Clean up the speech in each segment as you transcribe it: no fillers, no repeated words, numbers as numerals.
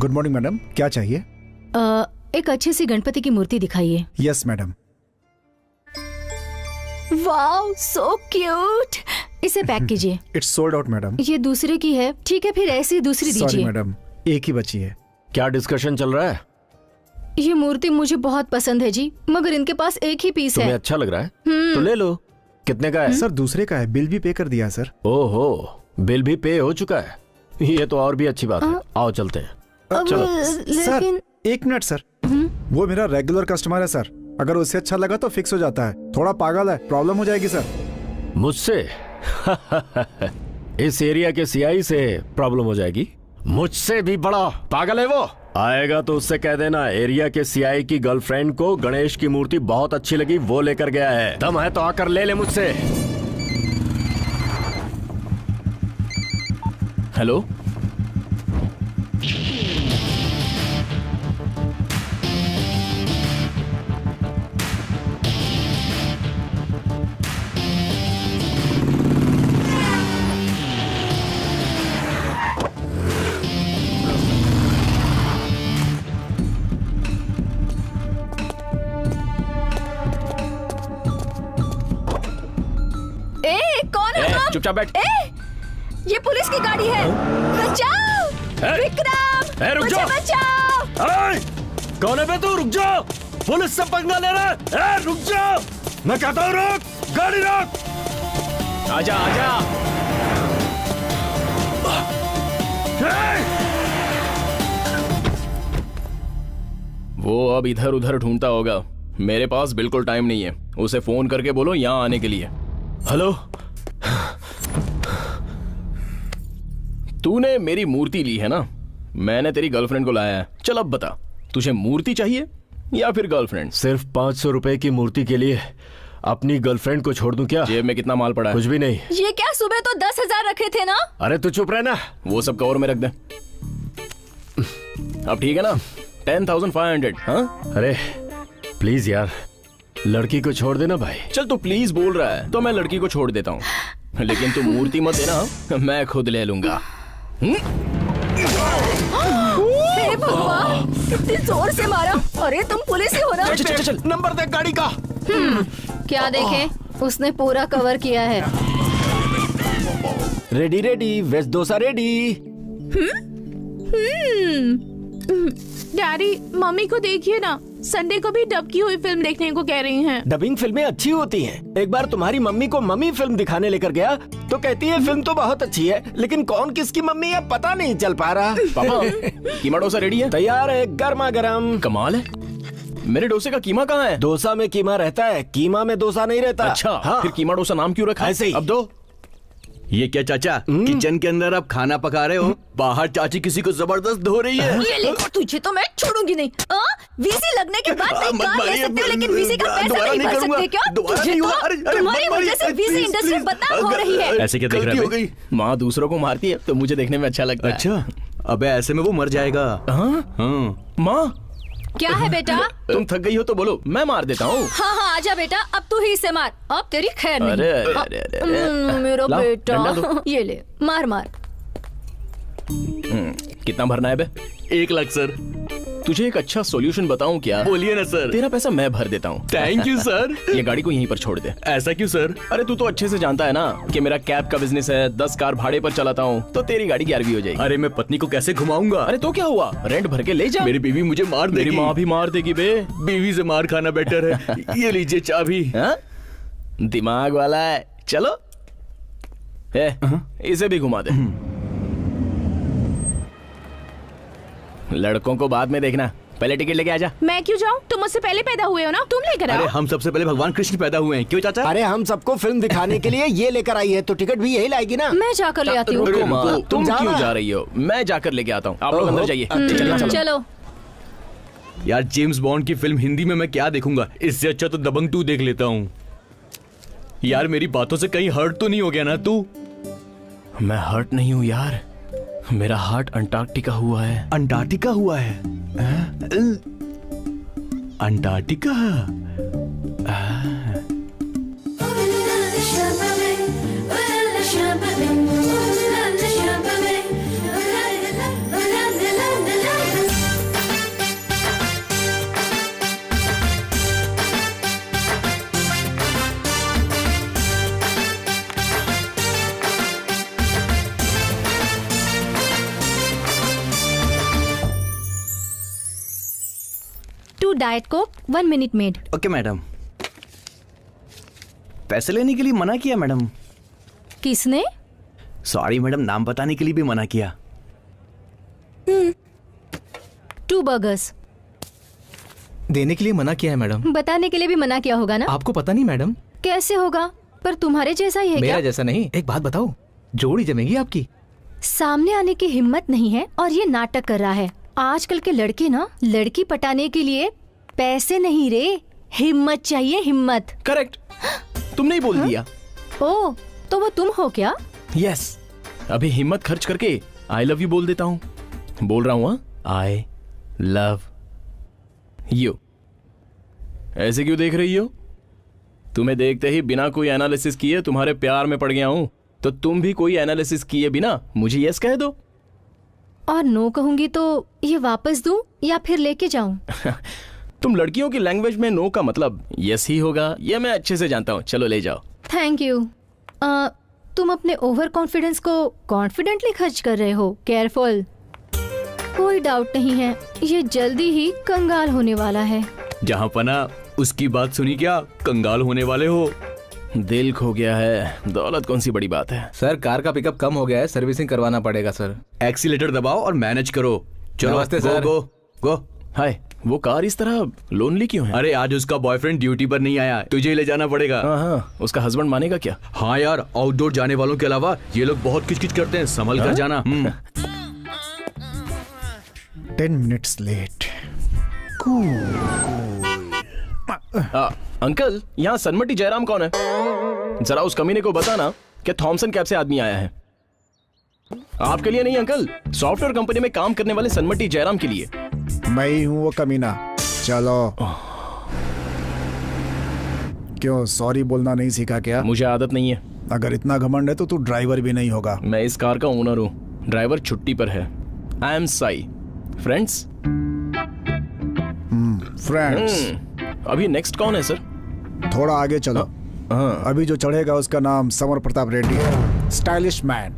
Good morning madam, क्या चाहिए? एक अच्छी सी गणपति की मूर्ति दिखाइए। Yes madam. Wow, so cute. इसे पैक कीजिए। It's sold out madam. ये दूसरे की है। ठीक है, फिर ऐसी दूसरी दीजिए। सॉरी मैडम, एक ही बची है। क्या डिस्कशन चल रहा है? ये मूर्ति मुझे बहुत पसंद है जी, मगर इनके पास एक ही पीस है। तुम्हें अच्छा लग रहा है तो ले लो। कितने का है? सर दूसरे का है, बिल भी पे कर दिया सर। ओहो, बिल भी पे हो चुका है। ये तो और भी अच्छी बात है। आओ चलते हैं। चलो। सर एक मिनट सर, वो मेरा रेगुलर कस्टमर है सर, अगर उससे अच्छा लगा तो फिक्स हो जाता है। थोड़ा पागल है, प्रॉब्लम हो जाएगी सर। मुझसे? इस एरिया के सीआई से प्रॉब्लम हो जाएगी? मुझसे भी बड़ा पागल है वो। आएगा तो उससे कह देना एरिया के सीआई की गर्लफ्रेंड को गणेश की मूर्ति बहुत अच्छी लगी, वो लेकर गया है। दम है तो आकर ले ले मुझसे। हेलो, चुपचाप बैठ। ये पुलिस की गाड़ी है। बचाओ विक्रम, रुक मुझे जाओ। बचाओ। कौन है बे तू? रुक जाओ, पुलिस से पंगा ले रहा है। रुक जाओ, मैं कहता हूँ रुक, गाड़ी रोक। आजा आजा। वो अब इधर उधर ढूंढता होगा, मेरे पास बिल्कुल टाइम नहीं है। उसे फोन करके बोलो यहाँ आने के लिए। हेलो, तूने मेरी मूर्ति ली है ना, मैंने तेरी गर्लफ्रेंड को लाया है। चल अब बता, तुझे मूर्ति चाहिए या फिर गर्लफ्रेंड? सिर्फ 500 रुपए की मूर्ति के लिए अपनी गर्लफ्रेंड को छोड़ दूं क्या? जेब में कितना माल पड़ा है? कुछ भी नहीं। ये क्या, सुबह तो 10,000 रखे थे ना? अरे तू चुप रहना, वो सब कवर में रख दे। अब ठीक है ना? 10,500। हाँ, अरे प्लीज यार, लड़की को छोड़ देना भाई। चल तू प्लीज बोल रहा है तो मैं लड़की को छोड़ देता हूँ, लेकिन तू मूर्ति मत देना, मैं खुद ले लूंगा। हे भगवान, कितनी जोर से मारा। अरे तुम पुलिस ही हो ना? चल चल चल, नंबर दे गाड़ी का। क्या देखें, उसने पूरा कवर किया है। Ready ready, veg dosa ready. Daddy, mummy को देखिए ना, संडे को भी डब की हुई फिल्म देखने को कह रही हैं। डबिंग फिल्में अच्छी होती हैं। एक बार तुम्हारी मम्मी को मम्मी फिल्म दिखाने लेकर गया तो कहती है फिल्म तो बहुत अच्छी है, लेकिन कौन किसकी मम्मी है पता नहीं चल पा रहा। पापा, कीमा डोसा रेडी है? तैयार है, गर्मा गर्म। कमाल है, मेरे डोसे का कीमा कहाँ है? डोसा में कीमा रहता है, कीमा में डोसा नहीं रहता। अच्छा, हाँ। फिर कीमा डोसा नाम क्यों रखा? ऐसे ही। अब दो। ये क्या चाचा, किचन के अंदर आप खाना पका रहे हो, बाहर चाची किसी को जबरदस्त धो रही है। ये ले, तुझे तो मैं छोड़ूंगी नहीं। वीसी लगने के बाद मैं कार ले सकते हो, लेकिन वीसी का पैसा नहीं भर सकते क्या? तुझे तो तुम्हारी वजह से वीसी इंडस्ट्री बदनाम हो रही है। ऐसे क्या देख रहा है? माँ दूसरों को मारती है तो मुझे देखने में अच्छा लगता है। अच्छा, अबे ऐसे में वो मर जाएगा। हाँ माँ, क्या है बेटा? तुम थक गई हो तो बोलो, मैं मार देता हूँ। हाँ हाँ, आजा बेटा, अब तू ही इसे मार, अब तेरी खैर नहीं। अरे अरे अरे, मेरा लाओ, बेटा, डंडा दो। ये ले, मार मार। कितना भरना है बे? 1 लाख सर। तुझे एक अच्छा सॉल्यूशन बताऊं क्या? बोलिए ना सर। तेरा पैसा मैं भर देता हूँ। Thank you sir. ये गाड़ी को यहीं पर छोड़ दे। ऐसा क्यों सर? अरे तू तो अच्छे से जानता है ना कि मेरा कैब का बिजनेस है, 10 कार भाड़े पर चलाता हूँ, तो तेरी गाड़ी 11वीं हो जाएगी। अरे मैं पत्नी को कैसे घुमाऊंगा? अरे तो क्या हुआ, रेंट भर के ले जा। मेरी बीवी मुझे मार देगी। मेरी माँ भी मार देगी बे। बीवी से मार खाना बेटर है। ये लीजिए चाबी। दिमाग वाला है। चलो, इसे भी घुमा दे। लड़कों को बाद में देखना, पहले टिकट लेके आजा। मैं क्यों जाऊँ? तुम मुझसे पहले पैदा हुए हो ना, तुम लेकर आओ। अरे हम सबसे पहले भगवान कृष्ण पैदा हुए हैं, क्यों चाचा? अरे हम सबको फिल्म दिखाने के लिए ये लेकर आई है, तो टिकट भी यही लाएगी ना। मैं जाकर ले आती हूँ। रुको माँ, तुम क्यों जा रही हो? मैं जाकर लेके आता हूँ, आप लोग अंदर जाइए। चलो चलो। यार जेम्स बॉन्ड की फिल्म हिंदी में मैं क्या देखूंगा, इससे अच्छा तो दबंग 2 देख लेता हूँ। यार मेरी बातों से कहीं हर्ट तो नहीं हो गया ना तू? मैं हर्ट नहीं हूँ यार, मेरा हार्ट अंटार्कटिका हुआ है। अंटार्कटिका हुआ है? Antarctica? 2 diet Coke 1 minute made. Okay madam. पैसे लेने के लिए मना किया मैडम। किसने? सॉरी मैडम, नाम बताने के लिए भी मना किया। 2 बर्गर्स। देने के लिए मना किया है मैडम। बताने के लिए भी मना किया होगा ना? आपको पता नहीं मैडम? कैसे होगा? पर तुम्हारे जैसा ही है मेरा क्या? जैसा नहीं। एक बात बताओ, जोड़ी जमेगी आपकी। सामने आने की हिम्मत नहीं है और ये नाटक कर रहा है। आजकल के लड़के ना, लड़की पटाने के लिए पैसे नहीं रे, हिम्मत चाहिए, हिम्मत। करेक्ट, तुमने ही बोल दिया। ओ, तो वो तुम हो क्या? यस, अभी हिम्मत खर्च करके आई लव यू बोल देता हूँ। बोल रहा हूँ आई लव यू। ऐसे क्यों देख रही हो? तुम्हें देखते ही बिना कोई एनालिसिस किए तुम्हारे प्यार में पड़ गया हूँ, तो तुम भी कोई एनालिसिस किए बिना मुझे यस कह दो। और नो कहूंगी तो ये वापस दूं या फिर लेके जाऊं? तुम लड़कियों की लैंग्वेज में नो का मतलब यस ही होगा, ये मैं अच्छे से जानता हूँ। चलो ले जाओ। Thank you. तुम अपने ओवर कॉन्फिडेंस को कॉन्फिडेंटली खर्च कर रहे हो। केयरफुल। कोई डाउट नहीं है, ये जल्दी ही कंगाल होने वाला है। जहाँ पना उसकी बात सुनी क्या, कंगाल होने वाले हो। दिल खो गया है, दौलत कौन सी बड़ी बात है। सर कार का पिकअप कम हो गया है, सर्विसिंग करवाना पड़ेगा सर। एक्सीलेटर दबाओ और मैनेज करो। चलो नमस्ते सर। गो गो। हाय, वो कार इस तरह लोनली क्यों है? अरे आज उसका बॉयफ्रेंड ड्यूटी पर नहीं आया, तुझे ले जाना पड़ेगा। हाँ, उसका हस्बैंड मानेगा क्या? हाँ यार, आउटडोर जाने वालों के अलावा ये लोग बहुत किचकिच करते हैं, संभल कर जाना। 10 मिनट्स लेट। अंकल, यहाँ सन्मति जयराम कौन है? जरा उस कमीने को बताना कि थॉमसन कैब से आदमी आया है। आपके लिए नहीं अंकल, सॉफ्टवेयर कंपनी में काम करने वाले सन्मति जयराम के लिए। मैं ही हूँ वो कमीना। चलो। क्यों सॉरी बोलना नहीं सीखा क्या? मुझे आदत नहीं है। अगर इतना घमंड है तो तू ड्राइवर भी नहीं होगा। मैं इस कार का ओनर हूँ, ड्राइवर छुट्टी पर है। I M Sai. Friends? Friends. अभी नेक्स्ट कौन है सर? थोड़ा आगे चलो। अभी जो चढ़ेगा उसका नाम समर प्रताप रेड्डी है, स्टाइलिश मैन।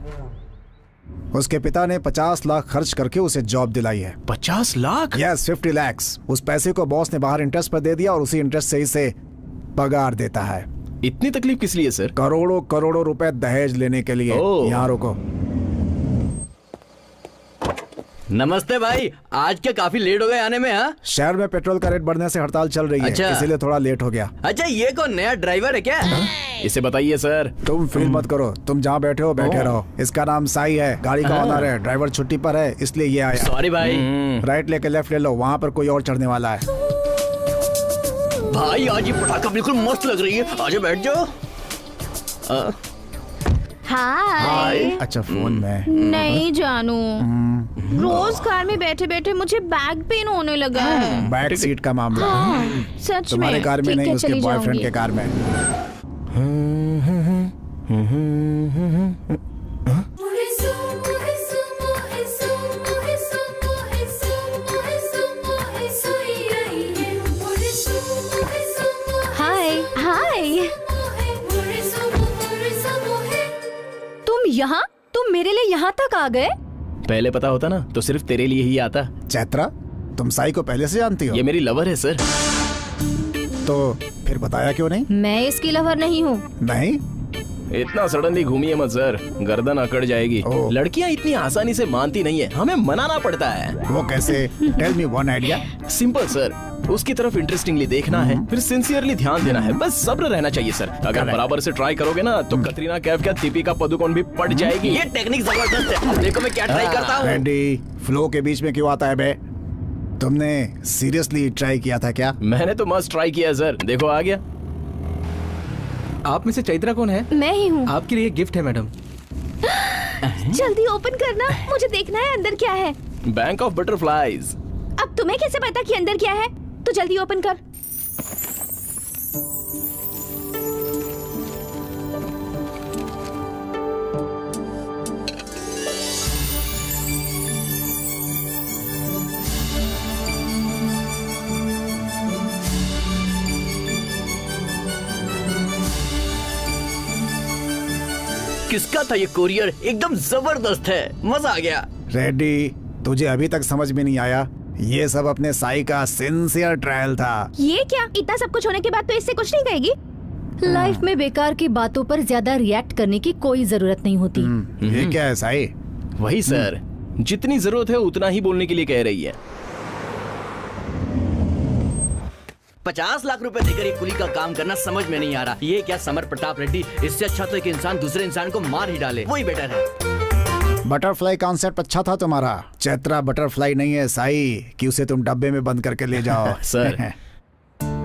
उसके पिता ने 50 लाख खर्च करके उसे जॉब दिलाई है। 50 लाख? Yes, 50 lakhs। उस पैसे को बॉस ने बाहर इंटरेस्ट पर दे दिया और उसी इंटरेस्ट से इसे पगार देता है। इतनी तकलीफ किस लिए सर? करोड़ों करोड़ों रुपए दहेज लेने के लिए। यहाँ रुको। नमस्ते भाई, आज क्या काफी लेट हो गए आने में? हाँ, शहर में पेट्रोल का रेट बढ़ने से हड़ताल चल रही है। अच्छा। इसीलिए थोड़ा लेट हो गया। अच्छा, ये कौन नया ड्राइवर है क्या? इसे बताइए सर। तुम फील मत करो, तुम जहाँ बैठे हो बैठे रहो। इसका नाम साई है, गाड़ी का ऑनर है। ड्राइवर छुट्टी पर है इसलिए ये आया। सॉरी भाई। राइट लेके लेफ्ट ले लो, वहाँ पर कोई और चढ़ने वाला है। भाई आज ये पटाखा बिल्कुल मस्त लग रही है, आजा बैठ जाओ। हाय। अच्छा, फोन में नहीं जानू, रोज कार में बैठे बैठे मुझे बैक पेन होने लगा है। बैक सीट का मामला। सच तुम्हारे में? कार में ठीक नहीं, है, उसके चली बॉयफ्रेंड जाऊंगी। के कार में। हाय हाय। तुम यहाँ? तुम मेरे लिए यहाँ तक आ गए? पहले पता होता ना तो सिर्फ तेरे लिए ही आता। चैत्रा, तुम साई को पहले से जानती हो? ये मेरी लवर है सर। तो फिर बताया क्यों नहीं? मैं इसकी लवर नहीं हूँ। नहीं? इतना सडनली घूमिए मत सर, गर्दन अकड़ जाएगी। ओह। लड़कियां इतनी आसानी से मानती नहीं है, हमें मनाना पड़ता है। वो कैसे? Tell me one idea. Simple sir, उसकी तरफ इंटरेस्टिंगली देखना है, फिर सिंसियरली ध्यान देना है, बस सब्र रहना चाहिए सर। अगर बराबर से ट्राई करोगे ना तो कतरीना कैफ क्या दीपिका पादुकोण भी पड़ जाएगी। ये टेक्निक जबरदस्त है, देखो मैं क्या ट्राई करता हूँ। रैंडी, फ्लो के बीच में क्यों आता है बे? तुमने सीरियसली ट्राई किया था क्या? मैंने तो मस्त ट्राई किया सर, देखो आ गया। आप में से चैत्रा कौन है? मैं ही हूँ। आपके लिए गिफ्ट है मैडम। जल्दी ओपन करना, मुझे देखना है अंदर क्या है। Bank of butterflies. अब तुम्हें कैसे पता कि अंदर क्या है? तो जल्दी ओपन कर। किसका था ये कोरियर? एकदम जबरदस्त है, मजा आ गया। रेड्डी, तुझे अभी तक समझ में नहीं आया ये सब अपने साई का सिंसियर ट्रायल था। ये क्या, इतना सब कुछ होने के बाद तो इससे कुछ नहीं कहेगी? लाइफ में बेकार की बातों पर ज्यादा रिएक्ट करने की कोई जरूरत नहीं होती। ये क्या है साई? वही सर, जितनी जरूरत है उतना ही बोलने के लिए कह रही है। 50 लाख रुपए देकर एक कुली का काम करना समझ में नहीं आ रहा। ये क्या समर प्रताप रेड्डी, इससे अच्छा तो एक इंसान दूसरे इंसान को मार ही डाले, वही बेटर है। बटरफ्लाई कॉन्सेप्ट अच्छा था तुम्हारा। चैत्रा बटरफ्लाई नहीं है साई कि उसे तुम डब्बे में बंद करके ले जाओ। सर,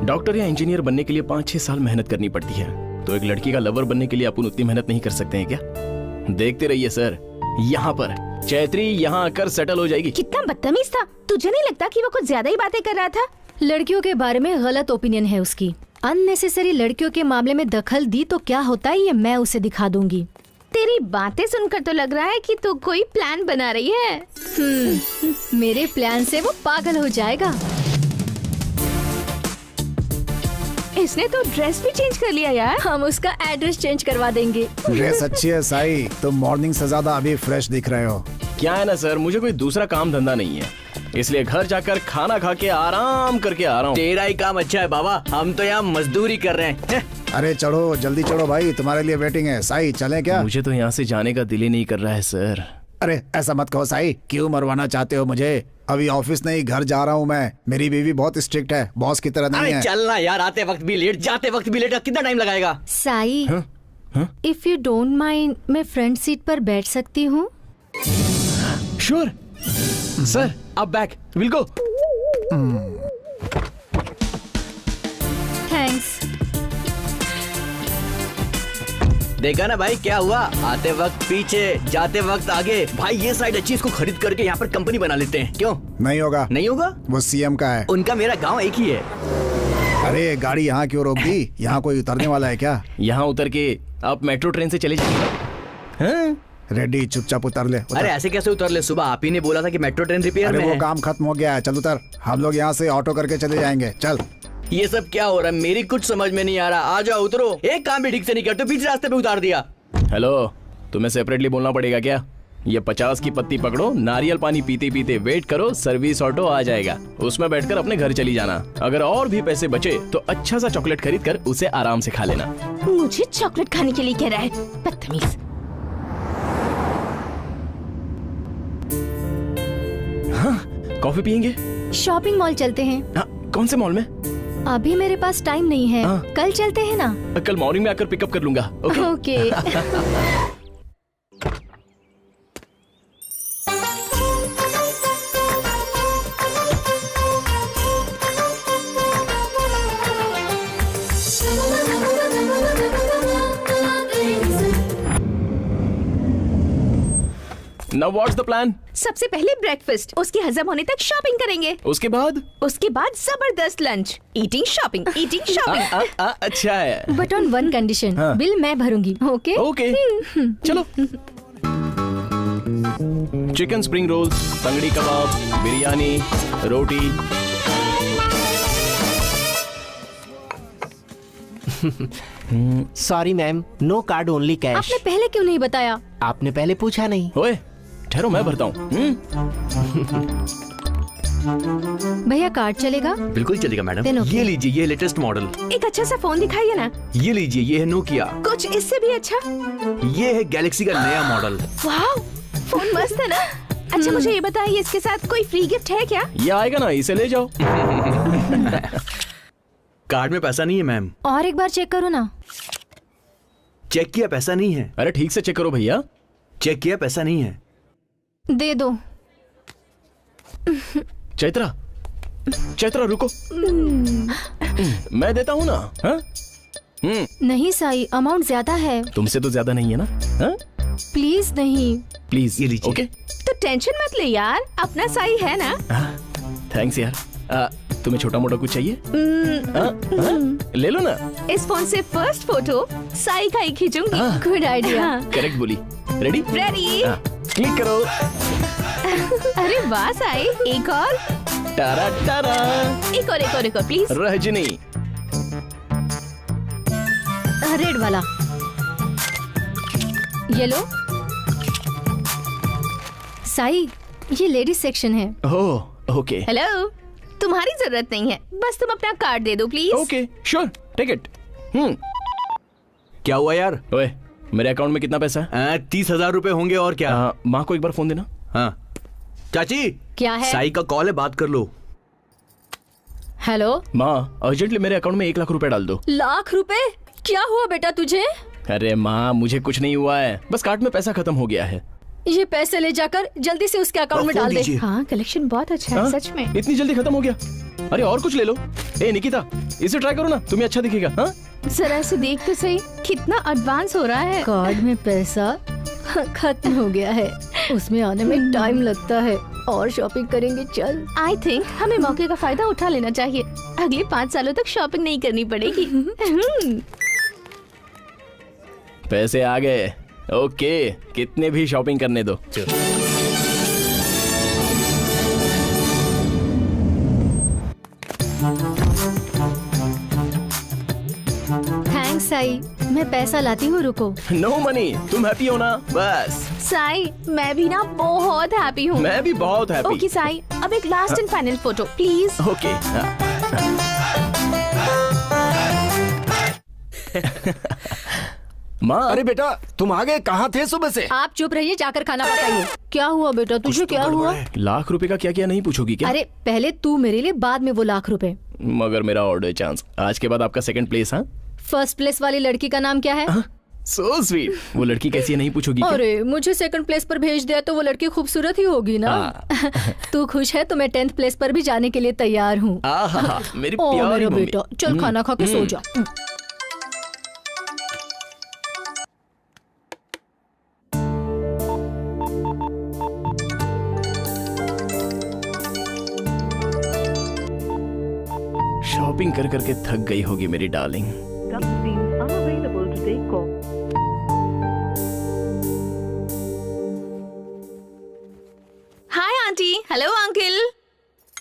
डॉक्टर या इंजीनियर बनने के लिए 5-6 साल मेहनत करनी पड़ती है, तो एक लड़की का लवर बनने के लिए अपन उतनी मेहनत नहीं कर सकते हैं क्या? देखते रहिए सर, यहाँ पर चैत्री यहाँ आकर सेटल हो जाएगी। कितना बदतमीज था। तुझे नहीं लगता कि वो कुछ ज्यादा ही बातें कर रहा था? लड़कियों के बारे में गलत ओपिनियन है उसकी। अननेसेसरी लड़कियों के मामले में दखल दी तो क्या होता है ये मैं उसे दिखा दूंगी। तेरी बातें सुनकर तो लग रहा है कि तू कोई प्लान बना रही है। मेरे प्लान से वो पागल हो जाएगा। इसने तो ड्रेस भी चेंज कर लिया यार। हम उसका एड्रेस चेंज करवा देंगे। ड्रेस अच्छी है साई, तुम मॉर्निंग से ज्यादा अभी फ्रेश दिख रहे हो। क्या है ना सर, मुझे कोई दूसरा काम धंधा नहीं है, इसलिए घर जाकर खाना खा के आराम करके आ रहा हूँ। तेरा ही काम अच्छा है बाबा, हम तो यहाँ मजदूरी कर रहे हैं। अरे चढ़ो, जल्दी चढ़ो भाई, तुम्हारे लिए वेटिंग है। साई चलें क्या? मुझे तो यहाँ से जाने का दिल ही नहीं कर रहा है सर। अरे ऐसा मत कहो साई, क्यों मरवाना चाहते हो मुझे? अभी ऑफिस नहीं घर जा रहा हूँ मैं। मेरी बीवी बहुत स्ट्रिक्ट है, बॉस की तरह नहीं अरे है। चलना यार, आते वक्त भी लेट जाते वक्त भी लेट, कितना टाइम लगाएगा? Sai, if you don't mind मैं फ्रंट सीट पर बैठ सकती हूँ? श्योर सर, आप बैक, विल गो। थैंक्स। देखा ना भाई क्या हुआ, आते वक्त पीछे जाते वक्त आगे। भाई ये साइड अच्छी, इसको खरीद करके यहाँ पर कंपनी बना लेते हैं, क्यों? नहीं होगा। नहीं होगा? वो सीएम का है। उनका मेरा गांव एक ही है। अरे गाड़ी यहाँ क्यों रोक दी? यहाँ कोई उतरने वाला है क्या? यहाँ उतर के आप मेट्रो ट्रेन से चले जाइए। हाँ? रेड्डी चुपचाप उतर ले। उतर। अरे ऐसे कैसे उतर ले, सुबह आप ही ने बोला था कि मेट्रो ट्रेन रिपेयर अरे में वो है। काम खत्म हो गया है, चल उतर। हम लोग यहाँ से ऑटो करके चले जाएंगे, चल। ये सब क्या हो रहा है, मेरी कुछ समझ में नहीं आ रहा। आ जाओ उतरो, एक काम भी ठीक से नहीं करते, बीच रास्ते पे उतार दिया। हेलो, तुम्हें सेपरेटली बोलना पड़ेगा क्या? ये 50 की पत्ती पकड़ो, नारियल पानी पीते पीते वेट करो, सर्विस ऑटो आ जाएगा, उसमें बैठकर अपने घर चली जाना। अगर और भी पैसे बचे तो अच्छा सा चॉकलेट खरीद कर उसे आराम से खा लेना। मुझे चॉकलेट खाने के लिए कह रहा है, बदतमीज। हाँ, कॉफी पियेंगे? शॉपिंग मॉल चलते हैं। हाँ, कौन से मॉल में? अभी मेरे पास टाइम नहीं है। हाँ। कल चलते हैं ना? कल मॉर्निंग में आकर पिकअप कर लूंगा। Okay? Okay. Now what's the plan? सबसे पहले ब्रेकफास्ट, उसके हजम होने तक शॉपिंग करेंगे। उसके बाद जबरदस्त lunch, eating shopping, eating shopping. अच्छा है। बट ऑन वन कंडीशन, हाँ। बिल मैं भरूंगी। ओके? ओके, चलो। Chicken spring roll, tangdi kebab, biryani, रोटी। Sorry ma'am, no card only cash. आपने पहले क्यों नहीं बताया? आपने पहले पूछा नहीं। ओए, ठहरो मैं भरता हूँ। भैया कार्ड चलेगा? बिल्कुल चलेगा मैडम। Then okay. ये लीजिए, ये लेटेस्ट मॉडल। एक अच्छा सा फोन दिखाइए ना। ये लीजिए, ये है नोकिया। कुछ इससे भी अच्छा। ये है गैलेक्सी का नया मॉडल। वाह, फोन मस्त है ना। अच्छा मुझे ये बताइए, इसके साथ कोई फ्री गिफ्ट है क्या? ये आएगा ना, इसे ले जाओ। कार्ड में पैसा नहीं है मैम। और एक बार चेक करो ना। चेक किया, पैसा नहीं है। अरे ठीक से चेक करो भैया। चेक किया, पैसा नहीं है। दे दो। चैत्रा, चैत्रा रुको। मैं देता हूँ ना। हाँ? नहीं साई, अमाउंट ज्यादा है। तुमसे तो ज्यादा नहीं है ना? हाँ? प्लीज नहीं। प्लीज ये लीजिए। ओके? तो टेंशन मत ले यार, अपना साई है ना। थैंक्स यार। तुम्हें छोटा मोटा कुछ चाहिए? ले लो ना। इस फोन से फर्स्ट फोटो साई का ही खींचूंगी। Good idea. करेक्ट बोली। रेडी? रेडी। क्लिक करो। अरे वाह साई, एक और। टारा टारा। एक और प्लीज। रजनी। रेड वाला। येलो। साई, ये लेडीज सेक्शन है। ओह ओके हेलो, तुम्हारी जरूरत नहीं है, बस तुम अपना कार्ड दे दो please. Okay sure, take it. क्या हुआ यार? ओए, मेरे अकाउंट में कितना पैसा है? 30,000 रुपए होंगे और क्या? माँ को एक बार फोन देना। हाँ चाची, क्या है? साई का कॉल है, बात कर लो। हेलो माँ, अर्जेंटली मेरे अकाउंट में 1 लाख रुपए डाल दो। लाख रुपए? क्या हुआ बेटा तुझे? अरे माँ, मुझे कुछ नहीं हुआ है, बस कार्ड में पैसा खत्म हो गया है। ये पैसे ले जाकर जल्दी से उसके अकाउंट में डाल दे। हाँ, कलेक्शन बहुत अच्छा है, हाँ? सच में। इतनी जल्दी खत्म हो गया? अरे और कुछ ले लो। ए निकिता, इसे ट्राई करो ना, तुम्हें अच्छा दिखेगा। हाँ? जरा से देख तो सही, कितना एडवांस हो रहा है। कार्ड में पैसा खत्म हो गया है, उसमें आने में टाइम लगता है। और शॉपिंग करेंगे, चल। आई थिंक हमें मौके का फायदा उठा लेना चाहिए, अगले 5 सालों तक शॉपिंग नहीं करनी पड़ेगी। पैसे आ गए। ओके, कितने भी शॉपिंग करने दो। थैंक्स साई, मैं पैसा लाती हूँ, रुको। नो मनी, तुम हैप्पी हो ना? बस। साई, मैं भी ना बहुत हैप्पी हूँ। मैं भी बहुत हैप्पी। ओके साई, अब एक last and final photo please. Okay. माँ, अरे बेटा, तुम आ गए? कहाँ थे सुबह से? आप चुप रहिए, जाकर खाना पकाइए। क्या हुआ बेटा, तुझे क्या हुआ? लाख रुपए का क्या क्या नहीं पूछोगी क्या? अरे पहले तू मेरे लिए, बाद में वो लाख रुपए। मगर मेरा ऑर्डर चांस, आज के बाद आपका सेकंड प्लेस। हाँ, फर्स्ट प्लेस वाली लड़की का नाम क्या है? So sweet. वो लड़की कैसी है नहीं पूछोगी क्या? अरे मुझे सेकंड प्लेस पर भेज दिया तो वो लड़की खूबसूरत ही होगी ना। तू खुश है तो मैं 10th प्लेस पर भी जाने के लिए तैयार हूँ। आहा, मेरी ओ प्यारी मेरा मम्मी। बेटा, चल खाना खा के सो जा। शॉपिंग कर करके थक गई होगी मेरी darling. Hi aunty. Hello uncle.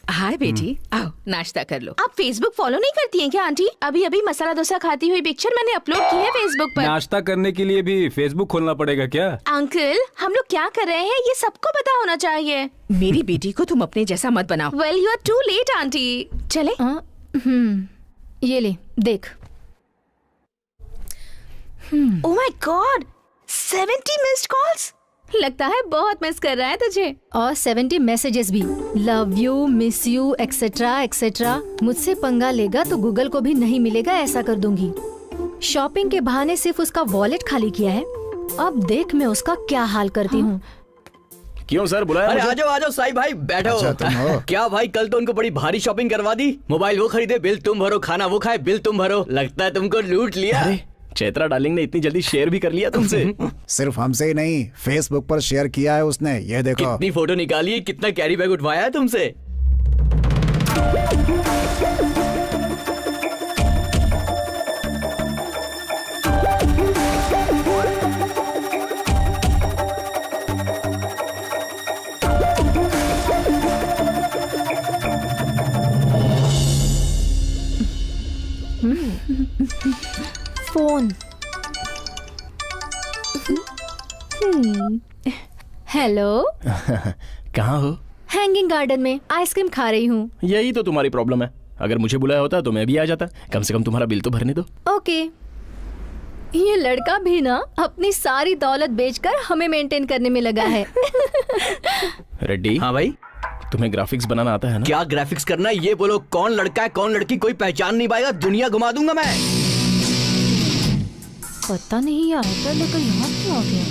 Hi बेटी, आओ नाश्ता कर लो। आप फेसबुक फॉलो नहीं करती हैं क्या आंटी? अभी अभी मसाला डोसा खाती हुई पिक्चर मैंने अपलोड की है फेसबुक पर। नाश्ता करने के लिए भी फेसबुक खोलना पड़ेगा क्या? अंकल, हम लोग क्या कर रहे हैं ये सबको पता होना चाहिए। मेरी बेटी को तुम अपने जैसा मत बनाओ। Well you are too late aunty. चले? ये ले देख। Oh my god, 70 missed calls. लगता है बहुत मिस कर रहा है तुझे। और 70 मैसेजेस भी। Love you, miss you, etcetera etcetera. मुझसे पंगा लेगा तो गूगल को भी नहीं मिलेगा, ऐसा कर दूंगी। शॉपिंग के बहाने सिर्फ उसका वॉलेट खाली किया है, अब देख मैं उसका क्या हाल करती हूँ। क्यों सर बुलाया? अरे आ जाओ साई भाई, बैठो। अच्छा, तुम हो? क्या भाई, कल तो उनको बड़ी भारी शॉपिंग करवा दी। मोबाइल वो खरीदे, बिल तुम भरो, खाना वो खाए, बिल तुम भरो। लगता है तुमको लूट लिया। अरे चैत्रा डार्लिंग ने इतनी जल्दी शेयर भी कर लिया तुमसे। सिर्फ हमसे ही नहीं, फेसबुक पर शेयर किया है उसने, ये देखो। कितनी फोटो निकाली है, कितना कैरी बैग उठवाया है तुमसे। फोन। हेलो। कहाँ हो? हैंगिंग गार्डन में आइसक्रीम खा रही हूँ। यही तो तुम्हारी प्रॉब्लम है। अगर मुझे बुलाया होता तो मैं भी आ जाता। कम से कम तुम्हारा बिल तो भरने दो। ओके। ये लड़का भी ना अपनी सारी दौलत बेचकर हमें मेंटेन करने में लगा है। रेड्डी। हाँ भाई। तुम्हें ग्राफिक्स बनाना आता है ना? क्या ग्राफिक्स करना है ये बोलो। कौन लड़का है कौन लड़की कोई पहचान नहीं पाएगा, दुनिया घुमा दूंगा मैं। पता नहीं यार, लेकिन यहाँ क्यों आ गया?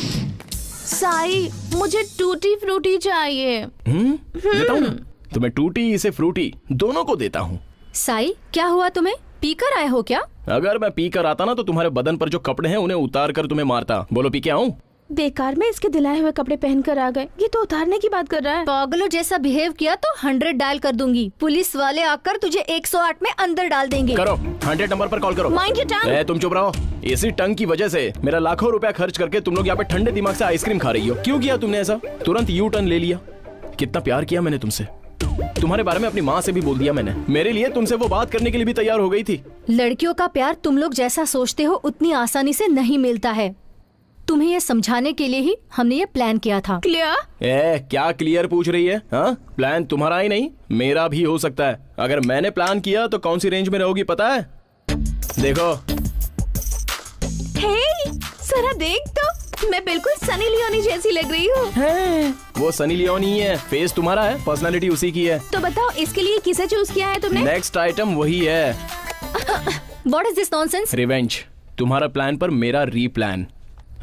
साई, मुझे टूटी फ्रूटी चाहिए। देता हूँ ना। तुम्हें टूटी इसे फ्रूटी दोनों को देता हूँ। साई, क्या हुआ तुम्हें? पीकर आए हो क्या? अगर मैं पी कर आता ना तो तुम्हारे बदन पर जो कपड़े हैं उन्हें उतार कर तुम्हें मारता। बोलो पी के आऊं? बेकार में इसके दिलाए हुए कपड़े पहन कर आ गए, ये तो उतारने की बात कर रहा है। पागलों जैसा बिहेव किया तो 100 डायल कर दूंगी। पुलिस वाले आकर तुझे 108 में अंदर डाल देंगे। करो, 100 नंबर पर कॉल करो। Mind your tongue. तुम चुप रहो। इसी टंग की वजह से मेरा लाखों रुपया खर्च करके तुम लोग यहाँ पे ठंडे दिमाग से आइसक्रीम खा रही हो। क्यों किया तुमने ऐसा? तुरंत यू टर्न ले लिया। कितना प्यार किया मैंने तुमसे। तुम्हारे बारे में अपनी माँ से भी बोल दिया मैंने। मेरे लिए तुमसे वो बात करने के लिए भी तैयार हो गई थी। लड़कियों का प्यार तुम लोग जैसा सोचते हो उतनी आसानी से नहीं मिलता है। तुम्हें ये समझाने के लिए ही हमने ये प्लान किया था। क्लियर? क्या क्लियर पूछ रही है? हाँ, प्लान तुम्हारा ही नहीं मेरा भी हो सकता है। अगर मैंने प्लान किया तो कौन सी रेंज में रहोगी पता है? देखो। हे, जरा देख तो, मैं बिल्कुल सनी लियोनी जैसी लग रही हूँ। वो सनी लियोन ही है, फेस तुम्हारा है, पर्सनालिटी उसी की है। तो बताओ इसके लिए किसे चूज किया है तुमने? नेक्स्ट आइटम वही है। What is this nonsense? Revenge. तुम्हारा प्लान पर मेरा रीप्लान।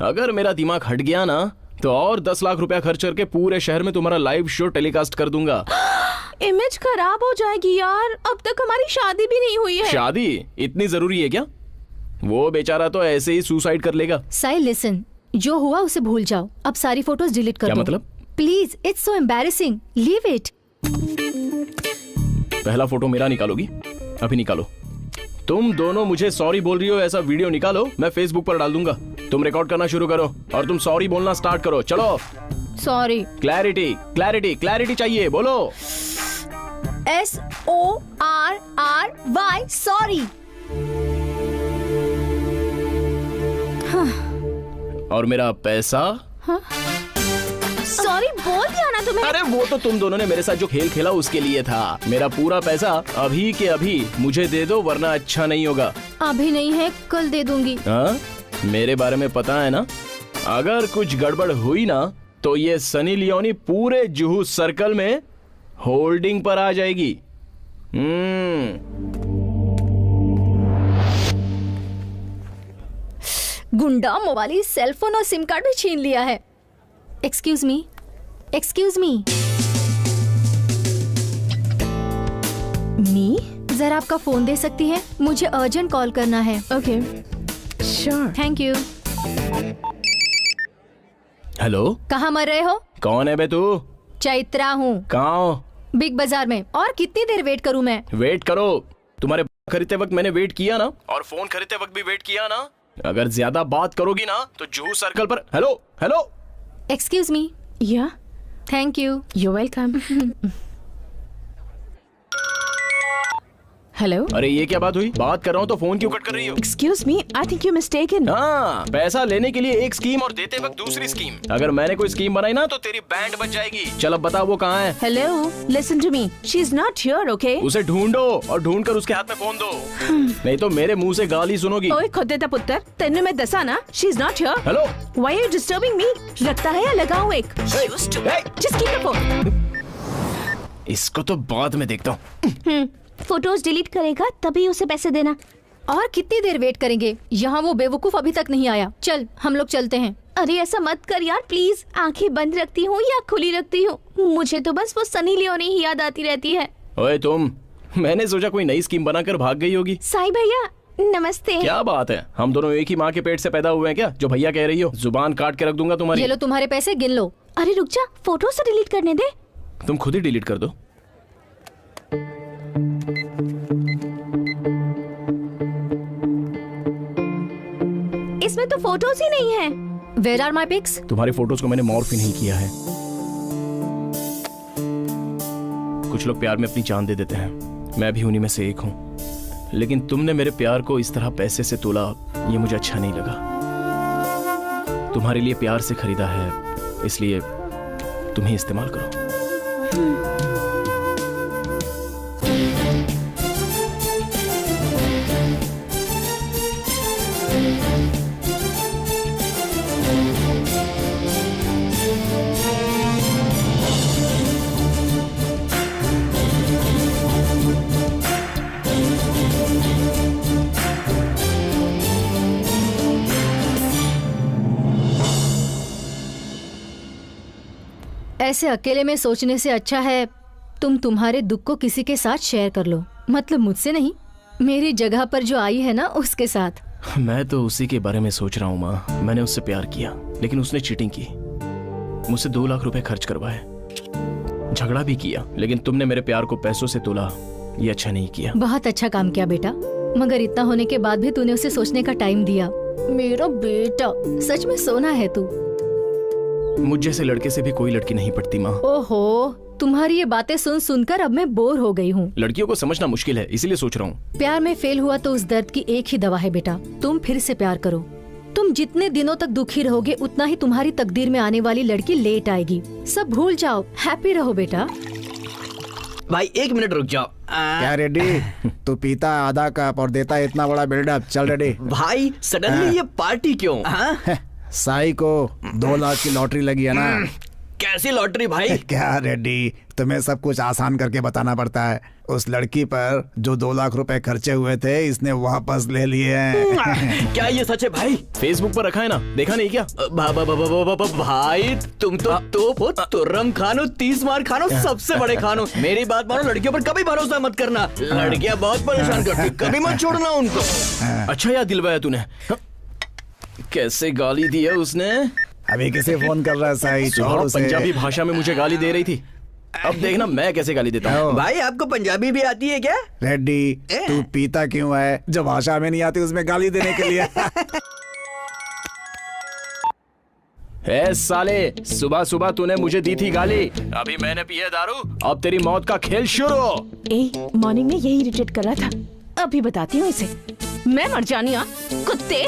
अगर मेरा दिमाग हट गया ना तो और 10 लाख रुपया खर्च करके पूरे शहर में तुम्हारा लाइव शो टेलीकास्ट कर दूंगा। इमेज खराब हो जाएगी यार, अब तक हमारी शादी भी नहीं हुई है। शादी इतनी जरूरी है क्या? वो बेचारा तो ऐसे ही सुसाइड कर लेगा। साई लिसन, जो हुआ उसे भूल जाओ। अब सारी फोटोज डिलीट कर दो। क्या मतलब? Please, it's so embarrassing, leave it. पहला फोटो मेरा निकालोगी? अभी निकालो। तुम दोनों मुझे सॉरी बोल रही हो ऐसा वीडियो निकालो, मैं फेसबुक पर डाल दूंगा। तुम रिकॉर्ड करना शुरू करो और तुम सॉरी बोलना स्टार्ट करो। चलो। सॉरी। क्लैरिटी क्लैरिटी क्लैरिटी चाहिए, बोलो। SORRY, sorry. और मेरा पैसा? सॉरी बोल दिया ना तुम्हें। अरे वो तो तुम दोनों ने मेरे साथ जो खेल खेला उसके लिए था। मेरा पूरा पैसा अभी के अभी मुझे दे दो वरना अच्छा नहीं होगा। अभी नहीं है, कल दे दूंगी। हाँ, मेरे बारे में पता है ना? अगर कुछ गड़बड़ हुई ना तो ये सनी लियोनी पूरे जुहू सर्कल में होल्डिंग पर आ जाएगी। गुंडा मोबाइल, सेलफोन और सिम कार्ड भी छीन लिया है। Excuse me, excuse me. जरा आपका फोन दे सकती है? मुझे अर्जेंट कॉल करना है। Okay, sure. Thank you. Hello, कहाँ मर रहे हो? कौन है बे तू? चैत्रा हूँ। कहाँ हो? बिग बाजार में। और कितनी देर वेट करूँ मैं? वेट करो। तुम्हारे खरीदते वक्त मैंने वेट किया ना, और फोन खरीदते वक्त भी वेट किया ना। अगर ज्यादा बात करोगी ना तो जुहू सर्कल पर। Hello hello. Excuse me. Yeah, thank you. You welcome. Hello. अरे ये क्या बात हुई? बात कर रहा हूँ तो फोन क्यों कट कर रही हो? Excuse me, I think you mistaken. हाँ, पैसा लेने के लिए एक स्कीम और देते वक्त दूसरी स्कीम। अगर मैंने कोई स्कीम बनाई ना तो तेरी बैंड बच जाएगी। चल अब बता वो कहाँ है? Hello, listen to me, she is not here, okay? उसे ढूंढो और ढूंढ कर उसके हाथ में फोन दो। नहीं तो मेरे मुंह से गाली सुनोगी। ओए खुद दा पुत्र, तेने मैं दसा ना, she is not here. Hello. Why are you disturbing me? लगता है या लगाऊं एक? Just keep the phone. इसको तो बाद में देखता हूँ। फोटोज डिलीट करेगा तभी उसे पैसे देना। और कितनी देर वेट करेंगे? यहाँ वो बेवकूफ अभी तक नहीं आया। चल हम लोग चलते हैं। अरे ऐसा मत कर यार प्लीज। आंखें बंद रखती हूँ या खुली रखती हूँ, मुझे तो बस वो सनी लियोनी ही याद आती रहती है। ओए तुम, मैंने सोचा कोई नई स्कीम बनाकर भाग गई होगी। साई भैया नमस्ते। क्या बात है, हम दोनों एक ही माँ के पेट से पैदा हुए हैं क्या? जो भैया कह रही हो, जुबान काट के रख दूंगा तुम्हारी। ये लो तुम्हारे पैसे, गिन लो। अरे रुक जा, फोटो से डिलीट करने दे। तुम खुद ही डिलीट कर दो। इसमें तो फोटोज ही नहीं है। Where are my pics? तुम्हारे फोटोज को मैंने मॉर्फ ही नहीं किया है। कुछ लोग प्यार में अपनी जान दे देते हैं, मैं भी उन्हीं में से एक हूँ। लेकिन तुमने मेरे प्यार को इस तरह पैसे से तोला, ये मुझे अच्छा नहीं लगा। तुम्हारे लिए प्यार से खरीदा है, इसलिए तुम ही इस्तेमाल करो। ऐसे अकेले में सोचने से अच्छा है तुम तुम्हारे दुख को किसी के साथ शेयर कर लो। मतलब मुझसे नहीं, मेरी जगह पर जो आई है ना उसके साथ। मैं तो उसी के बारे में सोच रहा हूँ माँ। मैंने उससे प्यार किया लेकिन उसने चीटिंग की, मुझसे 2 लाख रुपए खर्च करवाए, झगड़ा भी किया, लेकिन तुमने मेरे प्यार को पैसों से तोला, ये अच्छा नहीं किया। बहुत अच्छा काम किया बेटा, मगर इतना होने के बाद भी तूने उसे सोचने का टाइम दिया। मेरा बेटा सच में सोना है तू। मुझ जैसे लड़के से भी कोई लड़की नहीं पटती माँ। ओहो, तुम्हारी ये बातें सुन सुनकर अब मैं बोर हो गई हूँ। लड़कियों को समझना मुश्किल है, इसीलिए सोच रहा हूँ। प्यार में फेल हुआ तो उस दर्द की एक ही दवा है बेटा, तुम फिर से प्यार करो। तुम जितने दिनों तक दुखी रहोगे उतना ही तुम्हारी तकदीर में आने वाली लड़की लेट आएगी। सब भूल जाओ, हैप्पी रहो बेटा। भाई 1 मिनट रुक जाओ। क्या रेडी? तू पीता आधा कप और देता इतना बड़ा बिल्डअप। चल रेडी। भाई सडनली ये पार्टी क्यों? साई को 2 लाख की लॉटरी लगी है ना। कैसी लॉटरी भाई? क्या रेडी, तुम्हें सब कुछ आसान करके बताना पड़ता है। उस लड़की पर जो 2 लाख रुपए खर्चे हुए थे इसने वापस ले लिए हैं। क्या ये सच है भाई? फेसबुक पर रखा है ना, देखा नहीं क्या? भाई तुम तो तुर्रम खानो, 30 मार खानो, सबसे बड़े खानो। मेरी बात मानो, लड़कियों पर कभी भरोसा मत करना। लड़कियां बहुत परेशान करती, कभी मत छोड़ना उनको। अच्छा याद दिलवाया तूने। कैसे गाली दी है उसने? अभी किसे फोन कर रहा है साई? छोड़ उसे। पंजाबी भाषा में मुझे गाली दे रही थी। अब देखना मैं कैसे गाली देता हूँ। भाई आपको पंजाबी भी आती है क्या? रेड्डी, तू पीता क्यों है? जो भाषा में नहीं आती उसमें गाली देने के लिए। ए साले, सुबह सुबह तूने मुझे दी थी गाली, अभी मैंने पिया दारू, अब तेरी मौत का खेल शुरू। मॉर्निंग में यही इरिटेट कर रहा था, अभी बताती हूँ इसे। मैं मर जानी आ, कुत्ते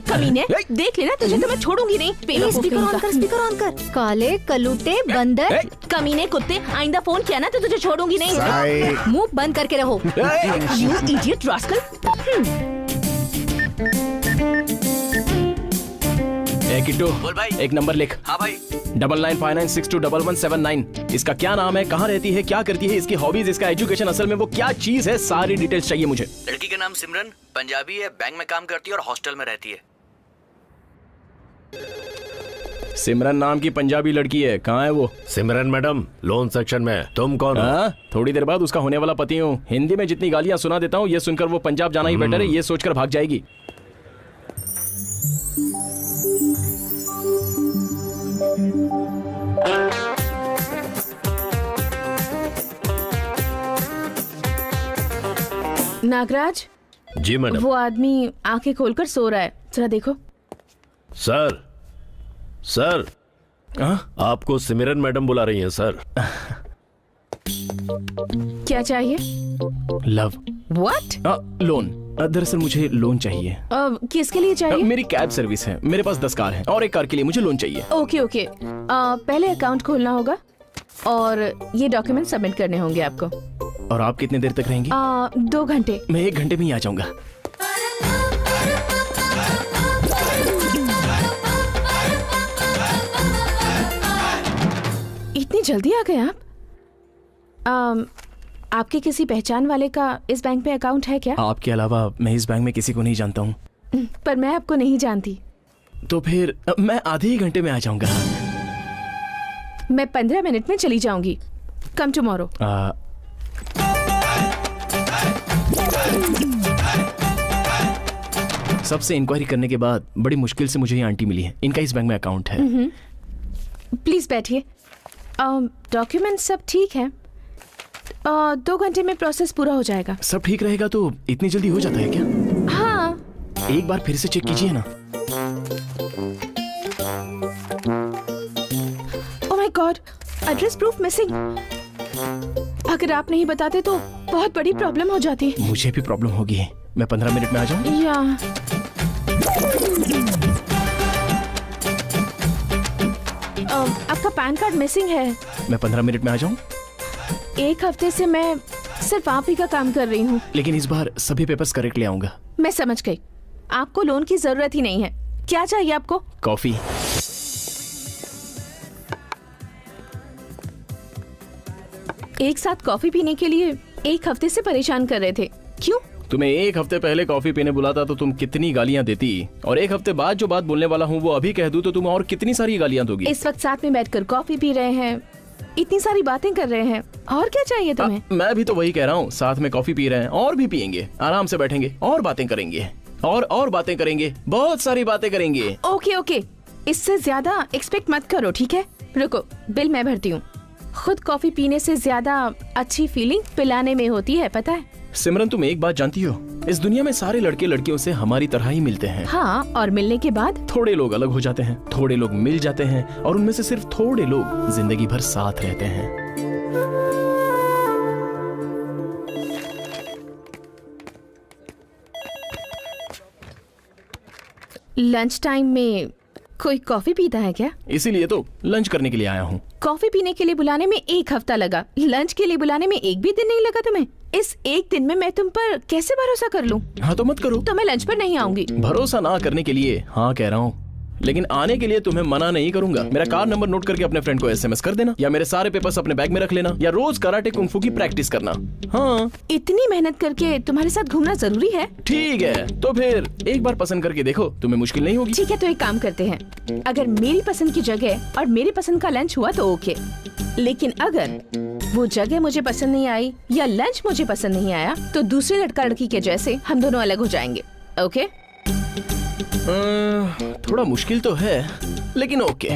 कमीने, देख लेना तुझे तो मैं छोड़ूंगी नहीं। स्पीकर ऑन कर, स्पीकर ऑन कर। काले कलूटे बंदर, कमीने कुत्ते, आइंदा फोन किया ना तो तुझे छोड़ूंगी नहीं। मुंह बंद करके रहो। You idiot rascal। किट्टू, बोल भाई। एक नंबर लिख। हाँ भाई। 9959621179। इसका क्या नाम है, कहाँ रहती है, क्या करती है, इसकी हॉबीज, इसका एजुकेशन, असल में वो क्या चीज है, सारी डिटेल्स चाहिए मुझे। लड़की का नाम सिमरन, पंजाबी है, बैंक में काम करती है और हॉस्टल में रहती है। सिमरन नाम की पंजाबी लड़की है, कहाँ है वो? सिमरन मैडम लोन सेक्शन में। तुम कौन हो? थोड़ी देर बाद उसका होने वाला पति हूँ। हिंदी में जितनी गालियाँ सुना देता हूँ, ये सुनकर वो पंजाब जाना ही बेटर है, ये सोचकर भाग जाएगी। नागराज जी मैडम। वो आदमी आंखें खोलकर सो रहा है, जरा देखो। सर सर आपको सिमरन मैडम बुला रही हैं सर। क्या चाहिए? लव। व्हाट? लोन। दरअसल मुझे लोन चाहिए। किसके लिए चाहिए? मेरी कैब सर्विस है, मेरे पास 10 कार हैं और एक कार के लिए मुझे लोन चाहिए। ओके ओके, पहले अकाउंट खोलना होगा और ये डॉक्यूमेंट सबमिट करने होंगे आपको। और आप कितने देर तक रहेंगी? 2 घंटे। मैं 1 घंटे में ही आ जाऊंगा। इतनी जल्दी आ गए आप? आपके किसी पहचान वाले का इस बैंक में अकाउंट है क्या? आपके अलावा मैं इस बैंक में किसी को नहीं जानता हूँ। पर मैं आपको नहीं जानती। तो फिर मैं आधे ही घंटे में आ जाऊंगा। मैं 15 मिनट में चली जाऊंगी। Come tomorrow. सबसे इंक्वायरी करने के बाद बड़ी मुश्किल से मुझे ये आंटी मिली है, इनका इस बैंक में अकाउंट है। प्लीज बैठिए। डॉक्यूमेंट सब ठीक है, 2 घंटे में प्रोसेस पूरा हो जाएगा। सब ठीक रहेगा तो इतनी जल्दी हो जाता है क्या? हाँ। एक बार फिर से चेक कीजिए ना। ओह my God, address proof missing. अगर आप नहीं बताते तो बहुत बड़ी प्रॉब्लम हो जाती। मुझे भी प्रॉब्लम होगी। मैं 15 मिनट में आ जाऊं? या आपका पैन कार्ड मिसिंग है। मैं 15 मिनट में आ जाऊं? 1 हफ्ते से मैं सिर्फ आप ही का काम कर रही हूँ। लेकिन इस बार सभी पेपर्स करेक्ट ले आऊंगा। मैं समझ गई, आपको लोन की जरूरत ही नहीं है। क्या चाहिए आपको? कॉफी। एक साथ कॉफी पीने के लिए 1 हफ्ते से परेशान कर रहे थे, क्यों? तुम्हें 1 हफ्ते पहले कॉफी पीने बुलाता तो तुम कितनी गालियां देती, और 1 हफ्ते बाद जो बात बोलने वाला हूँ वो अभी कह दूं तो तुम और कितनी सारी गालियां दोगी। इस वक्त साथ में बैठकर कॉफी पी रहे हैं, इतनी सारी बातें कर रहे हैं, और क्या चाहिए तुम्हें? मैं भी तो वही कह रहा हूँ, साथ में कॉफी पी रहे हैं और भी पियेंगे, आराम से बैठेंगे और बातें करेंगे और बातें करेंगे, बहुत सारी बातें करेंगे। ओके ओके, इससे ज्यादा एक्सपेक्ट मत करो, ठीक है? रुको, बिल मैं भरती हूँ। खुद कॉफी पीने से ज्यादा अच्छी फीलिंग पिलाने में होती है, पता है? सिमरन, तुम एक बात जानती हो, इस दुनिया में सारे लड़के लड़कियों से हमारी तरह ही मिलते हैं। हाँ, और मिलने के बाद थोड़े लोग अलग हो जाते हैं, थोड़े लोग मिल जाते हैं, और उनमें से सिर्फ थोड़े लोग जिंदगी भर साथ रहते हैं। लंच टाइम में कोई कॉफी पीता है क्या? इसीलिए तो लंच करने के लिए आया हूँ। कॉफी पीने के लिए बुलाने में 1 हफ्ता लगा, लंच के लिए बुलाने में 1 भी दिन नहीं लगा तुम्हें। इस 1 दिन में मैं तुम पर कैसे भरोसा कर लूं? हाँ तो मत करो। तो मैं लंच पर नहीं आऊंगी। भरोसा ना करने के लिए हाँ कह रहा हूँ, लेकिन आने के लिए तुम्हें मना नहीं करूंगा। मेरा कार नंबर नोट करके अपने फ्रेंड को SMS कर देना, या मेरे सारे पेपर्स अपने बैग में रख लेना, या रोज कराटे कुंफू की प्रैक्टिस करना। हाँ इतनी मेहनत करके तुम्हारे साथ घूमना जरूरी है? ठीक है, तो फिर एक बार पसंद करके देखो, तुम्हें मुश्किल नहीं होगी। ठीक है, तो एक काम करते हैं, अगर मेरी पसंद की जगह और मेरी पसंद का लंच हुआ तो ओके, लेकिन अगर वो जगह मुझे पसंद नहीं आई या लंच मुझे पसंद नहीं आया तो दूसरे लड़का लड़की के जैसे हम दोनों अलग हो जाएंगे। ओके? थोड़ा मुश्किल तो है, लेकिन ओके।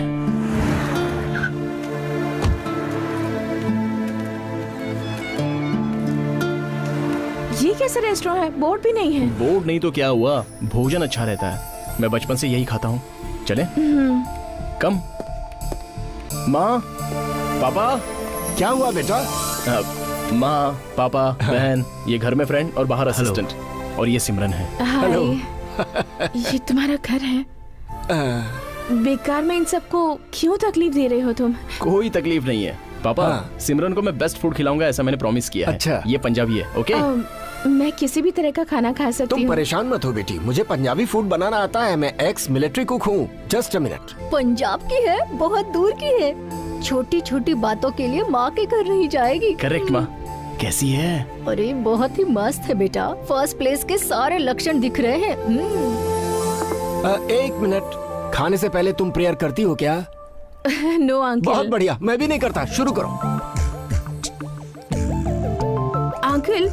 ये कैसा रेस्टोरेंट है? बोर्ड भी नहीं है। बोर्ड नहीं तो क्या हुआ, भोजन अच्छा रहता है, मैं बचपन से यही खाता हूँ। चले? कम। माँ, पापा। क्या हुआ बेटा? माँ, पापा, बहन, ये घर में फ्रेंड और बाहर असिस्टेंट, और ये सिमरन है। हेलो। ये तुम्हारा घर है? बेकार में इन सबको क्यों तकलीफ दे रहे हो तुम? कोई तकलीफ नहीं है पापा। सिमरन को मैं बेस्ट फूड खिलाऊंगा, ऐसा मैंने प्रॉमिस किया है। अच्छा। ये पंजाबी है। ओके? मैं किसी भी तरह का खाना खा सकती हूँ। तुम परेशान मत हो बेटी, मुझे पंजाबी फूड बनाना आता है, मैं एक्स मिलिट्री कुक हूँ। Just a minute. पंजाब की है, बहुत दूर की है, छोटी छोटी बातों के लिए माँ के घर नहीं जाएगी। करेक्ट माँ। कैसी है? अरे बहुत ही मस्त है बेटा, फर्स्ट प्लेस के सारे लक्षण दिख रहे हैं। 1 मिनट, खाने से पहले तुम प्रेयर करती हो क्या? No uncle. बहुत बढ़िया, मैं भी नहीं करता। शुरू करो। अंकल,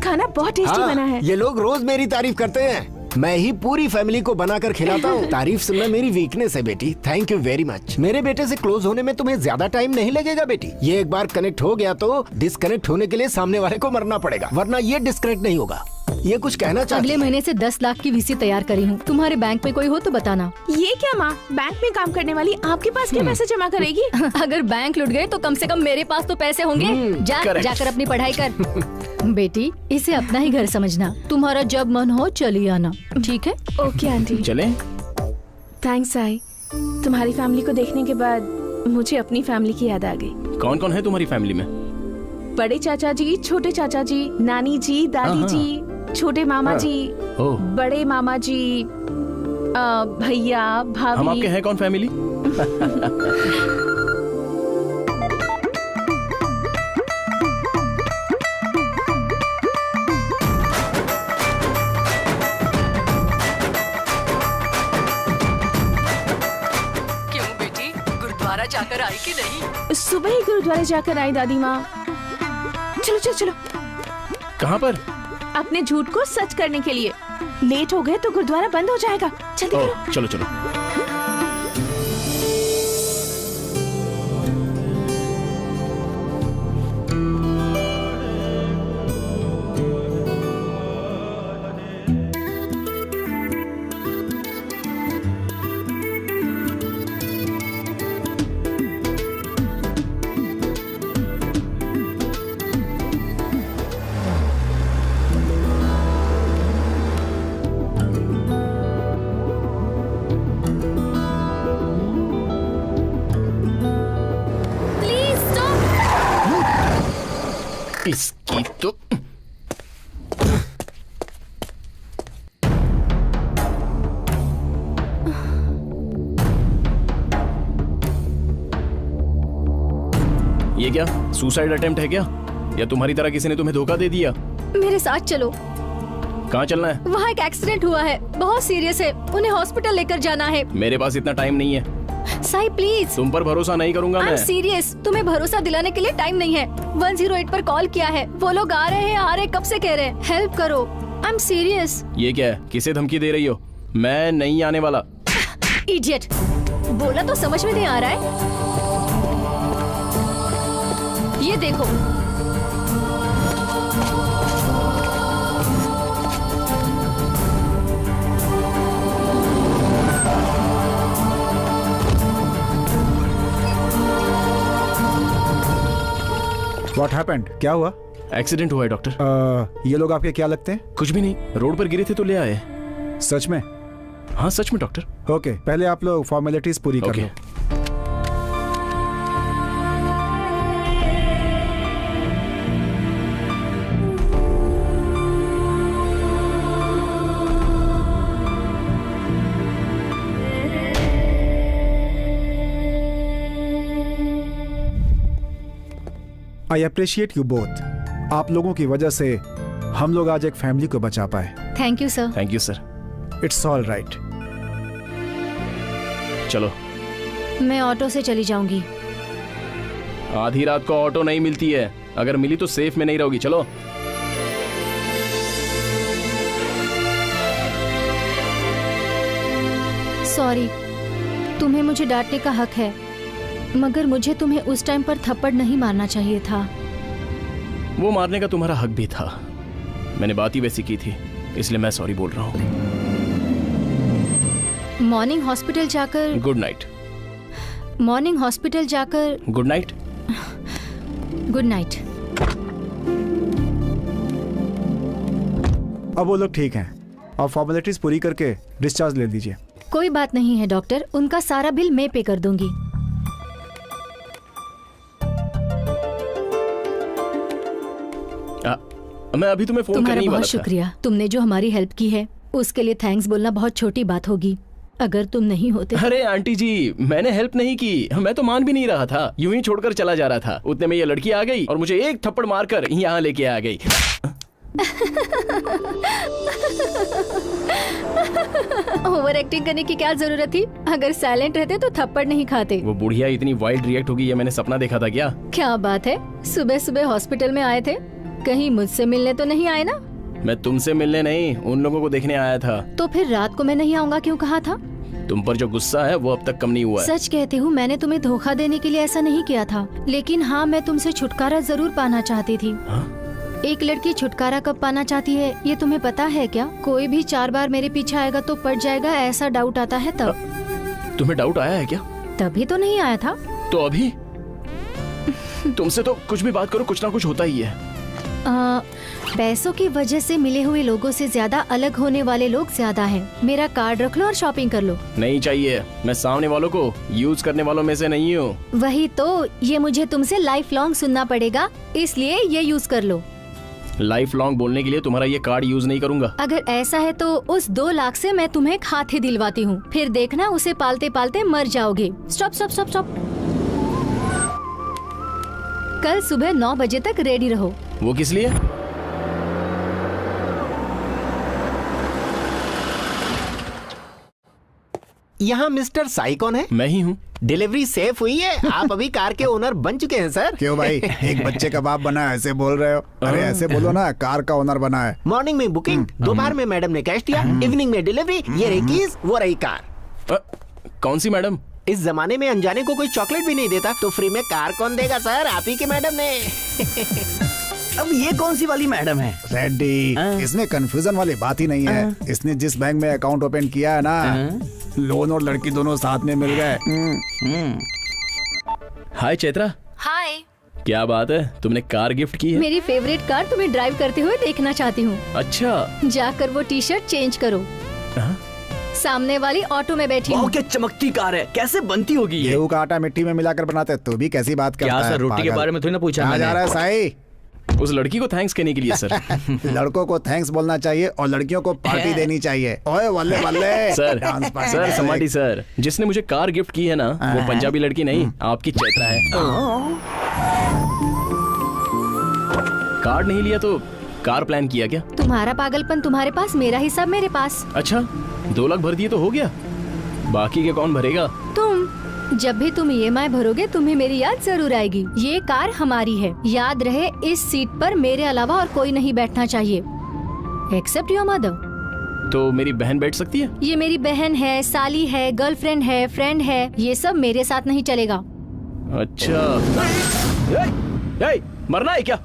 खाना बहुत टेस्टी बना है। ये लोग रोज मेरी तारीफ करते हैं, मैं ही पूरी फैमिली को बनाकर खिलाता हूँ। तारीफ सुनना मेरी वीकनेस है बेटी। Thank you very much. मेरे बेटे से क्लोज होने में तुम्हें ज्यादा टाइम नहीं लगेगा बेटी। ये एक बार कनेक्ट हो गया तो डिस्कनेक्ट होने के लिए सामने वाले को मरना पड़ेगा, वरना ये डिस्कनेक्ट नहीं होगा। ये कुछ कहना चाहती अगले महीने से 10 लाख की VC तैयार करी हूँ, तुम्हारे बैंक में कोई हो तो बताना। ये क्या माँ, बैंक में काम करने वाली आपके पास क्या पैसे जमा करेगी? अगर बैंक लुट गए तो कम से कम मेरे पास तो पैसे होंगे। जाकर अपनी पढ़ाई कर। बेटी, इसे अपना ही घर समझना, तुम्हारा जब मन हो चली आना। ठीक है? Okay aunty. चले? थैंक्स आई। तुम्हारी फैमिली को देखने के बाद मुझे अपनी फैमिली की याद आ गई। कौन कौन है तुम्हारी फैमिली में? बड़े चाचा जी, छोटे चाचा जी, नानी जी, दादी जी, छोटे मामा जी, बड़े मामा जी, भैया, भाभी। हम आपके हैं कौन फैमिली? क्यों बेटी, गुरुद्वारा जाकर आई कि नहीं? सुबह ही गुरुद्वारे जाकर आई दादी माँ। चलो चलो चलो। कहाँ पर? अपने झूठ को सच करने के लिए। लेट हो गए तो गुरुद्वारा बंद हो जाएगा। जल्दी करो। चलो चलो। इसकी तो ये क्या सुसाइड अटेम्प्ट है क्या, या तुम्हारी तरह किसी ने तुम्हें धोखा दे दिया? मेरे साथ चलो। कहाँ चलना है? वहाँ एक एक्सीडेंट हुआ है, बहुत सीरियस है, उन्हें हॉस्पिटल लेकर जाना है। मेरे पास इतना टाइम नहीं है। साई प्लीज। तुम पर भरोसा नहीं करूंगा मैं। सीरियस, तुम्हें भरोसा दिलाने के लिए टाइम नहीं है। 108 पर कॉल किया है, वो लोग आ रहे हैं, आ रहे कब से कह रहे हैं, हेल्प करो। I am serious. ये क्या है, किसे धमकी दे रही हो? मैं नहीं आने वाला। इडियट, बोला तो समझ में नहीं आ रहा है। ये देखो, What happened? क्या हुआ? एक्सीडेंट हुआ है डॉक्टर। ये लोग आपके क्या लगते हैं? कुछ भी नहीं, रोड पर गिरे थे तो ले आए। सच में? हाँ सच में डॉक्टर। ओके, पहले आप लोग फॉर्मेलिटीज पूरी कर लो। I appreciate you both. आप लोगों की वजह से हम लोग आज एक फैमिली को बचा पाए। Thank you sir. Thank you sir. It's all right. चलो। मैं ऑटो से चली जाऊंगी। आधी रात को ऑटो नहीं मिलती है, अगर मिली तो सेफ में नहीं रहोगी। चलो। सॉरी, तुम्हें मुझे डांटने का हक है, मगर मुझे तुम्हें उस टाइम पर थप्पड़ नहीं मारना चाहिए था। वो मारने का तुम्हारा हक भी था, मैंने बात ही वैसी की थी, इसलिए मैं सॉरी बोल रहा हूँ। मॉर्निंग हॉस्पिटल जाकर गुड नाइट। मॉर्निंग हॉस्पिटल जाकर गुड नाइट। Good night. अब वो लोग ठीक हैं, अब फॉर्मेलिटीज पूरी करके डिस्चार्ज ले लीजिए। कोई बात नहीं है डॉक्टर, उनका सारा बिल मैं पे कर दूंगी। मैं अभी तुम्हें फोन करने ही वाला था। बहुत शुक्रिया, तुमने जो हमारी हेल्प की है उसके लिए थैंक्स बोलना बहुत छोटी बात होगी अगर तुम नहीं होते। अरे आंटी जी, मैंने हेल्प नहीं की, मैं तो मान भी नहीं रहा था, यूं ही छोड़कर चला जा रहा था। उतने में ये लड़की आ गई और मुझे एक थप्पड़ मारकर यहाँ लेके आ गई। ओवर एक्टिंग करने की क्या जरूरत थी? अगर साइलेंट रहते तो थप्पड़ नहीं खाते। वो बुढ़िया इतनी वाइल्ड रिएक्ट होगी, ये मैंने सपना देखा था क्या? क्या बात है, सुबह सुबह हॉस्पिटल में आए थे, कहीं मुझसे मिलने तो नहीं आए ना? मैं तुमसे मिलने नहीं, उन लोगों को देखने आया था। तो फिर रात को मैं नहीं आऊंगा क्यों कहा था? तुम पर जो गुस्सा है वो अब तक कम नहीं हुआ है। सच कहती हूँ, मैंने तुम्हें धोखा देने के लिए ऐसा नहीं किया था, लेकिन हाँ, मैं तुमसे छुटकारा जरूर पाना चाहती थी। एक लड़की छुटकारा कब पाना चाहती है ये तुम्हें पता है क्या? कोई भी 4 बार मेरे पीछे आएगा तो पड़ जाएगा, ऐसा डाउट आता है तब। तुम्हें डाउट आया है क्या? तभी तो नहीं आया था। तो अभी? तुमसे तो कुछ भी बात करो, कुछ ना कुछ होता ही है। पैसों की वजह से मिले हुए लोगों से ज्यादा अलग होने वाले लोग ज्यादा हैं। मेरा कार्ड रख लो और शॉपिंग कर लो। नहीं चाहिए, मैं सामने वालों को यूज करने वालों में से नहीं हूँ। वही तो, ये मुझे तुमसे लाइफ लॉन्ग सुनना पड़ेगा, इसलिए ये यूज कर लो। लाइफ लॉन्ग बोलने के लिए तुम्हारा ये कार्ड यूज नहीं करूंगा। अगर ऐसा है तो उस 2 लाख से मैं तुम्हें एक हाथी दिलवाती हूँ, फिर देखना उसे पालते पालते मर जाओगे। Stop stop stop stop. कल सुबह 9 बजे तक रेडी रहो। वो किस लिए? यहाँ मिस्टर साई कौन है? मैं ही हूँ। डिलीवरी सेफ हुई है? आप अभी कार के ओनर बन चुके हैं सर। क्यों भाई, एक बच्चे का बाप बना ऐसे बोल रहे हो? अरे ऐसे बोलो ना, कार का ओनर बना है। मॉर्निंग में बुकिंग, दोपहर में मैडम ने कैश दिया, इवनिंग में डिलीवरी, ये रही कीज, वो रही कार। कौन सी मैडम? इस जमाने में अनजाने को कोई चॉकलेट भी नहीं देता, तो फ्री में कार कौन देगा सर? आप ही के मैडम ने। अब ये कौन सी वाली मैडम है? रेड्डी, इसमें कंफ्यूजन वाली बात ही नहीं है। इसने जिस बैंक में अकाउंट ओपन किया है ना, लोन और लड़की दोनों साथ में मिल गए। हाय चैत्रा। हाय। क्या बात है, तुमने कार गिफ्ट की है? मेरी फेवरेट कार तुम्हें ड्राइव करते हुए देखना चाहती हूँ। अच्छा। जाकर वो टी-शर्ट चेंज करो। सामने वाली ऑटो में बैठी हूँ। क्या चमकती कार है, कैसे बनती होगी ये? गेहूं का आटा मिट्टी में मिलाकर बनाते, तो भी कैसी बात करता है? क्या सर, रोटी के बारे में थोड़ी ना पूछा? कहाँ जा रहा है साई? उस लड़की को थैंक्स कहने के लिए सर। लड़कों को थैंक्स बोलना चाहिए और लड़कियों को पार्टी देनी चाहिए। ओए वल्ले वल्ले। सर समाटी सर, जिसने मुझे कार गिफ्ट की है ना, वो पंजाबी लड़की नहीं, आपकी चैत्रा है। कार्ड नहीं लिया तो कार प्लान किया क्या? तुम्हारा पागलपन तुम्हारे पास, मेरा हिसाब मेरे पास। अच्छा, 2 लाख भर दिए तो हो गया, बाकी के कौन भरेगा? तुम। जब भी तुम EMI भरोगे तुम्हें मेरी याद जरूर आएगी। ये कार हमारी है, याद रहे इस सीट पर मेरे अलावा और कोई नहीं बैठना चाहिए, एक्सेप्ट योर मदर। तो मेरी बहन बैठ सकती है? ये मेरी बहन है, साली है, गर्लफ्रेंड है, फ्रेंड है, ये सब मेरे साथ नहीं चलेगा। अच्छा। मरना है क्या?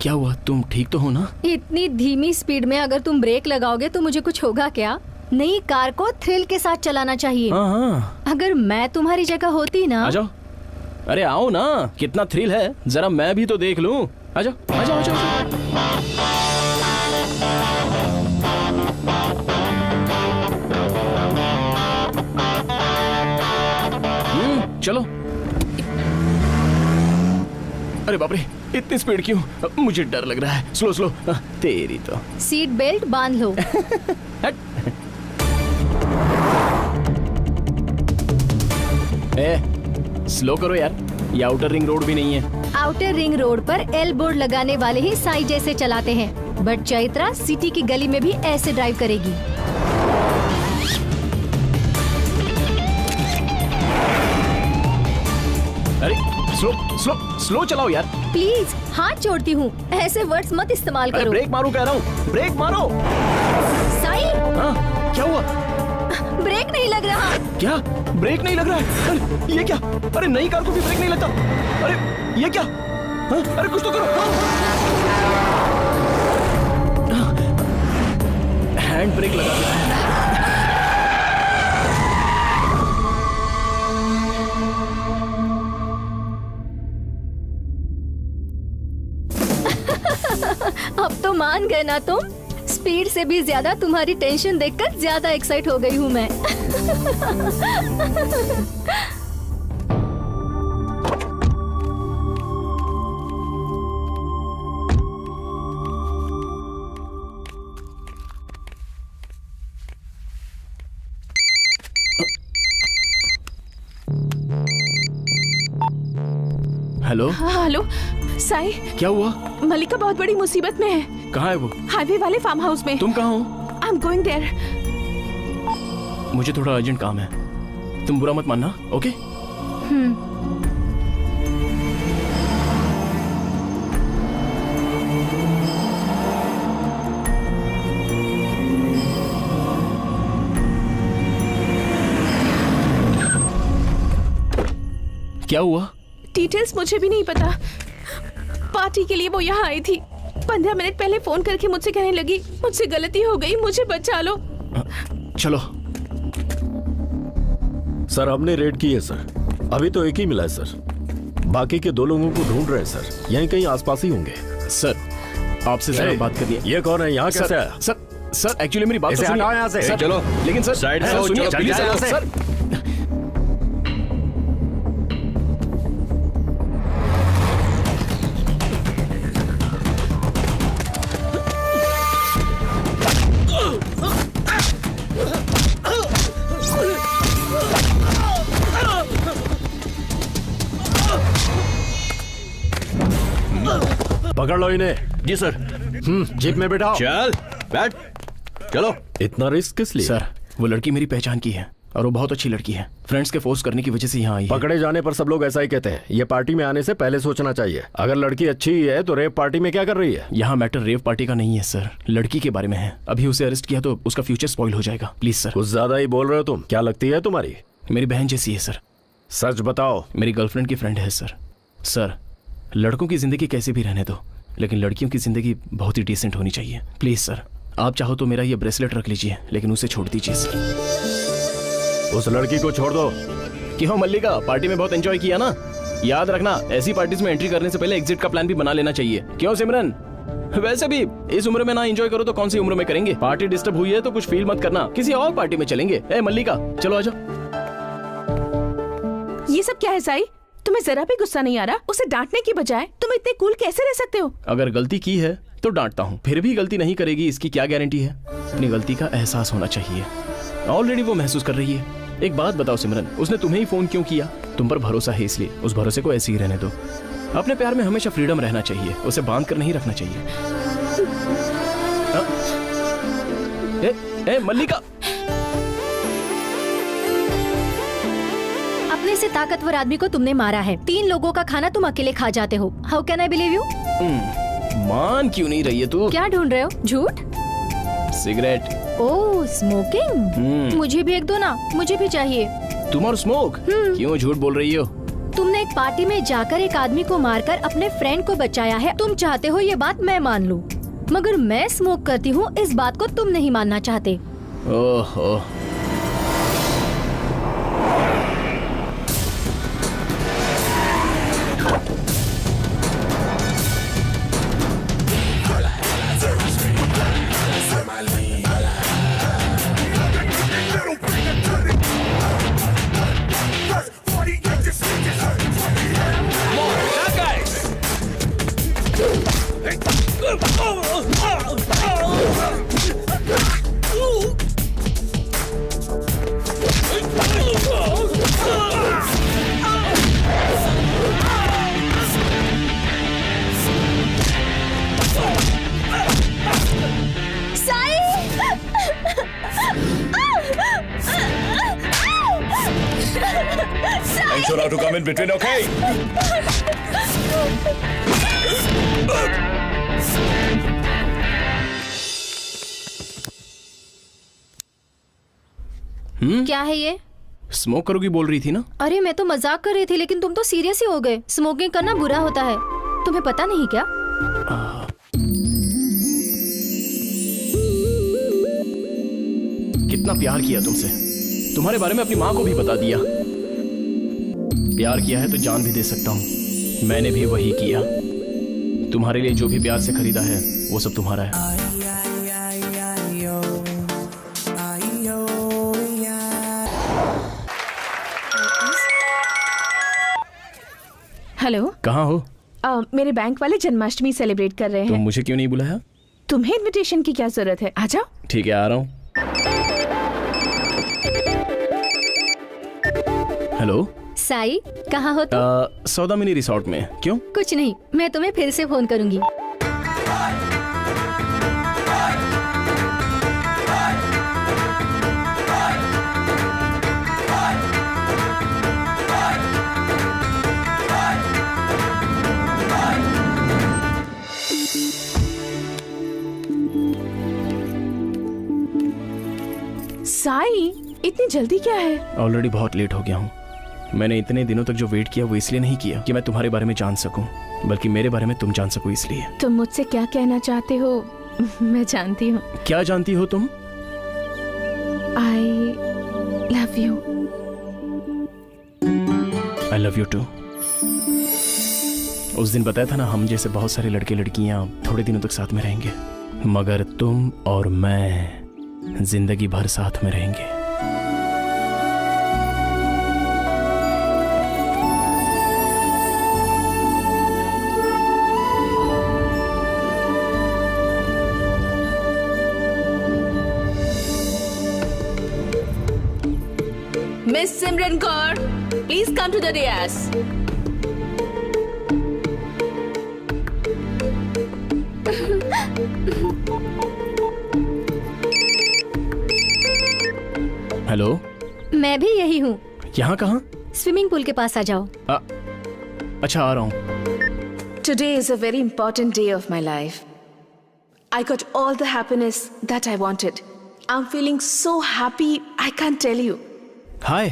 क्या हुआ, तुम ठीक तो हो ना? इतनी धीमी स्पीड में अगर तुम ब्रेक लगाओगे तो मुझे कुछ होगा क्या? नई कार को थ्रिल के साथ चलाना चाहिए। अगर मैं तुम्हारी जगह होती ना। आ जाओ। अरे आओ ना, कितना थ्रिल है, जरा मैं भी तो देख लूं। आ जाओ आ जाओ आ जाओ। चलो। अरे बाप रे, इतनी स्पीड क्यों? मुझे डर लग रहा है। Slow slow. तेरी तो। सीट बेल्ट बांध लो। स्लो करो यार, ये आउटर रिंग रोड भी नहीं है। आउटर रिंग रोड पर एल बोर्ड लगाने वाले ही साई जैसे चलाते हैं, बट चैत्रा सिटी की गली में भी ऐसे ड्राइव करेगी। अरे स्लो स्लो स्लो चलाओ यार। प्लीज हाथ जोड़ती हूँ, ऐसे वर्ड्स मत इस्तेमाल करो। ब्रेक मारो कह रहा हूँ, ब्रेक मारो। साई, क्या हुआ? ब्रेक नहीं लग रहा। क्या ब्रेक नहीं लग रहा है? अरे ये क्या? अरे नई कार को भी ब्रेक नहीं लगता। अरे ये क्या? अरे कुछ तो करो। हैंड ब्रेक लगा दिया। अब तो मान गए ना तुम? स्पीड से भी ज्यादा तुम्हारी टेंशन देखकर ज्यादा एक्साइट हो गई हूँ मैं। हेलो। हेलो साई, क्या हुआ? मलिका बहुत बड़ी मुसीबत में है। कहाँ है वो? हाईवे वाले फार्म हाउस में। तुम कहाँ हो? I am going there. मुझे थोड़ा अर्जेंट काम है, तुम बुरा मत मानना, ओके? क्या हुआ? डिटेल्स मुझे भी नहीं पता। पार्टी के लिए वो यहाँ आई थी। 15 मिनट पहले फोन करके मुझसे कहने लगी, मुझसे गलती हो गई, मुझे बचा लो। चलो। सर हमने रेड की है सर, अभी तो एक ही मिला है सर, बाकी के 2 लोगों को ढूंढ रहे हैं सर, यहीं कहीं आसपास ही होंगे। सर आपसे जरा बात करनी है। ये कौन है? यहाँ कैसे आया? सर एक्चुअली मेरी बात तो सुनिए। यहाँ से चलो। लेकिन सर साइड से सुनिए प्लीज सर। पकड़ लो इन्हें। जी सर। जीप में बैठाओ। चल बैठ। चलो। इतना रिस्क किस लिए? सर वो लड़की मेरी पहचान की है और वो बहुत अच्छी लड़की है। फ्रेंड्स के फोर्स करने की वजह से यहाँ आई है। पकड़े जाने पर सब लोग ऐसा ही कहते हैं। ये पार्टी में आने से पहले सोचना चाहिए। अगर लड़की अच्छी ही है तो रेव पार्टी में क्या कर रही है? यहाँ मैटर रेव पार्टी का नहीं है सर, लड़की के बारे में है। अभी उसे अरेस्ट किया तो उसका फ्यूचर स्पॉइल हो जाएगा। Please sir. कुछ ज्यादा ही बोल रहे हो तुम। क्या लगती है तुम्हारी? मेरी बहन जैसी है सर। सच बताओ। मेरी गर्लफ्रेंड की फ्रेंड है सर। सर लड़कों की जिंदगी कैसे भी रहने दो, लेकिन लड़कियों की जिंदगी बहुत ही डिसेंट होनी चाहिए। प्लीज सर, आप चाहो तो मेरा ये ब्रेसलेट रख लीजिए, लेकिन उसे छोड़ दीजिए सर। उस लड़की को छोड़ दो। क्यों मल्लिका, पार्टी में बहुत एंजॉय किया ना? याद रखना, ऐसी पार्टीज में एंट्री करने से पहले एग्जिट का प्लान भी बना लेना चाहिए। क्यों सिमरन? वैसे भी इस उम्र में ना एंजॉय करो तो कौन सी उम्र में करेंगे? पार्टी डिस्टर्ब हुई है तो कुछ फील मत करना, किसी और पार्टी में चलेंगे। ए मल्लिका चलो आजा। ये सब क्या है साई? तुम्हें जरा भी गुस्सा नहीं आ रहा? उसे डांटने की बजाय तुम इतने कूल कैसे रह सकते हो? अगर गलती की है तो डांटता हूँ, फिर भी गलती नहीं करेगी इसकी क्या गारंटी है? अपनी गलती का एहसास होना चाहिए। ऑलरेडी वो महसूस कर रही है। एक बात बताओ सिमरन, उसने तुम्हें ही फोन क्यों किया? तुम पर भरोसा है इसलिए। उस भरोसे को ऐसे ही रहने दो। अपने प्यार में हमेशा फ्रीडम रहना चाहिए, उसे बांध कर नहीं रखना चाहिए। ए मल्लिका, अपने से ताकतवर आदमी को तुमने मारा है। 3 लोगों का खाना तुम अकेले खा जाते हो। How can I believe you? मान क्यों नहीं रही है तू? क्या ढूंढ रहे हो? झूठ? सिगरेट। ओह स्मोकिंग। मुझे भी एक दो ना, मुझे भी चाहिए। तुम और स्मोक? क्यों झूठ बोल रही हो? तुमने एक पार्टी में जाकर एक आदमी को मारकर अपने फ्रेंड को बचाया है। तुम चाहते हो ये बात मैं मान लूं, मगर मैं स्मोक करती हूँ इस बात को तुम नहीं मानना चाहते। ओहो। Anshul to come in between, okay? क्या है ये? स्मोक करोगी बोल रही थी ना? अरे मैं तो मजाक कर रही थी, लेकिन तुम तो सीरियस ही हो गए। स्मोकिंग करना बुरा होता है, तुम्हें पता नहीं क्या? कितना प्यार किया तुमसे, तुम्हारे बारे में अपनी माँ को भी बता दिया। प्यार किया है तो जान भी दे सकता हूँ, मैंने भी वही किया। तुम्हारे लिए जो भी प्यार से खरीदा है वो सब तुम्हारा है। हेलो, कहाँ हो? मेरे बैंक वाले जन्माष्टमी सेलिब्रेट कर रहे हैं। तुम मुझे क्यों नहीं बुलाया? तुम्हें इनविटेशन की क्या जरूरत है, आ जाओ। ठीक है, आ रहा हूँ। हेलो साई, कहाँ हो तुम? सौदा मिनी रिसोर्ट में। क्यों? कुछ नहीं, मैं तुम्हें फिर से फोन करूंगी। साई, इतनी जल्दी क्या है? ऑलरेडी बहुत लेट हो गया हूँ। मैंने इतने दिनों तक जो वेट किया वो इसलिए नहीं किया कि मैं तुम्हारे बारे में जान सकूं, बल्कि मेरे बारे में तुम जान सको इसलिए। तुम मुझसे क्या कहना चाहते हो मैं जानती हूँ। क्या जानती हो तुम? I love you. I love you too. उस दिन बताया था ना, हम जैसे बहुत सारे लड़के लड़कियां थोड़े दिनों तक साथ में रहेंगे, मगर तुम और मैं जिंदगी भर साथ में रहेंगे। Miss Simran Kaur, please come to the dais. Hello, मैं भी यही हूँ। यहाँ कहाँ? स्विमिंग पूल के पास आ जाओ। अच्छा, आ रहा हूँ। Today is a very important day of my life. I got all the happiness that I wanted. I'm feeling so happy, I can't tell you. हाय,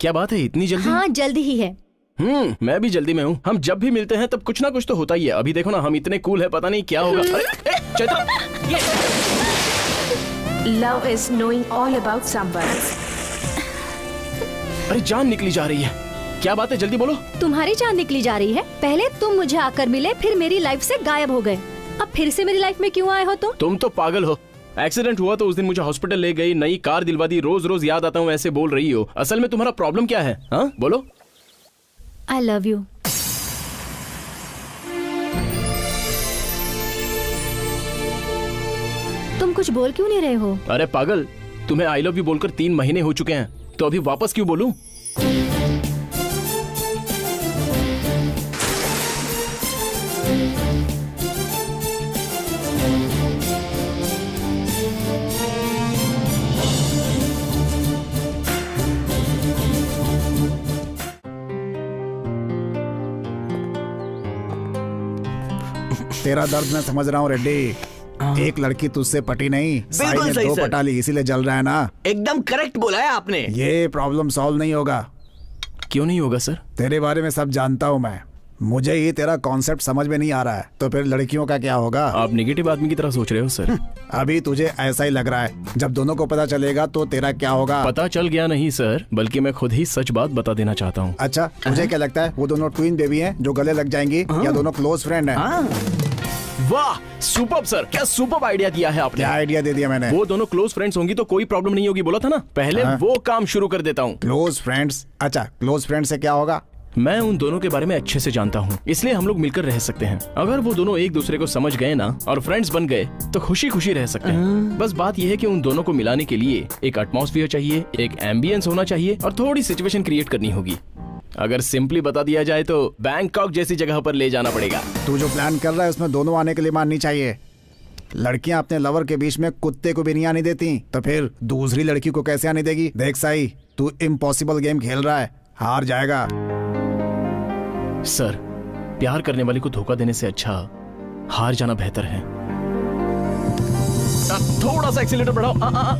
क्या बात है, इतनी जल्दी? हाँ, जल्दी ही है। मैं भी जल्दी में हूँ। हम जब भी मिलते हैं तब कुछ ना कुछ तो होता ही है। अभी देखो ना, हम इतने कूल है, पता नहीं क्या होगा। अरे Chaitra, Love is knowing all about someone. अरे जान निकली जा रही है। क्या बात है, जल्दी बोलो। तुम्हारी जान निकली जा रही है? पहले तुम मुझे आकर मिले, फिर मेरी लाइफ से गायब हो गए। अब फिर से मेरी लाइफ में क्यों आए हो तुम? तुम तो पागल हो। एक्सीडेंट हुआ तो उस दिन मुझे हॉस्पिटल ले गई, नई कार दिलवा दी, रोज रोज याद आता हूँ ऐसे बोल रही हो। असल में तुम्हारा प्रॉब्लम क्या है? हाँ बोलो। I love you. तुम कुछ बोल क्यों नहीं रहे हो? अरे पागल, तुम्हें आई लव यू बोलकर 3 महीने हो चुके हैं, तो अभी वापस क्यों बोलूं? तेरा दर्द मैं समझ रहा हूँ रेड्डी। एक लड़की तुझसे पटी नहीं, साई ने 2 पटा ली, इसीलिए जल रहा है ना। एकदम करेक्ट बोला है आपने। ये प्रॉब्लम सॉल्व नहीं होगा। क्यों नहीं होगा सर? तेरे बारे में सब जानता हूँ मैं, मुझे ये तेरा कॉन्सेप्ट समझ में नहीं आ रहा है। तो फिर लड़कियों का क्या होगा? आप नेगेटिव आदमी की तरह सोच रहे हो सर। अभी तुझे ऐसा ही लग रहा है, जब दोनों को पता चलेगा तो तेरा क्या होगा? पता चल गया नहीं सर, बल्कि मैं खुद ही सच बात बता देना चाहता हूँ। अच्छा, मुझे क्या लगता है, वो दोनों ट्विन बेबी हैं जो गले लग जाएंगी, या दोनों क्लोज फ्रेंड हैं? वाह, सुपर्ब सर, क्या सुपर्ब आइडिया दिया है आपने। क्या आइडिया दे दिया मैंने? वो दोनों क्लोज फ्रेंड्स होंगी तो कोई प्रॉब्लम नहीं होगी, बोला था ना। पहले वो काम शुरू कर देता हूँ। Close friends? अच्छा, क्लोज फ्रेंड से क्या होगा? मैं उन दोनों के बारे में अच्छे से जानता हूँ, इसलिए हम लोग मिलकर रह सकते हैं। अगर वो दोनों एक दूसरे को समझ गए ना और फ्रेंड्स बन गए तो खुशी खुशी रह सकते हैं। बस बात यह है कि उन दोनों को मिलाने के लिए एक एटमॉस्फेयर चाहिए, एक एम्बियंस होना चाहिए और थोड़ी सिचुएशन क्रिएट करनी होगी। अगर सिंपली बता दिया जाए तो बैंकॉक जैसी जगह पर ले जाना पड़ेगा। तू जो प्लान कर रहा है उसमें दोनों आने के लिए माननी चाहिए। लड़कियां अपने लवर के बीच में कुत्ते को भी नहीं आने देती, तो फिर दूसरी लड़की को कैसे आने देगी? देख साई, तू इम्पॉसिबल गेम खेल रहा है। हार जाएगा। सर, प्यार करने वाले को धोखा देने से अच्छा हार जाना बेहतर है। थोड़ा सा एक्सीलेटर बढ़ाओ।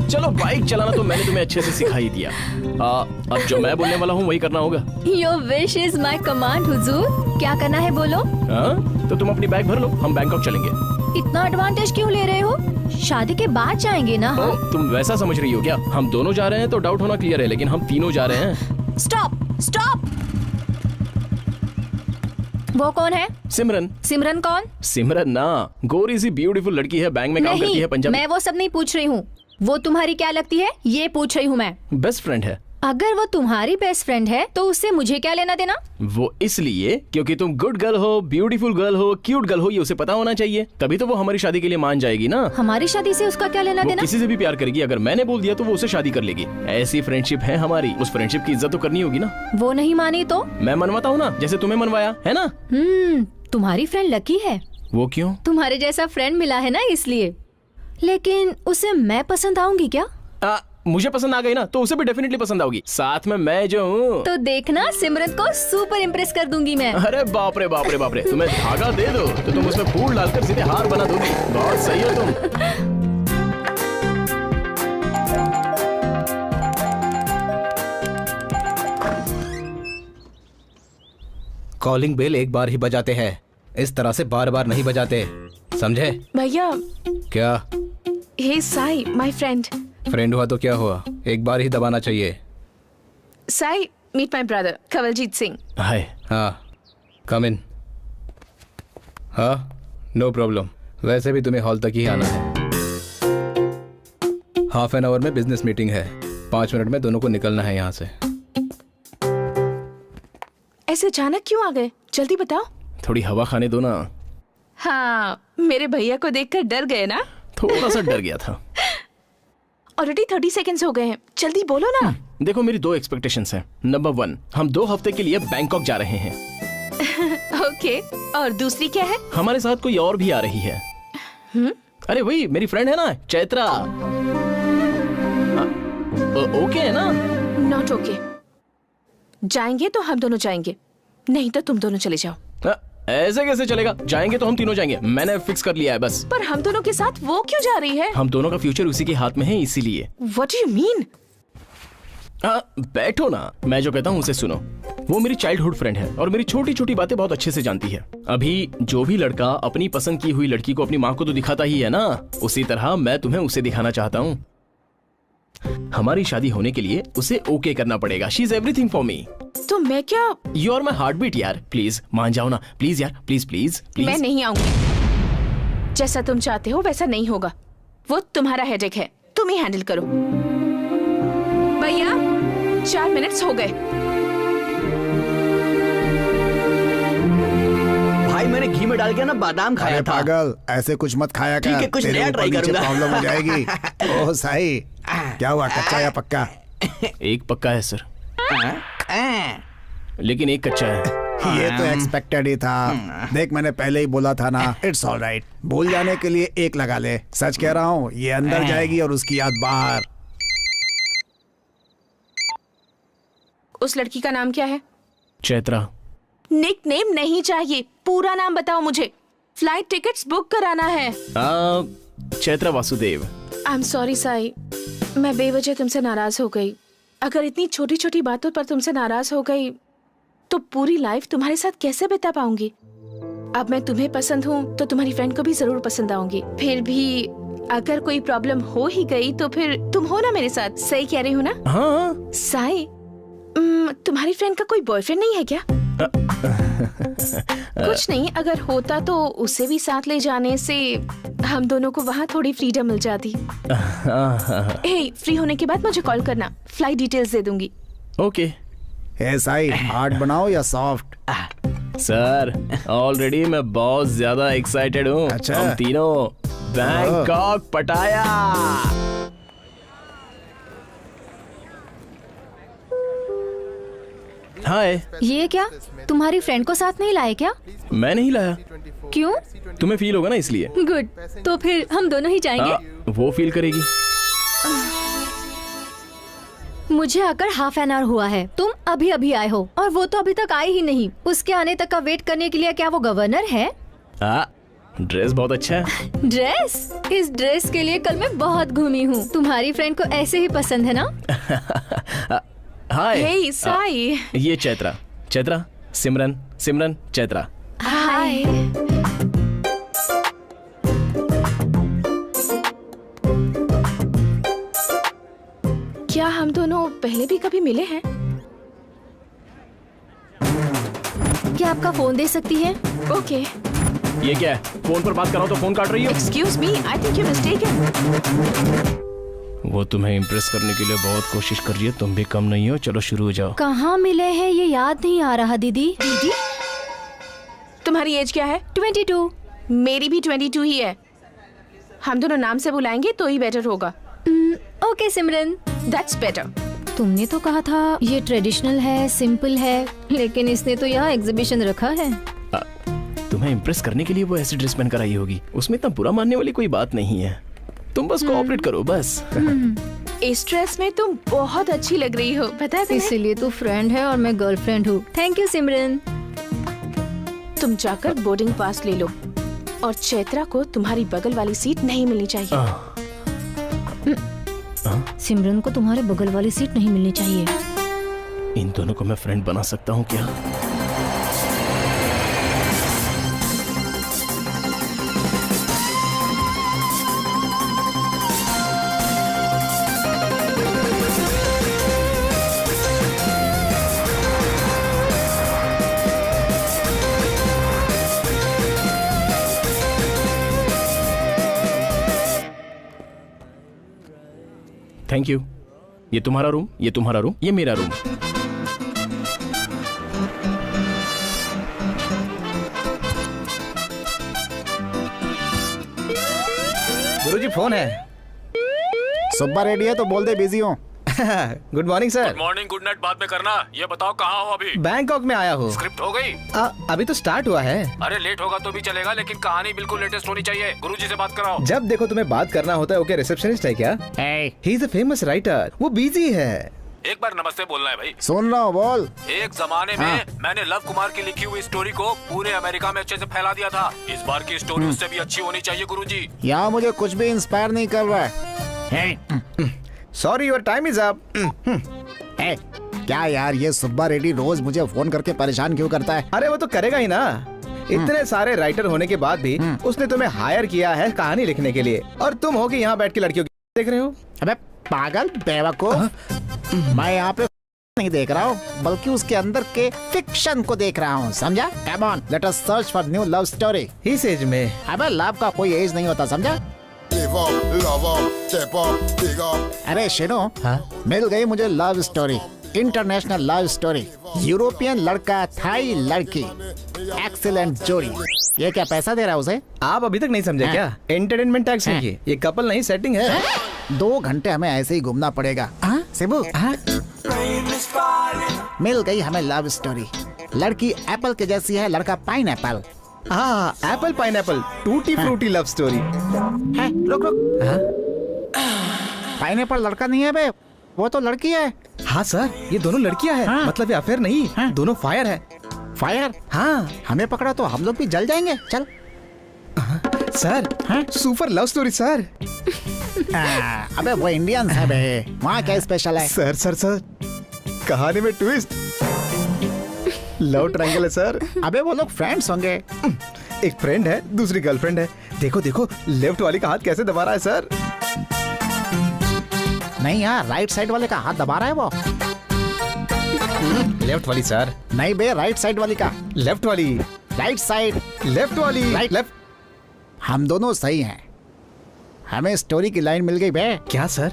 चलो, बाइक चलाना तो मैंने तुम्हें अच्छे से सिखा ही दिया। अब जो मैं बोलने वाला हूँ वही करना होगा। Your wish is my command, हुजूर। क्या करना है बोलो। तो तुम अपनी बैग भर लो, हम बैंकॉक चलेंगे। इतना एडवांटेज क्यों ले रहे हो? शादी के बाद जाएंगे ना हम। तुम वैसा समझ रही हो क्या? हम दोनों जा रहे हैं तो डाउट होना क्लियर है, लेकिन हम तीनों जा रहे हैं। Stop stop. वो कौन है? सिमरन। सिमरन कौन? सिमरन ना, गोरी सी ब्यूटीफुल लड़की है, बैंक में काम करती है, पंजाबी। मैं वो सब नहीं पूछ रही हूँ। वो तुम्हारी क्या लगती है ये पूछ रही हूँ मैं। बेस्ट फ्रेंड है। अगर वो तुम्हारी बेस्ट फ्रेंड है तो उससे मुझे क्या लेना देना? वो इसलिए क्योंकि तुम गुड गर्ल हो, ब्यूटीफुल गर्ल हो, क्यूट गर्ल हो, ये उसे पता होना चाहिए। तभी तो वो हमारी शादी के लिए मान जाएगी ना। हमारी शादी से उसका क्या लेना देना? किसी से भी प्यार करेगी, अगर मैंने बोल दिया तो वो उसे शादी कर लेगी। ऐसी फ्रेंडशिप है हमारी, उस फ्रेंडशिप की इज्जत तो करनी होगी ना। वो नहीं मानी तो? मैं मनवाता हूँ ना, जैसे तुम्हें मनवाया है ना। तुम्हारी फ्रेंड लकी है। वो क्यों? तुम्हारे जैसा फ्रेंड मिला है ना इसलिए। लेकिन उसे मैं पसंद आऊंगी क्या? मुझे पसंद आ गई ना तो उसे भी डेफिनेटली पसंद आओगी। साथ में मैं जो हूँ तो देखना, सिमरन को सुपर इम्प्रेस कर दूंगी मैं। अरे बाप रे बाप रे बाप रे, तुम्हें धागा दे दो तो तुम उसमें फूल डालकर सीधे हार बना दोगी। बहुत सही हो तुम। कॉलिंग बेल एक बार ही बजाते हैं, इस तरह से बार बार नहीं बजाते, समझे? भैया। क्या? Hey Sai, my friend. Friend हुआ तो क्या हुआ, एक बार ही दबाना चाहिए। Sai, meet my brother Kanwaljeet Singh. Hi. हाँ, कम इन। हाँ, नो प्रॉब्लम। वैसे भी तुम्हें हॉल तक ही आना है। हाफ एन आवर में बिजनेस मीटिंग है, 5 मिनट में दोनों को निकलना है यहाँ से। ऐसे अचानक क्यों आ गए, जल्दी बताओ। थोड़ी हवा खाने दो ना। हाँ, मेरे भैया को देखकर डर गए ना? थोड़ा सा डर गया था। ऑलरेडी 30 सेकंड्स हो गए हैं, जल्दी बोलो ना। देखो, मेरी 2 एक्सपेक्टेशंस हैं। नंबर 1, हम 2 हफ्ते के लिए बैंकॉक जा रहे हैं। ओके, और दूसरी क्या है? हमारे साथ कोई और भी आ रही है। अरे वही मेरी फ्रेंड है ना, चैत्रा। ओके है ना? Not okay. जाएंगे तो हम दोनों जाएंगे, नहीं तो तुम दोनों चले जाओ। ऐसे कैसे चलेगा? जाएंगे तो हम तीनों जाएंगे, मैंने फिक्स कर लिया है बस। पर हम दोनों के साथ वो क्यों जा रही है? हम दोनों का फ्यूचर उसी के हाथ में है, इसीलिए। What do you mean? बैठो ना, मैं जो कहता हूँ उसे सुनो। वो मेरी चाइल्डहुड फ्रेंड है और मेरी छोटी छोटी बातें बहुत अच्छे से जानती है। अभी जो भी लड़का अपनी पसंद की हुई लड़की को अपनी माँ को तो दिखाता ही है ना, उसी तरह मैं तुम्हें उसे दिखाना चाहता हूँ। हमारी शादी होने के लिए उसे ओके करना पड़ेगा। She is everything for me. तो मैं क्या? You are my heart beat यार, प्लीज मान जाओ ना, प्लीज यार, प्लीज प्लीज प्लीज। मैं नहीं आऊंगी। जैसा तुम चाहते हो वैसा नहीं होगा। वो तुम्हारा हेडेक है, तुम ही हैंडल करो। भैया, 4 मिनट्स हो गए। भाई, मैंने घी में डाल के ना बादाम खाया था। पागल, ऐसे कुछ मत खाया कर। ठीक है, कुछ नया ट्राई करूंगा। प्रॉब्लम हो जाएगी। ओह साई, क्या हुआ, कच्चा या पक्का? एक पक्का है सर, लेकिन एक कच्चा है। ये तो एक्सपेक्टेड ही था। देख, मैंने पहले ही बोला था ना। इट्स ऑल राइट, भूल जाने के लिए एक लगा ले। सच कह रहा हूँ, ये अंदर जाएगी और उसकी याद बाहर। उस लड़की का नाम क्या है? चैत्रा। निक नेम नहीं चाहिए, पूरा नाम बताओ मुझे। फ्लाइट टिकट्स बुक कराना है। Chaitra Vasudev. I am sorry Sai, मैं बेवजह तुमसे नाराज हो गई। अगर इतनी छोटी छोटी बातों पर तुमसे नाराज हो गई तो पूरी लाइफ तुम्हारे साथ कैसे बिता पाऊंगी? अब मैं तुम्हें पसंद हूँ तो तुम्हारी फ्रेंड को भी जरूर पसंद आऊंगी। फिर भी अगर कोई प्रॉब्लम हो ही गई तो फिर तुम हो ना मेरे साथ। सही कह रही हूँ ना? हाँ। साई, तुम्हारी फ्रेंड का कोई बॉयफ्रेंड नहीं है क्या? कुछ नहीं, अगर होता तो उसे भी साथ ले जाने से हम दोनों को वहाँ थोड़ी फ्रीडम मिल जाती। हे, फ्री होने के बाद मुझे कॉल करना, फ्लाइट डिटेल्स दे दूंगी। ओके। हे साई, हार्ड बनाओ या सॉफ्ट? सर, ऑलरेडी मैं बहुत ज्यादा एक्साइटेड हूँ। अच्छा। हम तीनों बैंकॉक पटाया। हाय। ये क्या, तुम्हारी फ्रेंड को साथ नहीं लाए क्या? मैं नहीं लाया। क्यों? तुम्हें फील होगा ना इसलिए। गुड, तो फिर हम दोनों ही जाएंगे। वो फील करेगी। मुझे आकर हाफ एन आवर हुआ है, तुम अभी अभी आए हो और वो तो अभी तक आई ही नहीं। उसके आने तक का वेट करने के लिए क्या वो गवर्नर है? ड्रेस बहुत अच्छा है। ड्रेस? इस ड्रेस के लिए कल मैं बहुत घूमी हूँ। तुम्हारी फ्रेंड को ऐसे ही पसंद है ना? हाय। हे साई। ये चैत्रा। चैत्रा, सिमरन, सिमरन, चैत्रा। हाय। क्या हम दोनों पहले भी कभी मिले हैं? क्या आपका फोन दे सकती है? ओके। ये क्या है? फोन पर बात कर रहा हूँ तो फोन काट रही हो? Excuse me, I think you're mistaken. वो तुम्हें इम्प्रेस करने के लिए बहुत कोशिश कर रही है, तुम भी कम नहीं हो। चलो शुरू हो जाओ। कहाँ मिले हैं ये याद नहीं आ रहा दीदी। दीदी? तुम्हारी एज क्या है? 22। मेरी भी 22 ही है। हम दोनों नाम से बुलाएंगे तो ही बेटर होगा। Okay Simran. That's better. तुमने तो कहा था ये ट्रेडिशनल है, सिंपल है, लेकिन इसने तो यहाँ एग्जीबिशन रखा है। तुम्हें इम्प्रेस करने के लिए वो ऐसी ड्रेस पहनकर आई होगी, उसमें इतना बुरा मानने वाली कोई बात नहीं है। तुम बस कोऑपरेट करो बस। इस ड्रेस में तुम बहुत अच्छी लग रही हो, पता है? इसीलिए तू फ्रेंड है और मैं गर्लफ्रेंड हूँ। थैंक यू सिमरन। तुम जाकर बोर्डिंग पास ले लो और चैत्रा को तुम्हारी बगल वाली सीट नहीं मिलनी चाहिए। सिमरन को तुम्हारे बगल वाली सीट नहीं मिलनी चाहिए। इन दोनों को मैं फ्रेंड बना सकता हूँ क्या? Thank you. ये तुम्हारा रूम, ये तुम्हारा रूम, ये मेरा रूम। गुरुजी फोन है। सुब्बा रेडी है तो बोल दे बिजी हूँ। Good morning sir. Good morning, good night बाद में करना। ये बताओ कहाँ हो अभी? बैंकॉक में आया हूँ। स्क्रिप्ट हो गई? अभी तो स्टार्ट हुआ है। अरे लेट होगा तो भी चलेगा, लेकिन कहानी बिल्कुल लेटेस्ट होनी चाहिए। गुरुजी से बात कराओ। जब देखो तुम्हें बात करना होता है। ओके, रिसेप्शनिस्ट है क्या? He is a famous writer. वो बिजी है। एक बार नमस्ते बोलना है भाई। सुन रहा हूँ, बोल। एक जमाने में मैंने लव कुमार की लिखी हुई स्टोरी को पूरे अमेरिका में अच्छे से फैला दिया था। इस बार की स्टोरी उससे भी अच्छी होनी चाहिए गुरुजी। यहाँ मुझे कुछ भी इंस्पायर नहीं कर रहा है। Sorry, your time is up. क्या यार, ये सुब्बा रेड्डी रोज मुझे फोन करके परेशान क्यों करता है? अरे वो तो करेगा ही ना। इतने सारे राइटर होने के बाद भी उसने तुम्हें हायर किया है कहानी लिखने के लिए, और तुम हो कि यहाँ बैठ के लड़कियों की देख रहे हो। अबे पागल बेवकूफ, मैं यहाँ पे नहीं देख रहा हूँ, बल्कि उसके अंदर के फिक्शन को देख रहा हूँ, समझा? Come on, let us search for new love story. इस एज में? अबे लव का कोई एज नहीं होता, समझा? अरे शेनो, मिल गई मुझे love story, international love story. European लड़का, थाई लड़की, एक्सीलेंट जोड़ी। ये क्या पैसा दे रहा है उसे? आप अभी तक नहीं समझे क्या? एंटरटेनमेंट टैक्स है ये कपल नहीं, सेटिंग है। 2 घंटे हमें ऐसे ही घूमना पड़ेगा। सिबू, मिल गई हमें लव स्टोरी। लड़की एप्पल के जैसी है, लड़का pine Apple. Apple pineapple, tutti frutti love story. रुक पाइनएप्पल लड़का नहीं है बे, वो तो लड़की है। हाँ सर, ये दोनों लड़कियां हैं। मतलब ये अफेयर नहीं, दोनों फायर है। फायर? हाँ। हमें पकड़ा तो हम लोग भी जल जाएंगे। चल sir, super love story sir. अबे वो इंडियन है बे, वहाँ क्या स्पेशल है? सर सर सर, कहानी में ट्विस्ट, लव ट्रायंगल है सर। अबे वो लोग फ्रेंड्स होंगे। एक फ्रेंड है, दूसरी गर्लफ्रेंड है। देखो देखो, लेफ्ट वाली का हाथ कैसे दबा रहा है सर। नहीं यार, राइट साइड वाले का हाथ दबा रहा है वो। लेफ्ट वाली सर। नहीं बे, राइट साइड वाली का। लेफ्ट वाली। Right side. लेफ्ट वाली। राइट। लेफ्ट। हम दोनों सही हैं। हमें स्टोरी की लाइन मिल गई बे। क्या सर?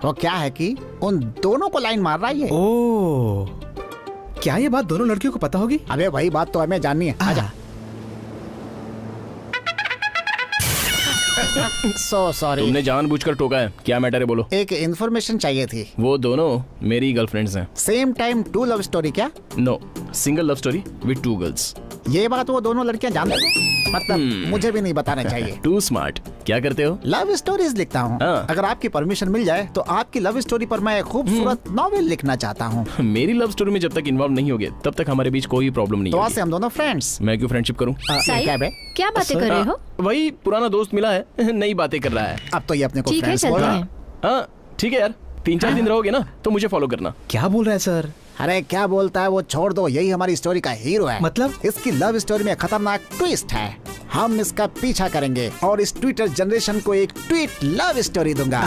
वो क्या है कि उन दोनों को लाइन मार रहा है ये। ओह, क्या ये बात दोनों लड़कियों को पता होगी? अबे वही बात तो हमें जाननी है। आजा। So sorry। तुमने जानबूझकर टोका है, क्या मैटर है बोलो? एक इन्फॉर्मेशन चाहिए थी। वो दोनों मेरी गर्लफ्रेंड्स हैं। सेम टाइम 2 लव स्टोरी क्या? No, single love story with 2 girls. ये बात वो दोनों लड़कियां जानती हैं? मतलब मुझे भी नहीं बताना चाहिए। Too smart. क्या करते हो? लव स्टोरीज लिखता हूँ। अगर आपकी परमिशन मिल जाए तो आपकी लव स्टोरी पर मैं एक खूबसूरत नॉवेल लिखना चाहता हूँ। मेरी लव स्टोरी में जब तक इन्वॉल्व नहीं होगे तब तक हमारे बीच कोई प्रॉब्लम नहीं तो आज होगी। से हम दोनों फ्रेंड्स। मैं क्यों फ्रेंडशिप करूँ? क्या बातें कर रहे हो? वही पुराना दोस्त मिला है, नई बातें कर रहा है। अब तो ये अपने को ठीक है, चलते हैं। हाँ ठीक है यार, 3-4 दिन रहोगे ना तो मुझे फॉलो करना। क्या बोल रहा है सर? अरे क्या बोलता है वो छोड़ दो, यही हमारी स्टोरी का हीरो है। मतलब इसकी लव स्टोरी में खतरनाक ट्विस्ट है। हम इसका पीछा करेंगे और इस ट्विटर जनरेशन को एक ट्वीट लव स्टोरी दूंगा।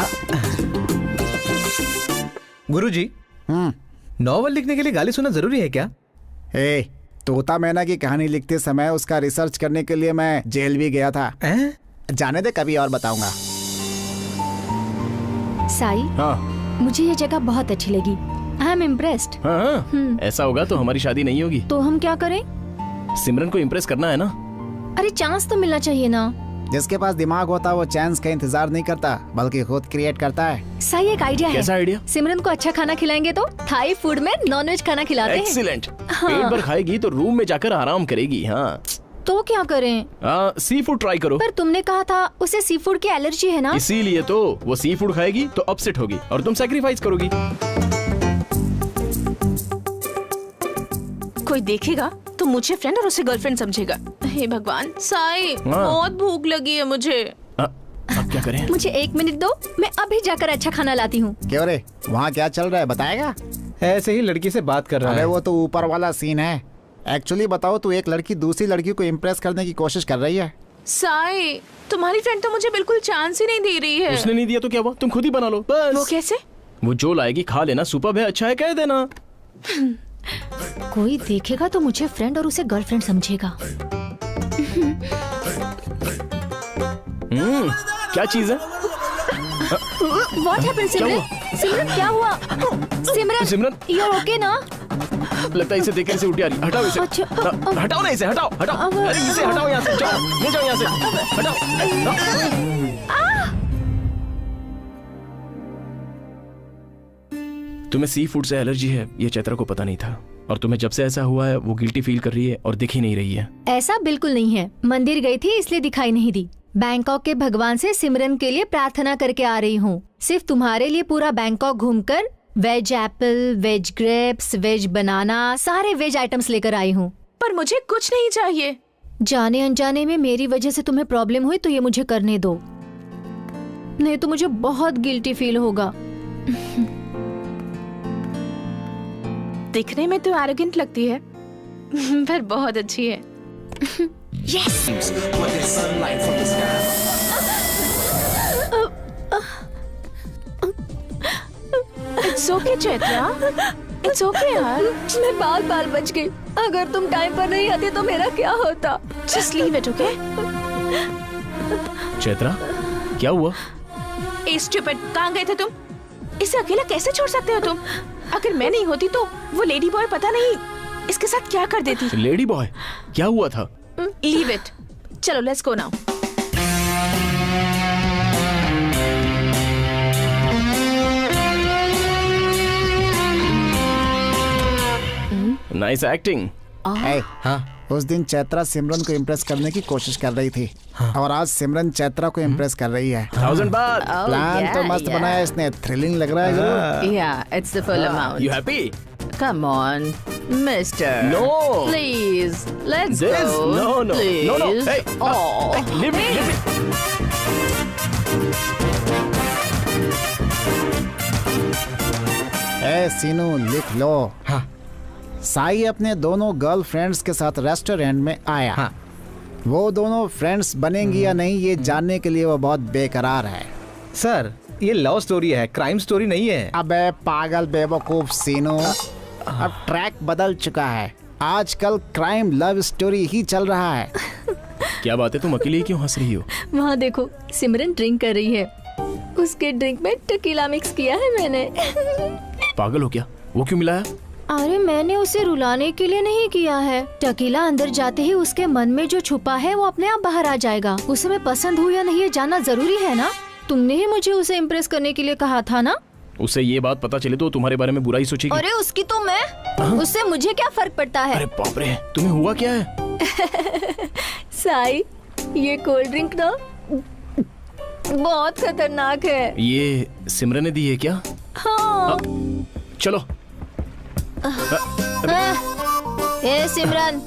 गुरुजी, नॉवल लिखने के लिए गाली सुनना जरूरी है क्या? तोता मैना की कहानी लिखते समय उसका रिसर्च करने के लिए मैं जेल भी गया था। जाने दे, कभी और बताऊंगा। साई, मुझे ये जगह बहुत अच्छी लगी। I am impressed. ऐसा होगा तो हमारी शादी नहीं होगी। तो हम क्या करें? सिमरन को इम्प्रेस करना है ना। अरे चांस तो मिलना चाहिए ना। जिसके पास दिमाग होता है वो चांस का इंतजार नहीं करता बल्कि खुद क्रिएट करता है। सही, एक आइडिया है। कैसा आइडिया? सिमरन को अच्छा खाना खिलाएंगे तो थाई फूड में नॉनवेज खाना खिलाते हैं। एक्सीलेंट। पेट भर खाएगी तो रूम में जाकर आराम करेगी। हाँ तो क्या करें? सी फूड ट्राई करो। पर तुमने कहा था उसे सी फूड की एलर्जी है ना। इसीलिए तो वो सी फूड खाएगी तो अपसेट होगी और तुम सैक्रिफाइस करोगी। कोई देखेगा तो मुझे फ्रेंड और उसे गर्लफ्रेंड समझेगा। हे भगवान। साई, बहुत भूख लगी है मुझे। अब क्या करें? मुझे 1 मिनट दो, मैं अभी जाकर अच्छा खाना लाती हूँ। क्यों रे, वहाँ क्या चल रहा है बताएगा? ऐसे ही लड़की से बात कर रहा है। अरे वो तो ऊपर वाला सीन है। एक्चुअली बताओ तो एक लड़की दूसरी लड़की को इम्प्रेस करने की कोशिश कर रही है। साई, तुम्हारी फ्रेंड तो मुझे बिल्कुल चांस ही नहीं दे रही है। उसने नहीं दिया तो क्या हुआ, तुम खुद ही बना लो बस। वो कैसे? वो जो लाएगी खा लेना, सुपर है, अच्छा है कह देना। कोई देखेगा तो मुझे फ्रेंड और उसे गर्लफ्रेंड समझेगा। क्या चीज है? What happened, सिमरन? सिमरन क्या हुआ? सिमरन, you're okay ना? लगता है इसे देखकर इसे उल्टी आ रही। हटाओ इसे। हटाओ ना इसे, हटाओ हटाओ। अरे इसे हटाओ यहाँ से, जाओ ले जाओ यहाँ से, हटाओ। तुम्हें सी फूड से एलर्जी है ये चैत्रा को पता नहीं था और तुम्हें जब से ऐसा हुआ है वो गिल्टी फील कर रही है और दिख ही नहीं रही है। ऐसा बिल्कुल नहीं है। मंदिर गई थी इसलिए दिखाई नहीं दी। बैंकॉक के भगवान से सिमरन के लिए प्रार्थना करके आ रही हूँ। सिर्फ तुम्हारे लिए पूरा बैंकॉक घूमकर veg apple, veg grapes, veg banana, सारे वेज आइटम्स लेकर आई हूँ। पर मुझे कुछ नहीं चाहिए। जाने अनजाने में मेरी वजह से तुम्हें प्रॉब्लम हुई तो ये मुझे करने दो, नहीं तो मुझे बहुत गिल्टी फील होगा। दिखने में तो एरोगेंट लगती है पर बहुत अच्छी है। Yes. It's okay Chaitra, it's okay यार। मैं बाल बच गई। अगर तुम टाइम पर नहीं आती तो मेरा क्या होता? Just leave it, okay? Chaitra क्या हुआ? ए स्टूपिड, कहाँ गए थे तुम? इसे अकेला कैसे छोड़ सकते हो तुम? अगर मैं नहीं होती तो वो लेडी बॉय पता नहीं इसके साथ क्या कर देती। लेडी बॉय क्या हुआ था? लीव इट, चलो let's go now. Nice acting. उस दिन चैत्रा सिमरन को इम्प्रेस करने की कोशिश कर रही थी और आज सिमरन चैत्रा को इम्प्रेस कर रही है। 1000 बात। प्लान तो मस्त बनाया इसने, थ्रिलिंग लग रहा है जरूर। Yeah, it's the full amount. You happy? Come on, Mister. No. Please, let's This? go. No. Please. No. Hey. Oh. Leave me. सीनू लिख लो। हाँ। साई अपने दोनों गर्लफ्रेंड्स के साथ रेस्टोरेंट में आया। हाँ। वो दोनों फ्रेंड्स बनेंगी या नहीं ये जानने के लिए वो बहुत बेकरार है। सर ये लव स्टोरी है, क्राइम स्टोरी नहीं है। अबे पागल बेवकूफ सीनू, अब ट्रैक बदल चुका है। आजकल क्राइम लव स्टोरी ही चल रहा है। क्या बात है, तुम अकेले क्यों हंस रही हो? वहाँ देखो सिमरन ड्रिंक कर रही है। उसके ड्रिंक में टकीला मिक्स किया है मैंने। पागल हो क्या? वो क्यों मिलाया? अरे मैंने उसे रुलाने के लिए नहीं किया है। टकीला अंदर जाते ही उसके मन में जो छुपा है वो अपने आप बाहर आ जाएगा। उसे मैं पसंद हूँ या नहीं ये जानना जरूरी है ना। तुमने ही मुझे उसे इम्प्रेस करने के लिए कहा था ना। उसे ये बात पता चले तो तुम्हारे बारे में बुरा ही सोचेगी। अरे उसकी तो मैं, उससे मुझे क्या फर्क पड़ता है। अरे बाप रे, तुम्हें हुआ क्या है? साई ये कोल्ड ड्रिंक ना बहुत खतरनाक है। ये सिमरन ने दी है क्या? हाँ। चलो। ए सिमरन,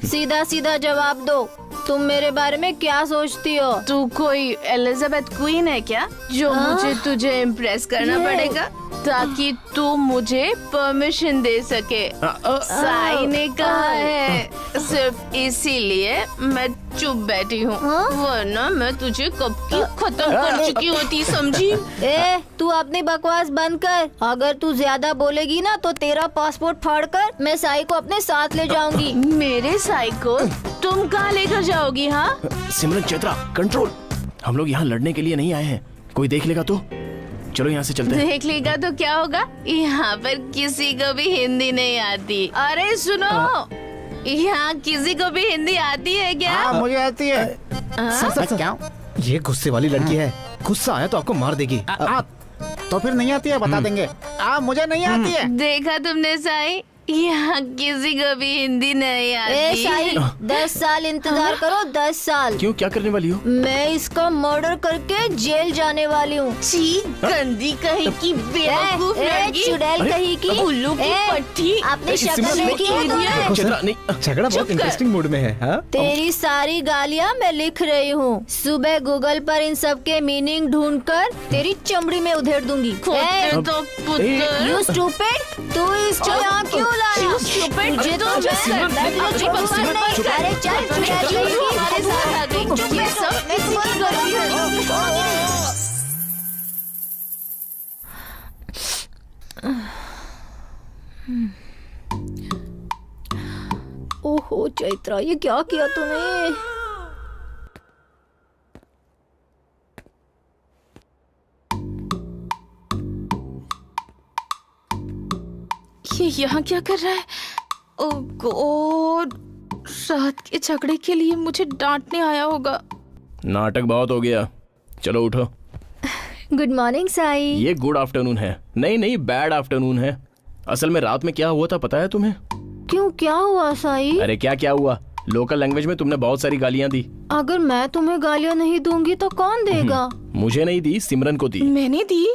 सीधा सीधा जवाब दो, तुम मेरे बारे में क्या सोचती हो? तू कोई एलिजाबेथ क्वीन है क्या जो मुझे तुझे इम्प्रेस करना पड़ेगा ताकि तू मुझे परमिशन दे सके? साई ने कहा है, सिर्फ इसीलिए मैं चुप बैठी हूँ, वरना मैं तुझे कब की खत्म कर चुकी होती, समझी? ए, तू अपनी बकवास बंद कर। अगर तू ज्यादा बोलेगी ना तो तेरा पासपोर्ट फाड़कर मैं साई को अपने साथ ले जाऊंगी। मेरे साई को तुम कहाँ लेकर जाओगी? हाँ सिमरन, चैत्रा, कंट्रोल। हम लोग यहाँ लड़ने के लिए नहीं आए हैं, कोई देख लेगा तो? चलो यहाँ से चलते हैं। देख लेगा तो क्या होगा? यहाँ पर किसी को भी हिंदी नहीं आती। अरे सुनो, यहाँ किसी को भी हिंदी आती है क्या? हाँ, मुझे आती है। सर, क्या? ये गुस्से वाली लड़की है, गुस्सा आया तो आपको मार देगी। तो फिर नहीं आती है, बता देंगे। मुझे नहीं आती है। देखा तुमने साई, यहाँ किसी को भी हिंदी नहीं आती। ए साई, 10 साल इंतजार करो, 10 साल। क्यों, क्या करने वाली हो? मैं इसका मर्डर करके जेल जाने वाली हूँ। गंदी कहीं की बेवकूफ लड़की, चुड़ैल कहीं की, उल्लू की पट्टी। आपने शक्ल देखी है? झगड़ा बहुत इंटरेस्टिंग मूड में है। हाँ? तेरी सारी गालियाँ मैं लिख रही हूँ। सुबह गूगल पर इन सब के मीनिंग ढूंढकर तेरी चमड़ी में उधेड़ दूंगी। यू स्टूपिड, तू इसको यहाँ क्यों लाया? मुझे तो अरे चल, हमारे साथ आ गई। ये सब इसी की गलती है। ओहो चैत्रा, ये क्या किया तूने? ये यहाँ क्या कर रहा है? ओह गॉड, रात के झगड़े के लिए मुझे डांटने आया होगा। नाटक बहुत हो गया, चलो उठो। Good morning Sai. ये गुड आफ्टरनून है, नहीं बैड आफ्टरनून है। असल में रात में क्या हुआ था पता है तुम्हें? क्यों, क्या हुआ साई? अरे क्या हुआ, लोकल लैंग्वेज में तुमने बहुत सारी गालियाँ दी। अगर मैं तुम्हें गालियाँ नहीं दूंगी तो कौन देगा? मुझे नहीं दी, सिमरन को दी। मैंने दी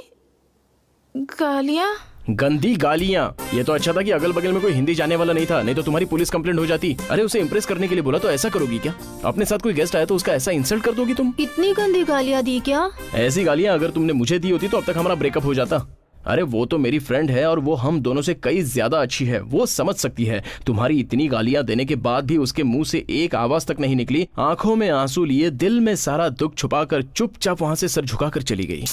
गालियाँ? गंदी गालियाँ। ये तो अच्छा था कि अगल बगल में कोई हिंदी जाने वाला नहीं था, नहीं तो तुम्हारी पुलिस कंप्लेंट हो जाती। अरे उसे इम्प्रेस करने के लिए बोला तो ऐसा करोगी क्या? अपने साथ कोई गेस्ट आया तो उसका ऐसा इंसल्ट कर दोगी तुम? इतनी गंदी गालियाँ दी क्या? ऐसी गालियाँ अगर तुमने मुझे दी होती तो अब तक हमारा ब्रेकअप हो जाता। अरे वो तो मेरी फ्रेंड है और वो हम दोनों से कई ज्यादा अच्छी है, वो समझ सकती है। तुम्हारी इतनी गालियां देने के बाद भी उसके मुंह से एक आवाज तक नहीं निकली। आंखों में आंसू लिए, दिल में सारा दुख छुपाकर चुपचाप वहाँ से सर झुकाकर चली गई।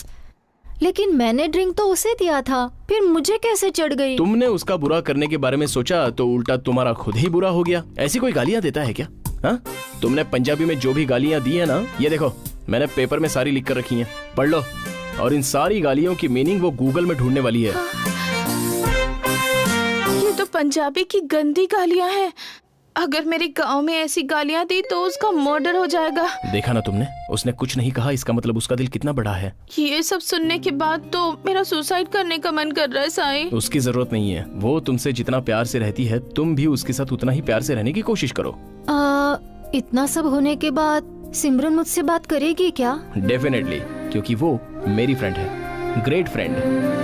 लेकिन मैंने ड्रिंक तो उसे दिया था, फिर मुझे कैसे चढ़ गई? तुमने उसका बुरा करने के बारे में सोचा तो उल्टा तुम्हारा खुद ही बुरा हो गया। ऐसी कोई गालियां देता है क्या? हाँ, तुमने पंजाबी में जो भी गालियां दी है ना, ये देखो मैंने पेपर में सारी लिख कर रखी हैं, पढ़ लो। और इन सारी गालियों की मीनिंग वो गूगल में ढूंढने वाली है। ये तो पंजाबी की गंदी गालियां हैं। अगर मेरे गांव में ऐसी गालियां दी तो उसका मर्डर हो जाएगा। देखा ना तुमने, उसने कुछ नहीं कहा, इसका मतलब उसका दिल कितना बड़ा है। ये सब सुनने के बाद तो मेरा सुसाइड करने का मन कर रहा है साई। उसकी जरूरत नहीं है, वो तुमसे जितना प्यार से रहती है तुम भी उसके साथ उतना ही प्यार से रहने की कोशिश करो। इतना सब होने के बाद सिमरन मुझसे बात करेगी क्या? डेफिनेटली, क्योंकि वो मेरी फ्रेंड है, great friend.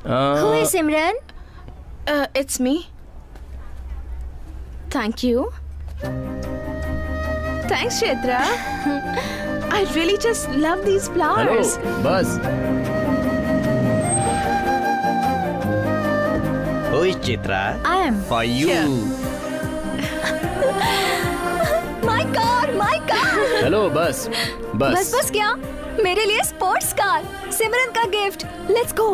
Who is Simran? It's me. Thank you. Thanks, Chetra. I really just love these flowers. Hello, बस। Who is Chitra? I am. For you. My car, my car. Hello, बस। बस क्या? मेरे लिए sports car, Simran का गिफ्ट। Let's go.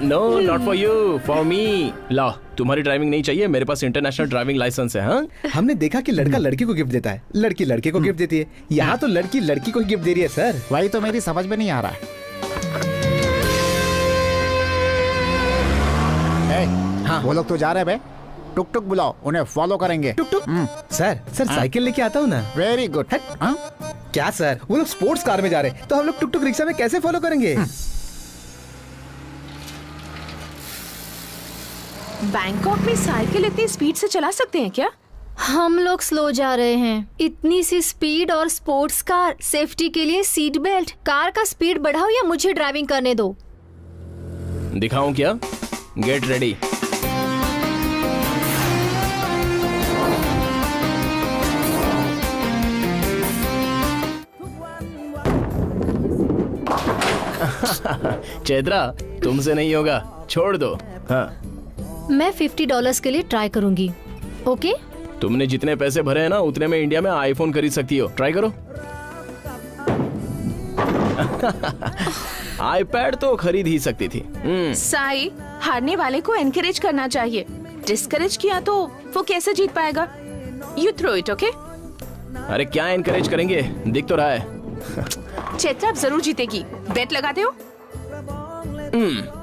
No, not for you, for me. ला, तुम्हारी ड्राइविंग नहीं चाहिए, मेरे पास इंटरनेशनल ड्राइविंग लाइसेंस है। हाँ, हमने देखा कि लड़का लड़की को गिफ्ट देता है, लड़की लड़के को गिफ्ट देती है। यहाँ तो लड़की लड़की को गिफ्ट दे रही है सर। वही तो मेरी समझ में नहीं आ रहा है। हाँ, वो लोग तो जा रहे हैं बे। टुक टुक बुलाओ, उन्हें फॉलो करेंगे। टुक टुक? सर साइकिल लेके आता हूँ ना। Very good. क्या सर, वो लोग स्पोर्ट्स कार में जा रहे हैं तो हम लोग टुक टुक रिक्शा में कैसे फॉलो करेंगे? बैंकॉक में साइकिल इतनी स्पीड से चला सकते हैं क्या? हम लोग स्लो जा रहे हैं। इतनी सी स्पीड और स्पोर्ट्स कार, सेफ्टी के लिए सीट बेल्ट। कार का स्पीड बढ़ाओ या मुझे ड्राइविंग करने दो। दिखाऊं क्या? Get ready. चैत्रा, तुमसे नहीं होगा, छोड़ दो। हाँ, मैं $50 के लिए ट्राई करूंगी। ओके? तुमने जितने पैसे भरे हैं ना, उतने में इंडिया में आईफोन खरीद सकती हो। ट्राई करो। आईपैड तो खरीद ही सकती थी। साई, हारने वाले को एनकरेज करना चाहिए। डिस्करेज किया तो वो कैसे जीत पाएगा? You throw it, okay? अरे क्या एनकरेज करेंगे, दिख तो रहा है। चैत्रा अब जरूर जीतेगी। बेट लगाते हो?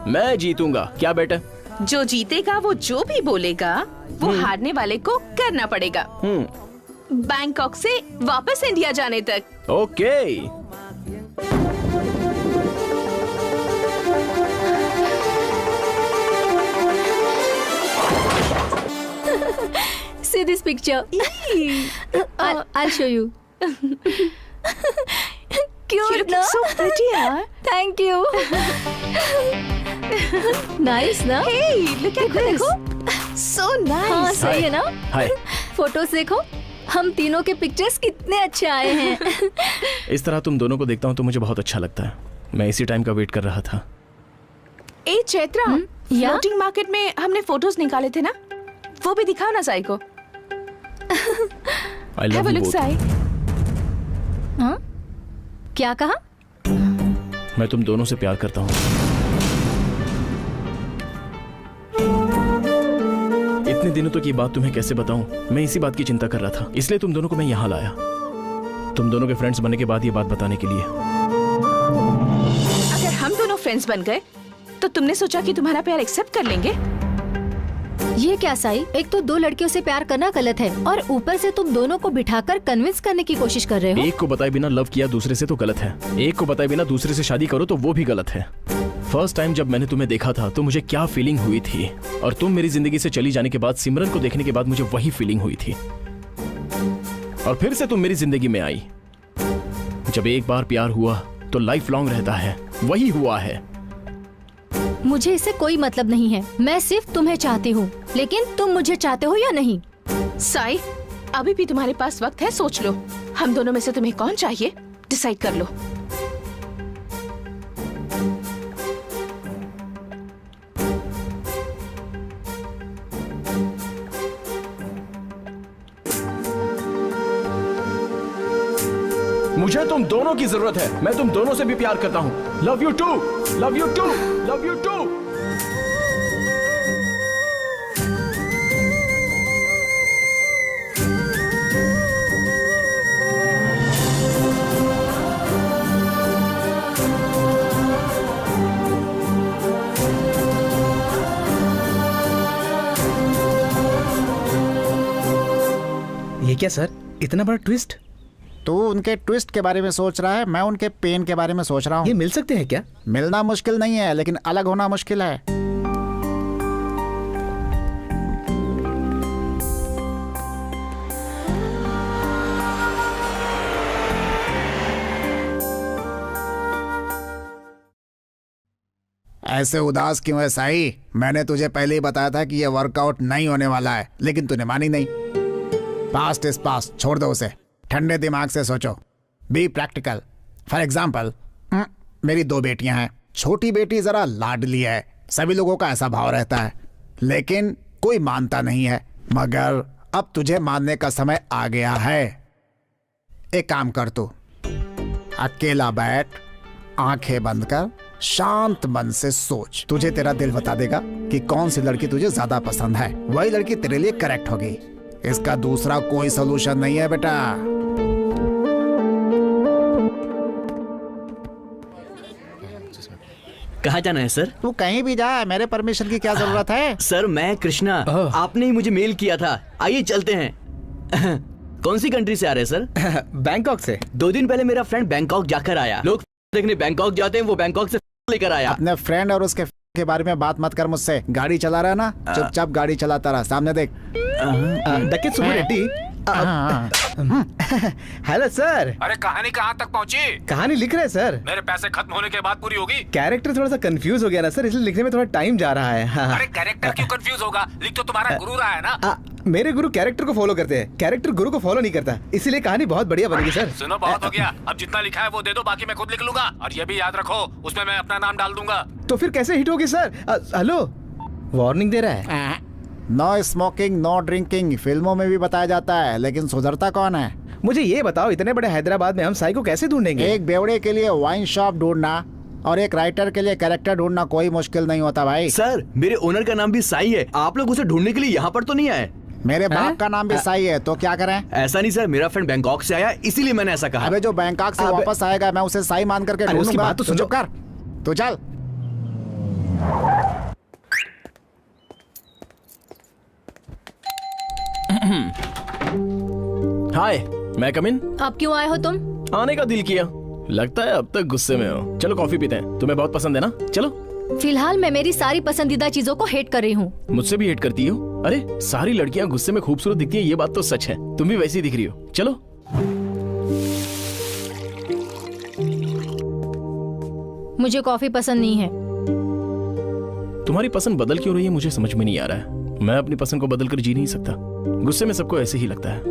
मैं जीतूंगा। क्या बेट है? जो जीतेगा वो जो भी बोलेगा वो हारने वाले को करना पड़ेगा, बैंकॉक से वापस इंडिया जाने तक। Okay. See this picture. I'll show you. Cute, no? So pretty, yaar. Thank you. Nice, ना? Hey, look at this. So nice. हाँ, सही है ना? हाय। फोटोज देखो, हम तीनों के पिक्चर्स कितने अच्छे आए हैं। इस तरह तुम दोनों को देखता हूँ तो मुझे बहुत अच्छा लगता है। मैं इसी टाइम का वेट कर रहा था। ए चैत्रा, फ्लोटिंग मार्केट में हमने फोटोज निकाले थे ना, वो भी दिखाओ ना साई को। I love you both. Sai. हाँ? क्या कहा? मैं तुम दोनों से प्यार करता हूँ। इतने दिनों तक ये बात तुम्हें कैसे बताऊं? मैं इसी बात की चिंता कर रहा था, इसलिए तुम दोनों को मैं यहाँ लाया, तुम दोनों के फ्रेंड्स बनने के बाद ये बात बताने के लिए। अगर हम दोनों फ्रेंड्स बन गए तो तुमने सोचा कि तुम्हारा प्यार एक्सेप्ट कर लेंगे? ये क्या साई, एक तो दो लड़कियों से प्यार करना गलत है और ऊपर से तुम दोनों को बिठाकर कन्विंस करने की कोशिश कर रहे हो। एक को बताए बिना लव किया दूसरे से तो गलत है, एक को बताए बिना दूसरे से शादी करो तो वो भी गलत है। फर्स्ट टाइम जब मैंने तुम्हें देखा था तो मुझे क्या फीलिंग हुई थी, और तुम मेरी जिंदगी से चली जाने के बाद सिमरन को देखने के बाद मुझे वही फीलिंग हुई थी, और फिर से तुम मेरी जिंदगी में आई। जब एक बार प्यार हुआ तो लाइफ लॉन्ग रहता है, वही हुआ है। मुझे इससे कोई मतलब नहीं है, मैं सिर्फ तुम्हें चाहती हूँ, लेकिन तुम मुझे चाहते हो या नहीं? साई, अभी भी तुम्हारे पास वक्त है, सोच लो। हम दोनों में से तुम्हें कौन चाहिए, डिसाइड कर लो। मुझे तुम दोनों की जरूरत है, मैं तुम दोनों से भी प्यार करता हूँ। Love you too, love you too, love you too. ये क्या सर, इतना बड़ा ट्विस्ट? तू उनके ट्विस्ट के बारे में सोच रहा है, मैं उनके पेन के बारे में सोच रहा हूँ। ये मिल सकते हैं क्या? मिलना मुश्किल नहीं है, लेकिन अलग होना मुश्किल है। ऐसे उदास क्यों है साई? मैंने तुझे पहले ही बताया था कि ये वर्कआउट नहीं होने वाला है, लेकिन तूने मानी नहीं। पास्ट इज पास्ट, छोड़ दो उसे। ठंडे दिमाग से सोचो, बी प्रैक्टिकल। फॉर एग्जाम्पल, मेरी 2 बेटियां हैं। छोटी बेटी जरा लाडली है, सभी लोगों का ऐसा भाव रहता है, लेकिन कोई मानता नहीं है। मगर अब तुझे मानने का समय आ गया है। एक काम कर, तू अकेला बैठ, आंखें बंद कर, शांत मन से सोच। तुझे तेरा दिल बता देगा कि कौन सी लड़की तुझे ज्यादा पसंद है, वही लड़की तेरे लिए करेक्ट होगी। इसका दूसरा कोई सोल्यूशन नहीं है बेटा। कहाँ जाना है सर? तू कहीं भी जा, मेरे परमिशन की क्या जरूरत है? सर मैं कृष्णा, आपने ही मुझे मेल किया था। आइए चलते हैं। कौन सी कंट्री से आ रहे हैं सर? बैंकॉक से। 2 दिन पहले मेरा फ्रेंड बैंकॉक जाकर आया। लोग देखने बैंकॉक जाते हैं, वो बैंकॉक से लेकर आया। अपने फ्रेंड और उसके के बारे में बात मत कर मुझसे। गाड़ी चला रहा है ना, चुपचाप गाड़ी चलाता रहा, सामने देख। डकैत सुपर रेड्डी। Hello sir. अरे कहानी कहाँ तक पहुँची? कहानी लिख रहे हैं सर। मेरे पैसे खत्म होने के बाद पूरी होगी। कैरेक्टर थोड़ा सा कंफ्यूज हो गया ना सर, इसलिए लिखने में थोड़ा टाइम जा रहा है। हाँ। अरे कैरेक्टर क्यों कंफ्यूज होगा? लिख तो तुम्हारा गुरु रहा है ना। मेरे गुरु कैरेक्टर को फॉलो करते हैं, कैरेक्टर गुरु को फॉलो नहीं करता, इसीलिए कहानी बहुत बढ़िया बनेगी सर। सुनो, बहुत हो गया, अब जितना लिखा है वो दे दो, बाकी मैं खुद लिख लूंगा। और ये भी याद रखो, उसमें मैं अपना नाम डाल दूंगा। तो फिर कैसे हिट होगी सर? हेलो, वार्निंग दे रहा है। नो स्मोकिंग, नो ड्रिंकिंग फिल्मों में भी बताया जाता है, लेकिन सुधरता कौन है? मुझे ये बताओ, इतने बड़े हैदराबाद में हम साई को कैसे ढूंढेंगे? एक बेवड़े के लिए वाइन शॉप ढूंढना और एक राइटर के लिए कैरेक्टर ढूंढना कोई मुश्किल नहीं होता भाई। सर, मेरे ओनर का नाम भी साई है। आप लोग उसे ढूंढने के लिए यहाँ पर तो नहीं आए? मेरे बाप का नाम भी साई है, तो क्या करें? ऐसा नहीं सर, मेरा फ्रेंड बैंकॉक से आया, इसीलिए मैंने ऐसा कहा। अबे जो बैंकॉक से वापस आएगा मैं उसे साई मान करके ढूंढूंगा। तो चुप कर, तू चल। हाय, मैं कम इन? आप क्यों आए हो तुम? आने का दिल किया, लगता है अब तक गुस्से में हो। चलो कॉफी पीते हैं, तुम्हें बहुत पसंद है ना? चलो। फिलहाल मैं मेरी सारी पसंदीदा चीजों को हेट कर रही हूँ। मुझसे भी हेट करती हो? अरे सारी लड़कियां गुस्से में खूबसूरत दिखती है, ये बात तो सच है। तुम भी वैसी दिख रही हो। चलो। मुझे कॉफी पसंद नहीं है। तुम्हारी पसंद बदल क्यों रही है मुझे समझ में नहीं आ रहा है। मैं अपनी पसंद को बदल कर जी नहीं सकता। गुस्से में सबको ऐसे ही लगता है,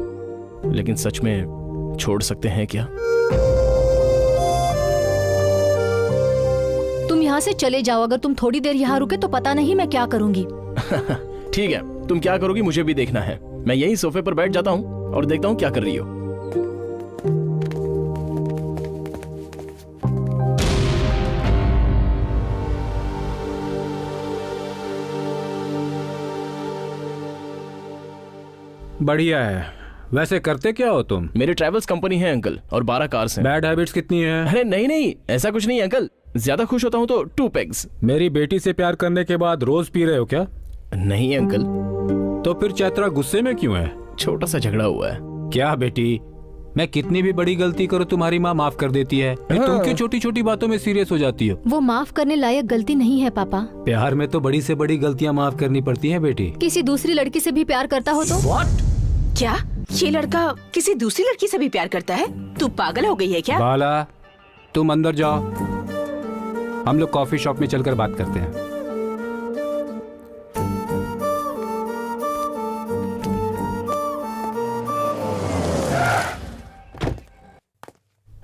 लेकिन सच में छोड़ सकते हैं क्या? तुम यहाँ से चले जाओ। अगर तुम थोड़ी देर यहाँ रुके तो पता नहीं मैं क्या करूँगी। ठीक है, तुम क्या करोगी मुझे भी देखना है। मैं यही सोफे पर बैठ जाता हूँ और देखता हूँ क्या कर रही हो। बढ़िया है। वैसे करते क्या हो तुम? मेरी ट्रैवल्स कंपनी है अंकल, और 12 कार्स हैं। बैड हैबिट्स कितनी है? अरे नहीं नहीं, ऐसा कुछ नहीं अंकल। ज्यादा खुश होता हूँ तो 2 पेग्स। मेरी बेटी से प्यार करने के बाद रोज पी रहे हो क्या? नहीं अंकल। तो फिर चैत्रा गुस्से में क्यों है? छोटा सा झगड़ा हुआ है। क्या बेटी, मैं कितनी भी बड़ी गलती करूँ तुम्हारी माँ माफ कर देती है। तुम क्यों छोटी छोटी बातों में सीरियस हो जाती हो? वो माफ करने लायक गलती नहीं है पापा। प्यार में तो बड़ी से बड़ी गलतियाँ माफ करनी पड़ती है बेटी। किसी दूसरी लड़की से भी प्यार करता हो तो? क्या ये लड़का किसी दूसरी लड़की से भी प्यार करता है? तू पागल हो गई है क्या? बाला, तुम अंदर जाओ, हम लोग कॉफी शॉप में चलकर बात करते हैं।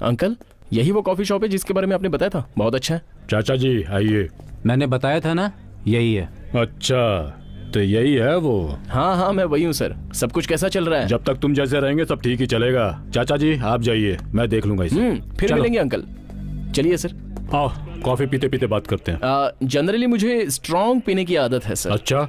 अंकल, यही वो कॉफी शॉप है जिसके बारे में आपने बताया था? बहुत अच्छा है। चाचा जी आइए। मैंने बताया था ना, यही है। अच्छा, तो यही है वो? हाँ हाँ, मैं वही हूँ सर। सब कुछ कैसा चल रहा है? जब तक तुम जैसे रहेंगे सब ठीक ही चलेगा। चाचा जी आप जाइए, मैं देख लूंगा इसे। फिर मिलेंगे अंकल। चलिए सर। आओ, कॉफी पीते पीते बात करते हैं। जनरली मुझे स्ट्रॉन्ग पीने की आदत है सर। अच्छा,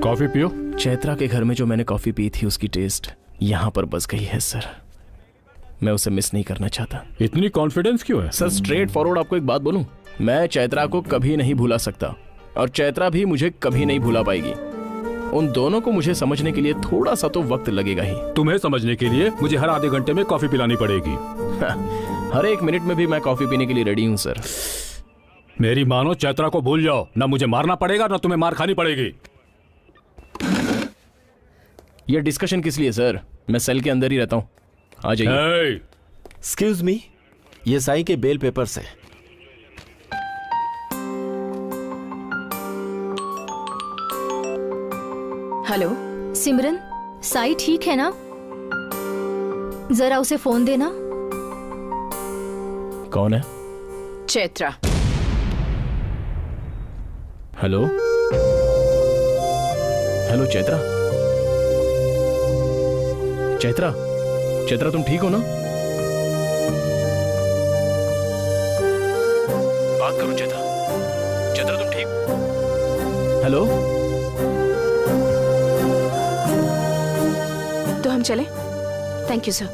कॉफी पियो। चैत्रा के घर में जो मैंने कॉफी पी थी उसकी टेस्ट यहाँ पर बस गई है सर। मैं उसे मिस नहीं करना चाहता। इतनी कॉन्फिडेंस क्यों है? सर स्ट्रेट फॉरवर्ड आपको एक बात बोलूं, मैं चैत्रा को कभी नहीं भुला सकता और चैत्रा भी मुझे कभी नहीं भुला पाएगी। उन दोनों को मुझे समझने के लिए थोड़ा सा तो वक्त लगेगा ही। तुम्हें समझने के लिए मुझे हर आधे घंटे में कॉफी पिलानी पड़ेगी। हर एक मिनट में भी मैं कॉफी पीने के लिए रेडी हूँ सर। मेरी मानो चैत्रा को भूल जाओ, ना मुझे मारना पड़ेगा ना तुम्हें मार खानी पड़ेगी। ये डिस्कशन किस लिए सर? मैं सेल के अंदर ही रहता हूँ, आ जाइए। एक्सक्यूज मी, ये साई के बेल पेपर्स हैं। हेलो सिमरन, साई ठीक है ना? जरा उसे फोन देना। कौन है? चैत्रा। Hello hello Chaitra. चैत्रा, चैत्रा तुम ठीक हो ना? बात करो चैत्रा। चैत्रा तुम ठीक? हेलो। तो हम चले? Thank you sir.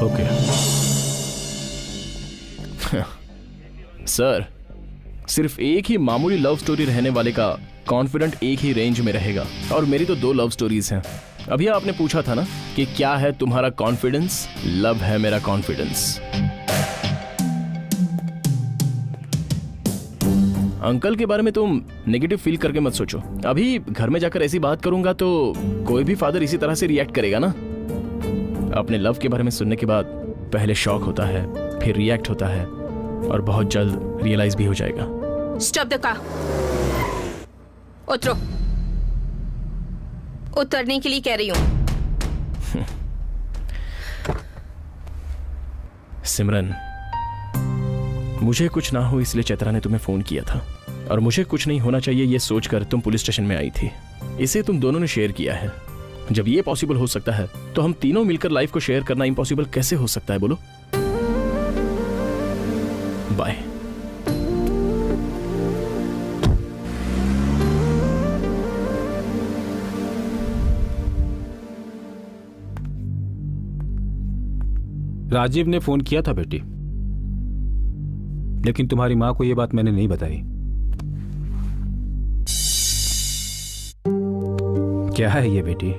Okay. Sir, सिर्फ एक ही मामूली लव स्टोरी रहने वाले का कॉन्फिडेंट एक ही रेंज में रहेगा, और मेरी तो 2 लव स्टोरीज हैं। अभी आपने पूछा था ना कि क्या है तुम्हारा कॉन्फिडेंस? लव है मेरा कॉन्फिडेंस। अंकल के बारे में तुम नेगेटिव फील करके मत सोचो। अभी घर में जाकर ऐसी बात करूंगा तो कोई भी फादर इसी तरह से रिएक्ट करेगा ना। अपने लव के बारे में सुनने के बाद पहले शॉक होता है, फिर रिएक्ट होता है, और बहुत जल्द रियलाइज भी हो जाएगा। Stop the car. उतरो। उतरने के लिए कह रही हूँ। सिमरन, मुझे कुछ ना हो इसलिए चैत्रा ने तुम्हें फोन किया था, और मुझे कुछ नहीं होना चाहिए ये सोचकर तुम पुलिस स्टेशन में आई थी। इसे तुम दोनों ने शेयर किया है। जब ये पॉसिबल हो सकता है तो हम तीनों मिलकर लाइफ को शेयर करना इम्पॉसिबल कैसे हो सकता है बोलो? बाय। राजीव ने फोन किया था बेटी, लेकिन तुम्हारी माँ को यह बात मैंने नहीं बताई। क्या है ये बेटी?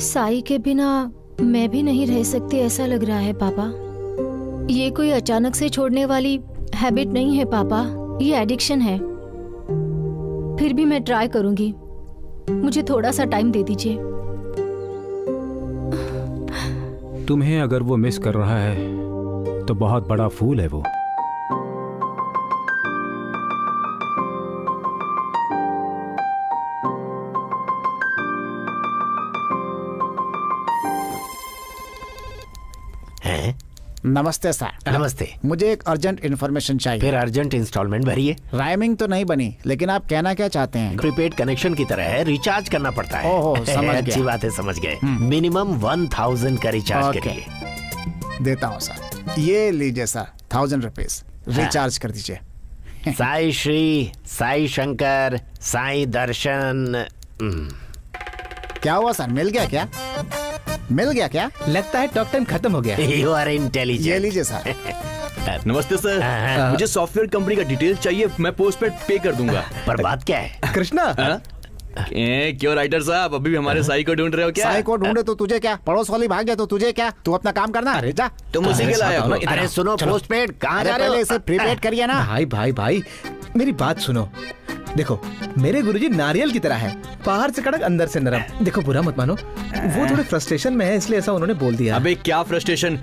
साई के बिना मैं भी नहीं रह सकती ऐसा लग रहा है पापा। ये कोई अचानक से छोड़ने वाली हैबिट नहीं है पापा, ये एडिक्शन है। फिर भी मैं ट्राई करूंगी, मुझे थोड़ा सा टाइम दे दीजिए। तुम्हें अगर वो मिस कर रहा है तो बहुत बड़ा फूल है वो। नमस्ते सर। नमस्ते। मुझे एक अर्जेंट इन्फॉर्मेशन चाहिए। फिर अर्जेंट इंस्टॉलमेंट भरिए। राइमिंग तो नहीं बनी, लेकिन आप कहना क्या चाहते हैं? प्रीपेड कनेक्शन की तरह है, रिचार्ज करना पड़ता है। ओहो, समझ गया। अच्छी बात है, समझ गए। मिनिमम 1000 का रिचार्ज करिए। देता हूँ सर। ये लीजिए सर, 1000 रुपीज रिचार्ज कर दीजिए। साई श्री, साई शंकर, साई दर्शन। क्या हुआ सर, मिल गया क्या? मिल गया क्या? लगता है टॉक टाइम खत्म हो गया। You are intelligent। ये लीजिए सर। नमस्ते सर, मुझे सॉफ्टवेयर कंपनी का डिटेल चाहिए, मैं पोस्टपेड पे कर दूंगा। पर बात क्या है? कृष्णा। क्यों राइटर साहब, अभी भी हमारे साई को ढूंढ रहे हो क्या? साई को ढूंढे तो तुझे क्या? पड़ोस वाली भाग गया तो तुझे क्या? तू अपना काम करना। अरे जा, तुम उसी के लायक हो। अरे सुनो, पोस्टपेड कहाँ जा रहे हो? इसे प्रीपेड करिए ना। भाई भाई भाई, मेरी बात सुनो। देखो, मेरे गुरुजी नारियल की तरह है, बाहर से कड़क अंदर से नरम। देखो, बुरा मत मानो, वो थोड़े फ्रस्ट्रेशन में है इसलिए ऐसा उन्होंने बोल दिया। अबे क्या फ्रस्ट्रेशन?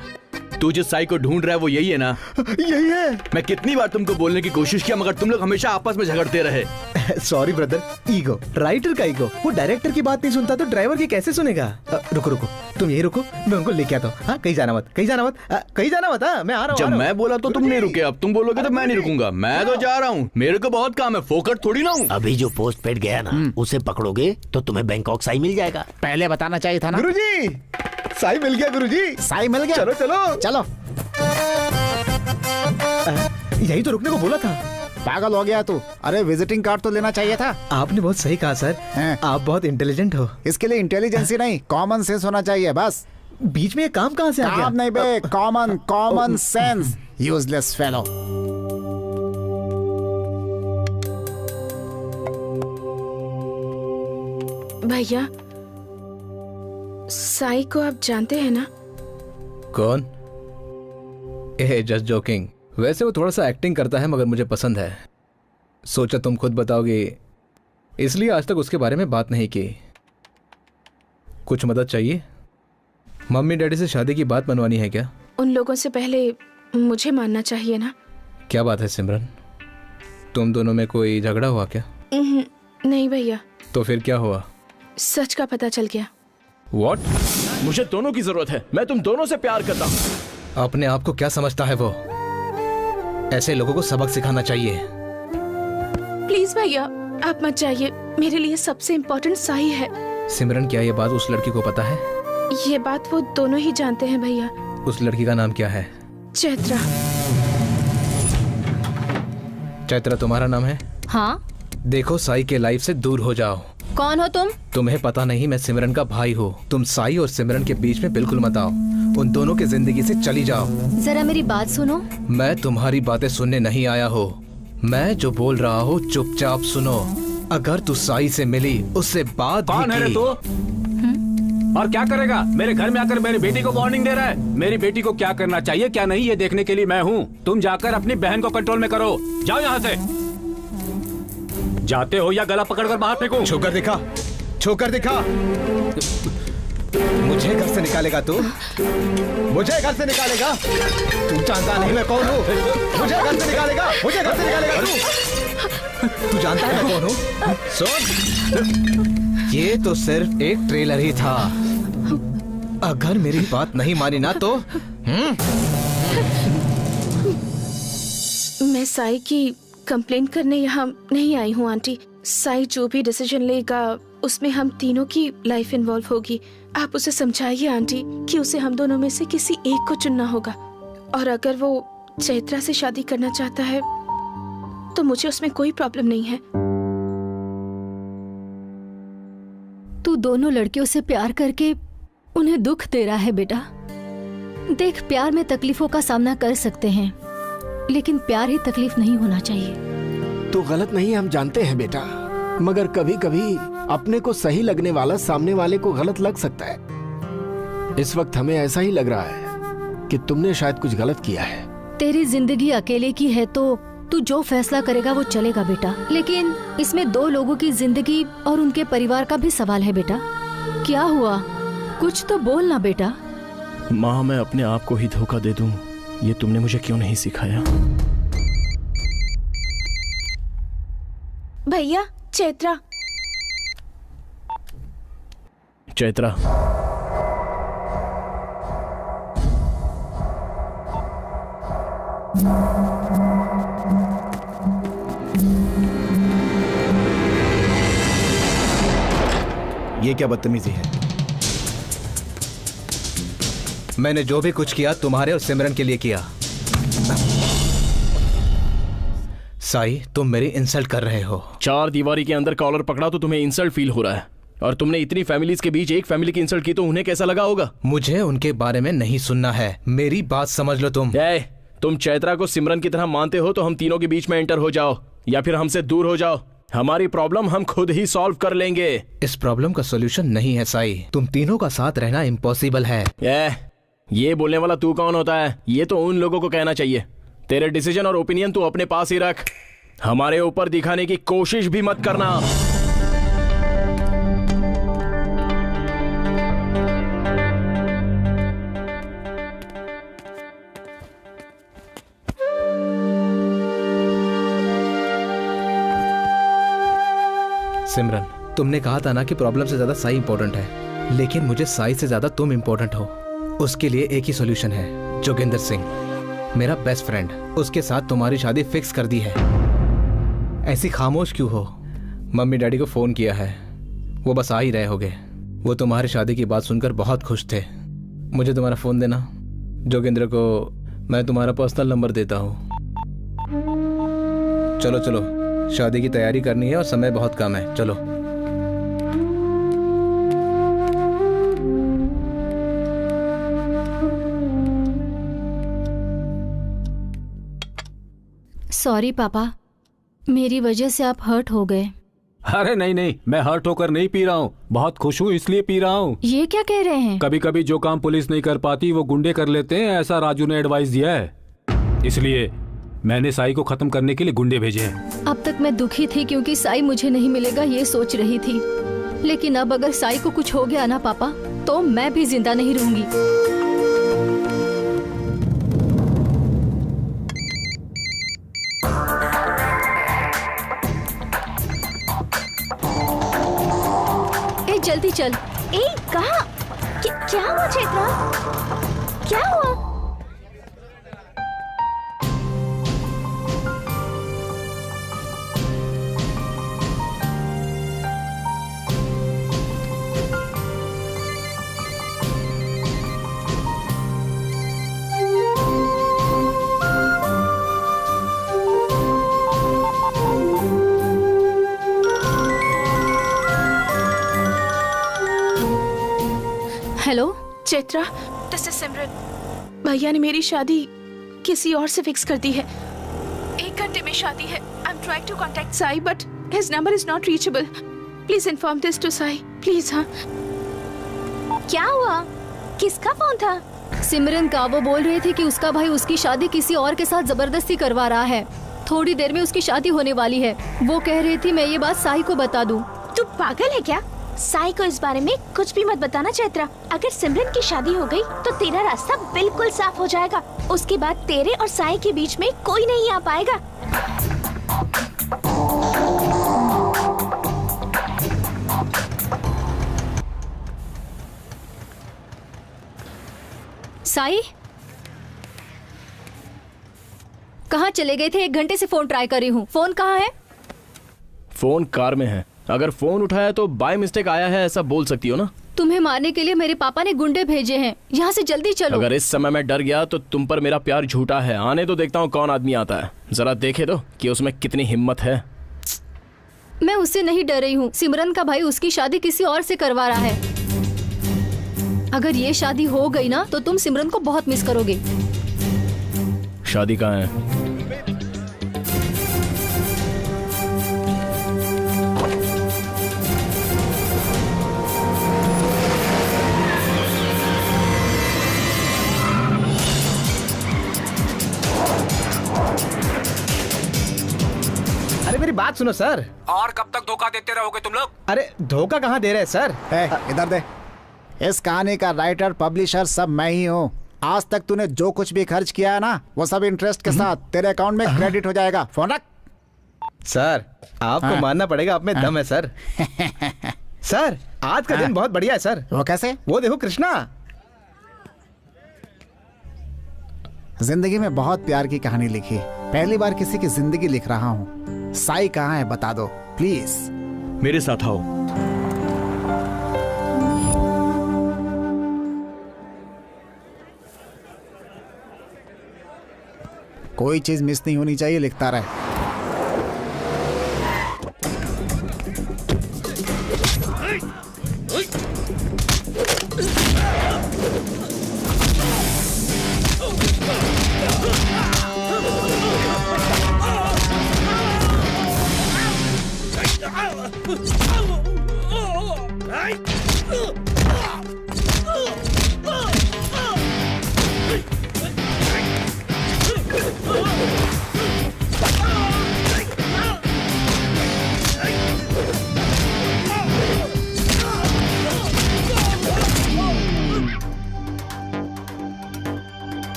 तू जिस साई को ढूंढ रहा है वो यही है ना? यही है। मैं कितनी बार तुमको बोलने की कोशिश किया, मगर तुम लोग हमेशा आपस में झगड़ते रहे। सॉरी ब्रदर, ईगो, राइटर का ईगो। वो डायरेक्टर की बात नहीं सुनता तो ड्राइवर की कैसे सुनेगा? रुको रुको, तुम यही रुको, मैं उनको लेके आता हूँ। हाँ, कहीं जाना मत, कहीं जाना मत, कहीं जाना मत। मैं आ रहा हूँ। जब मैं बोला तो तुम नहीं रुके, अब तुम बोलोगे तो मैं नहीं रुकूंगा। मैं तो जा रहा हूँ, मेरे को बहुत काम है, फोकट थोड़ी ना हूँ। अभी जो पोस्टपेड गया ना, उसे पकड़ोगे तो तुम्हें बैंकॉक साई मिल जाएगा। पहले बताना चाहिए था ना। गुरुजी, साई मिल गया। गुरुजी, साई मिल गया। चलो चलो चलो। यही तो रुकने को बोला था। पागल हो गया तू? अरे विजिटिंग कार्ड तो लेना चाहिए था। आपने बहुत सही कहा सर, आप बहुत इंटेलिजेंट हो। इसके लिए इंटेलिजेंसी नहीं, कॉमन सेंस होना चाहिए बस। बीच में काम कहाँ से आ गया? काम नहीं बे, कॉमन सेंस। Useless fellow. भैया, साई को आप जानते हैं ना? कौन? Just joking. वैसे वो थोड़ा सा एक्टिंग करता है, मगर मुझे पसंद है। सोचा तुम खुद बताओगे, इसलिए आज तक उसके बारे में बात नहीं की। कुछ मदद चाहिए? मम्मी डैडी से शादी की बात मनवानी है क्या? उन लोगों से पहले मुझे मानना चाहिए ना। क्या बात है सिमरन, तुम दोनों में कोई झगड़ा हुआ क्या? नहीं भैया। तो फिर क्या हुआ? सच का पता चल गया। What? मुझे दोनों की जरूरत है, मैं तुम दोनों से प्यार करता हूँ। अपने आप को क्या समझता है वो? ऐसे लोगों को सबक सिखाना चाहिए। प्लीज भैया, आप मत जाइए, मेरे लिए सबसे इम्पोर्टेंट साई है। सिमरन, क्या ये बात उस लड़की को पता है? ये बात वो दोनों ही जानते हैं भैया। उस लड़की का नाम क्या है? चैत्रा। चैत्रा तुम्हारा नाम है? हाँ। देखो, साई के लाइफ से दूर हो जाओ। कौन हो तुम? तुम्हें पता नहीं, मैं सिमरन का भाई हूँ। तुम साई और सिमरन के बीच में बिल्कुल मत आओ। उन दोनों की जिंदगी से चली जाओ। जरा मेरी बात सुनो। मैं तुम्हारी बातें सुनने नहीं आया हूँ। मैं जो बोल रहा हूँ चुपचाप सुनो। अगर तू साई से मिली, उससे बात कौन है रे तू? और क्या करेगा? मेरे घर में आकर मेरी बेटी को वार्निंग दे रहा है। मेरी बेटी को क्या करना चाहिए क्या नहीं ये देखने के लिए मैं हूँ। तुम जाकर अपनी बहन को कंट्रोल में करो। जाओ यहाँ से। जाते हो या गला पकड़कर बाहर फेंकूं? छूकर दिखा, छूकर दिखा। मुझे घर से निकालेगा तू? मुझे घर से निकालेगा? तू जानता नहीं मैं कौन हूँ? मुझे घर से निकालेगा? मुझे घर से निकालेगा तू? तू जानता है मैं कौन हूँ? सुन, ये तो सिर्फ एक ट्रेलर ही था। अगर मेरी बात नहीं मानी ना तो मैं साई की कंप्लेंट करने यहाँ नहीं आई हूँ आंटी। साई जो भी डिसीजन लेगा उसमें हम तीनों की लाइफ इन्वॉल्व होगी। आप उसे समझाइए आंटी कि उसे हम दोनों में से किसी एक को चुनना होगा। और अगर वो चैत्रा से शादी करना चाहता है तो मुझे उसमें कोई प्रॉब्लम नहीं है। तू दोनों लड़कियों से प्यार करके उन्हें दुख दे रहा है बेटा। देख, प्यार में तकलीफों का सामना कर सकते हैं, लेकिन प्यार ही तकलीफ नहीं होना चाहिए। तो गलत नहीं हम जानते हैं बेटा, मगर कभी कभी अपने को सही लगने वाला सामने वाले को गलत लग सकता है। इस वक्त हमें ऐसा ही लग रहा है कि तुमने शायद कुछ गलत किया है। तेरी जिंदगी अकेले की है तो तू जो फैसला करेगा वो चलेगा बेटा, लेकिन इसमें दो लोगों की जिंदगी और उनके परिवार का भी सवाल है बेटा। क्या हुआ? कुछ तो बोल ना बेटा। माँ, मैं अपने आप को ही धोखा दे दूं, ये तुमने मुझे क्यों नहीं सिखाया? भैया, चैत्रा। चैत्रा, ये क्या बदतमीजी है? मैंने जो भी कुछ किया तुम्हारे और सिमरन के लिए किया। साई, तुम मेरी इंसल्ट कर रहे हो। चार दीवारी के अंदर कॉलर पकड़ा तो तुम्हें इंसल्ट फील हो रहा है, और तुमने इतनी फैमिलीज के बीच एक फैमिली की इंसल्ट की तो उन्हें कैसा लगा होगा? मुझे उनके बारे में नहीं सुनना है, मेरी बात समझ लो तुम। तुम चैत्रा को सिमरन की तरह मानते हो तो हम तीनों के बीच में एंटर हो जाओ या फिर हमसे दूर हो जाओ। हमारी प्रॉब्लम हम खुद ही सॉल्व कर लेंगे। इस प्रॉब्लम का सॉल्यूशन नहीं है साई, तुम तीनों का साथ रहना इम्पॉसिबल है। ये बोलने वाला तू कौन होता है? ये तो उन लोगों को कहना चाहिए। तेरे डिसीजन और ओपिनियन तू अपने पास ही रख, हमारे ऊपर दिखाने की कोशिश भी मत करना। सिमरन, तुमने कहा था ना कि प्रॉब्लम से ज्यादा साई इंपॉर्टेंट है, लेकिन मुझे साई से ज्यादा तुम इंपॉर्टेंट हो। उसके लिए एक ही सॉल्यूशन है, जोगिंदर सिंह, मेरा बेस्ट फ्रेंड। उसके साथ तुम्हारी शादी फिक्स कर दी है। ऐसी खामोश क्यों हो? मम्मी डैडी को फोन किया है, वो बस आ ही रहे होंगे। वो तुम्हारी शादी की बात सुनकर बहुत खुश थे। मुझे तुम्हारा फोन देना। जोगिंदर को मैं तुम्हारा पर्सनल नंबर देता हूँ। चलो चलो, शादी की तैयारी करनी है और समय बहुत कम है। चलो। सॉरी पापा, मेरी वजह से आप हर्ट हो गए। अरे नहीं नहीं, मैं हर्ट होकर नहीं पी रहा हूँ, बहुत खुश हूँ इसलिए पी रहा हूँ। ये क्या कह रहे हैं? कभी कभी जो काम पुलिस नहीं कर पाती वो गुंडे कर लेते हैं, ऐसा राजू ने एडवाइस दिया है, इसलिए मैंने साई को खत्म करने के लिए गुंडे भेजे हैं। अब तक मैं दुखी थी क्योंकि साई मुझे नहीं मिलेगा ये सोच रही थी, लेकिन अब अगर साई को कुछ हो गया ना पापा, तो मैं भी जिंदा नहीं रहूंगी। ए जल्दी चल। ए कहाँ? क्या हुआ चैत्रा? क्या हुआ? हेलो चैत्रा, दिस इज सिमरन। भैया ने मेरी शादी किसी और से फिक्स कर दी है। 1 घंटे में शादी है। I am trying to contact Sai but his number is not reachable. Please inform this to Sai please. हाँ, क्या हुआ? किसका फोन था? सिमरन का। वो बोल रही थी कि उसका भाई उसकी शादी किसी और के साथ जबरदस्ती करवा रहा है। थोड़ी देर में उसकी शादी होने वाली है। वो कह रही थी मैं ये बात साई को बता दूं। तू पागल है क्या? साई को इस बारे में कुछ भी मत बताना चैत्रा। अगर सिमरन की शादी हो गई तो तेरा रास्ता बिल्कुल साफ हो जाएगा। उसके बाद तेरे और साई के बीच में कोई नहीं आ पाएगा। साई कहाँ चले गए थे? 1 घंटे से फोन ट्राई कर रही हूँ। फोन कहाँ है? फोन कार में है। अगर फोन उठाया तो बाय मिस्टेक आया है ऐसा बोल सकती हो ना। तुम्हें मारने के लिए मेरे पापा ने गुंडे भेजे हैं। यहाँ से जल्दी चलो। अगर इस समय मैं डर गया तो तुम पर मेरा प्यार झूठा है। आने तो देखता हूँ कौन आदमी आता है। जरा देखे तो कि उसमें कितनी हिम्मत है। मैं उससे नहीं डर रही हूँ। सिमरन का भाई उसकी शादी किसी और से करवा रहा है। अगर ये शादी हो गई ना तो तुम सिमरन को बहुत मिस करोगे। शादी कहाँ है? अरे मेरी बात सुनो सर। और कब तक धोखा देते रहोगे तुम लोग? अरे धोखा कहाँ दे रहे हैं सर? इधर दे। इस कहानी का राइटर पब्लिशर सब मैं ही हूँ। आज तक तूने जो कुछ भी खर्च किया है ना वो सब इंटरेस्ट के साथ तेरे अकाउंट में क्रेडिट हो जाएगा। फोन रख। सर आपको मानना पड़ेगा, आप में दम है सर। सर आज का दिन बहुत बढ़िया है सर। वो कैसे? वो देखो कृष्णा। जिंदगी में बहुत प्यार की कहानी लिखी, पहली बार किसी की जिंदगी लिख रहा हूँ। साई कहाँ है बता दो प्लीज। मेरे साथ आओ। कोई चीज मिस नहीं होनी चाहिए, लिखता रहे।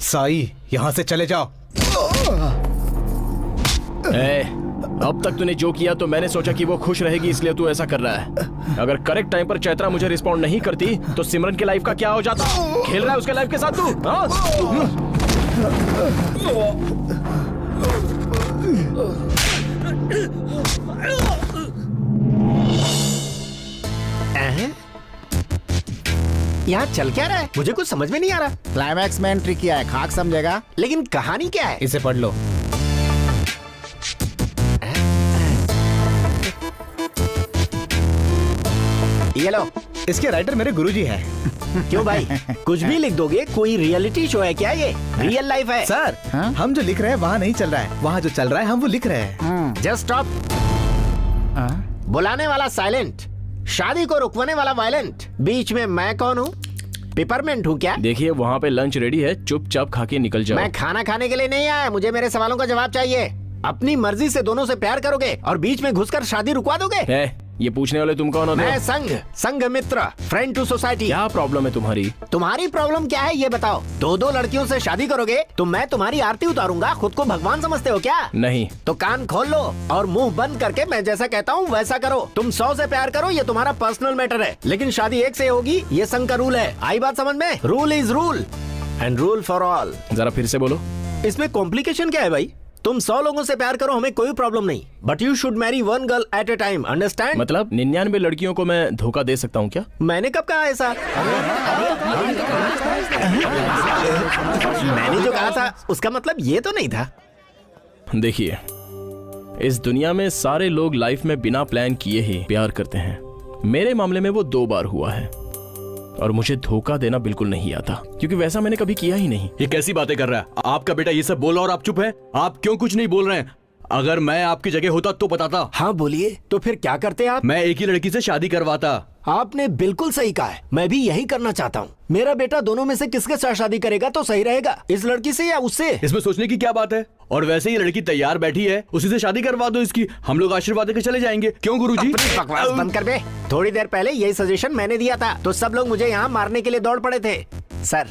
साई यहाँ से चले जाओ। अब तक तूने जो किया तो मैंने सोचा कि वो खुश रहेगी इसलिए तू ऐसा कर रहा है। अगर करेक्ट टाइम पर चैत्रा मुझे रिस्पॉन्ड नहीं करती तो सिमरन के लाइफ का क्या हो जाता? खेल रहा है उसके लाइफ के साथ तू? यहाँ चल क्या रहा है? मुझे कुछ समझ में नहीं आ रहा। क्लाइमैक्स में एंट्री किया है, खाक समझेगा। लेकिन कहानी क्या है? इसे पढ़ लो। ये लो। इसके राइटर मेरे गुरुजी हैं। क्यों भाई? कुछ भी लिख दोगे? कोई रियलिटी शो है क्या ये? रियल लाइफ है? सर हम जो लिख रहे हैं वहाँ नहीं चल रहा है, वहाँ जो चल रहा है हम वो लिख रहे हैं। Just stop. बुलाने वाला साइलेंट, शादी को रुकवाने वाला वायलेंट। बीच में मैं कौन हूँ? पिपरमेंट हूँ क्या? देखिए वहाँ पे लंच रेडी है, चुपचाप खा के निकल जाओ। मैं खाना खाने के लिए नहीं आया, मुझे मेरे सवालों का जवाब चाहिए। अपनी मर्जी से दोनों से प्यार करोगे और बीच में घुसकर शादी रुकवा दोगे? ये पूछने वाले तुम कौन होते हो? मैं संघ मित्र, फ्रेंड टू सोसाइटी। क्या प्रॉब्लम है तुम्हारी? तुम्हारी प्रॉब्लम क्या है ये बताओ। दो लड़कियों से शादी करोगे तो मैं तुम्हारी आरती उतारूंगा। खुद को भगवान समझते हो क्या? नहीं। तो कान खोल लो और मुंह बंद करके मैं जैसा कहता हूँ वैसा करो। तुम 100 से प्यार करो, ये तुम्हारा पर्सनल मैटर है, लेकिन शादी एक से होगी, ये संघ का रूल है। आई बात समझ में? Rule is rule and rule for all. जरा फिर से बोलो। इसमें कॉम्प्लिकेशन क्या है भाई? तुम 100 लोगों से प्यार करो, हमें कोई प्रॉब्लम नहीं, but you should marry one girl at a time, understand? मतलब 99 लड़कियों को मैं धोखा दे सकता हूँ क्या? मैंने कब कहा ऐसा? मैंने जो कहा था उसका मतलब ये तो नहीं था। देखिए, इस दुनिया में सारे लोग लाइफ में बिना प्लान किए ही प्यार करते हैं। मेरे मामले में वो 2 बार हुआ है और मुझे धोखा देना बिल्कुल नहीं आता, क्योंकि वैसा मैंने कभी किया ही नहीं। ये कैसी बातें कर रहा है आपका बेटा? ये सब बोला और आप चुप है? आप क्यों कुछ नहीं बोल रहे हैं? अगर मैं आपकी जगह होता तो बताता। हाँ बोलिए। तो फिर क्या करते आप? मैं एक ही लड़की से शादी करवाता। आपने बिल्कुल सही कहा है, मैं भी यही करना चाहता हूँ। मेरा बेटा दोनों में से किसके साथ शादी करेगा तो सही रहेगा, इस लड़की से या उससे? इसमें सोचने की क्या बात है? और वैसे ही लड़की तैयार बैठी है, उसी से शादी करवा दो इसकी। हम लोग आशीर्वाद देकर चले जाएंगे। क्यों गुरुजी? अपनी बकवास बंद कर बे। थोड़ी देर पहले यही सजेशन मैंने दिया था तो सब लोग मुझे यहाँ मारने के लिए दौड़ पड़े थे। सर,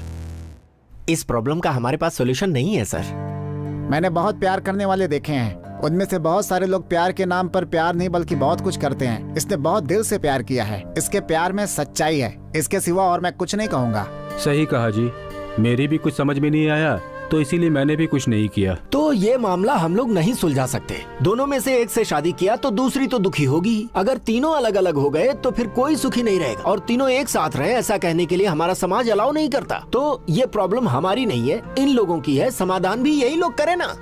इस प्रॉब्लम का हमारे पास सोल्यूशन नहीं है सर। मैंने बहुत प्यार करने वाले देखे हैं, उनमें से बहुत सारे लोग प्यार के नाम पर प्यार नहीं बल्कि बहुत कुछ करते हैं। इसने बहुत दिल से प्यार किया है, इसके प्यार में सच्चाई है, इसके सिवा और मैं कुछ नहीं कहूँगा। सही कहा जी, मेरी भी कुछ समझ में नहीं आया तो इसीलिए मैंने भी कुछ नहीं किया। तो ये मामला हम लोग नहीं सुलझा सकते। दोनों में से एक से शादी किया तो दूसरी तो दुखी होगी। अगर तीनों अलग अलग हो गए तो फिर कोई सुखी नहीं रहेगा, और तीनों एक साथ रहे ऐसा कहने के लिए हमारा समाज अलाउ नहीं करता। तो ये प्रॉब्लम हमारी नहीं है, इन लोगों की है। समाधान भी यही लोग करे ना।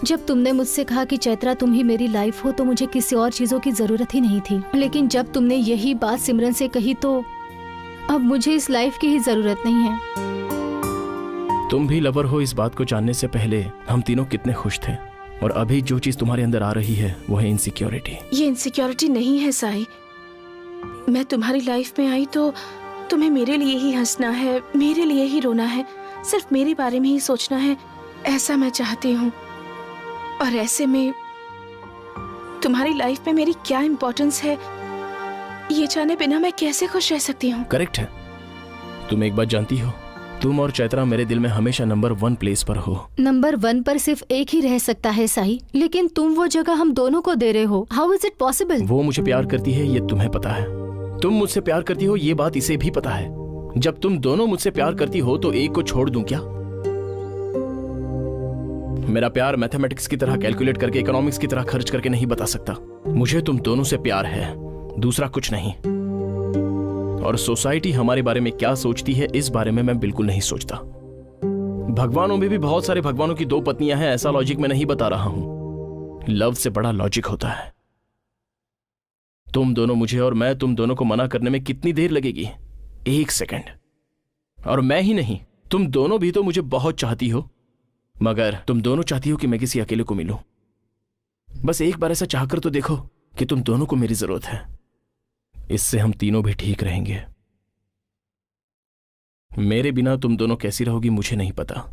जब तुमने मुझसे कहा कि चैत्रा तुम ही मेरी लाइफ हो तो मुझे किसी और चीजों की जरूरत ही नहीं थी, लेकिन जब तुमने यही बात सिमरन से कही तो अब मुझे इस लाइफ की ही जरूरत नहीं है। तुम भी लवर हो, इस बात को जानने से पहले हम तीनों कितने खुश थे, और अभी जो चीज तुम्हारे अंदर आ रही है वो है इनसिक्योरिटी। ये इनसिक्योरिटी नहीं है साई। मैं तुम्हारी लाइफ में आई तो तुम्हें मेरे लिए ही हंसना है, मेरे लिए ही रोना है, सिर्फ मेरे बारे में ही सोचना है, ऐसा मैं चाहती हूँ। और ऐसे में तुम्हारी लाइफ में मेरी क्या इम्पोर्टेंस है ये जाने बिना मैं कैसे खुश रह सकती हूँ? करेक्ट है। तुम एक बात जानती हो, तुम और चैत्रा मेरे दिल में हमेशा नंबर 1 प्लेस पर हो। नंबर 1 पर सिर्फ एक ही रह सकता है साई, लेकिन तुम वो जगह हम दोनों को दे रहे हो। How is it possible? वो मुझे प्यार करती है ये तुम्हें पता है, तुम मुझसे प्यार करती हो ये बात इसे भी पता है। जब तुम दोनों मुझसे प्यार करती हो तो एक को छोड़ दूं क्या? मेरा प्यार मैथमेटिक्स की तरह कैलकुलेट करके, इकोनॉमिक्स की तरह खर्च करके नहीं बता सकता। मुझे तुम दोनों से प्यार है, दूसरा कुछ नहीं। और सोसाइटी हमारे बारे में क्या सोचती है इस बारे में मैं बिल्कुल नहीं सोचता। भगवानों में भी बहुत सारे भगवानों की 2 पत्नियां हैं, ऐसा लॉजिक मैं नहीं बता रहा हूं। लव से बड़ा लॉजिक होता है। तुम दोनों मुझे और मैं तुम दोनों को मना करने में कितनी देर लगेगी? 1 सेकंड। और मैं ही नहीं, तुम दोनों भी तो मुझे बहुत चाहती हो, मगर तुम दोनों चाहती हो कि मैं किसी अकेले को मिलूं। बस एक बार ऐसा चाहकर तो देखो कि तुम दोनों को मेरी जरूरत है। इससे हम तीनों भी ठीक रहेंगे। मेरे बिना तुम दोनों कैसी रहोगी मुझे नहीं पता,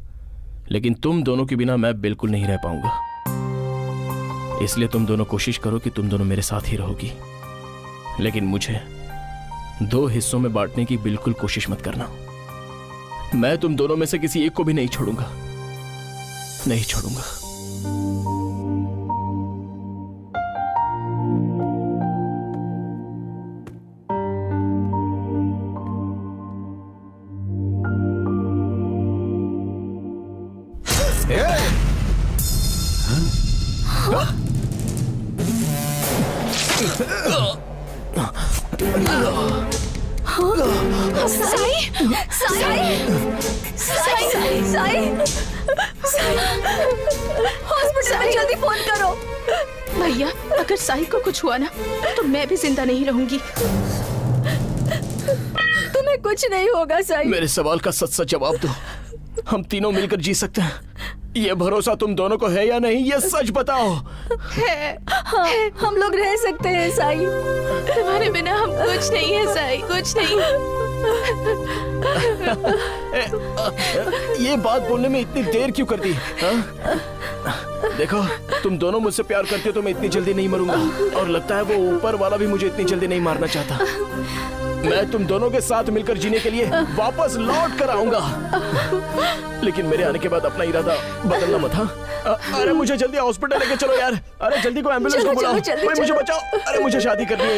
लेकिन तुम दोनों के बिना मैं बिल्कुल नहीं रह पाऊंगा। इसलिए तुम दोनों कोशिश करो कि तुम दोनों मेरे साथ ही रहोगी, लेकिन मुझे 2 हिस्सों में बांटने की बिल्कुल कोशिश मत करना। मैं तुम दोनों में से किसी एक को भी नहीं छोड़ूंगा, नहीं छोड़ूंगा। हॉस्पिटल में जल्दी फोन करो। भैया, अगर साई को कुछ हुआ ना तो मैं भी जिंदा नहीं रहूंगी। तुम्हें कुछ नहीं होगा साई। मेरे सवाल का सच सच जवाब दो। हम तीनों मिलकर जी सकते हैं, ये भरोसा तुम दोनों को है या नहीं, ये सच बताओ। है, हाँ, हम लोग रह सकते हैं साई। तुम्हारे बिना हम कुछ नहीं है साई, कुछ नहीं। ये बात बोलने में इतनी देर क्यों कर दी? देखो, तुम दोनों मुझसे प्यार करते हो तो मैं इतनी जल्दी नहीं मरूंगा, और लगता है वो ऊपर वाला भी मुझे इतनी जल्दी नहीं मारना चाहता। मैं तुम दोनों के साथ मिलकर जीने के लिए वापस लौट कर आऊंगा, लेकिन मेरे आने के बाद अपना इरादा बदलना मत। हाँ, अरे मुझे जल्दी हॉस्पिटल लेके चलो यार। अरे जल्दी को एम्बुलेंस को बुलाओ, कोई मुझे बचाओ। अरे मुझे शादी करनी है यार।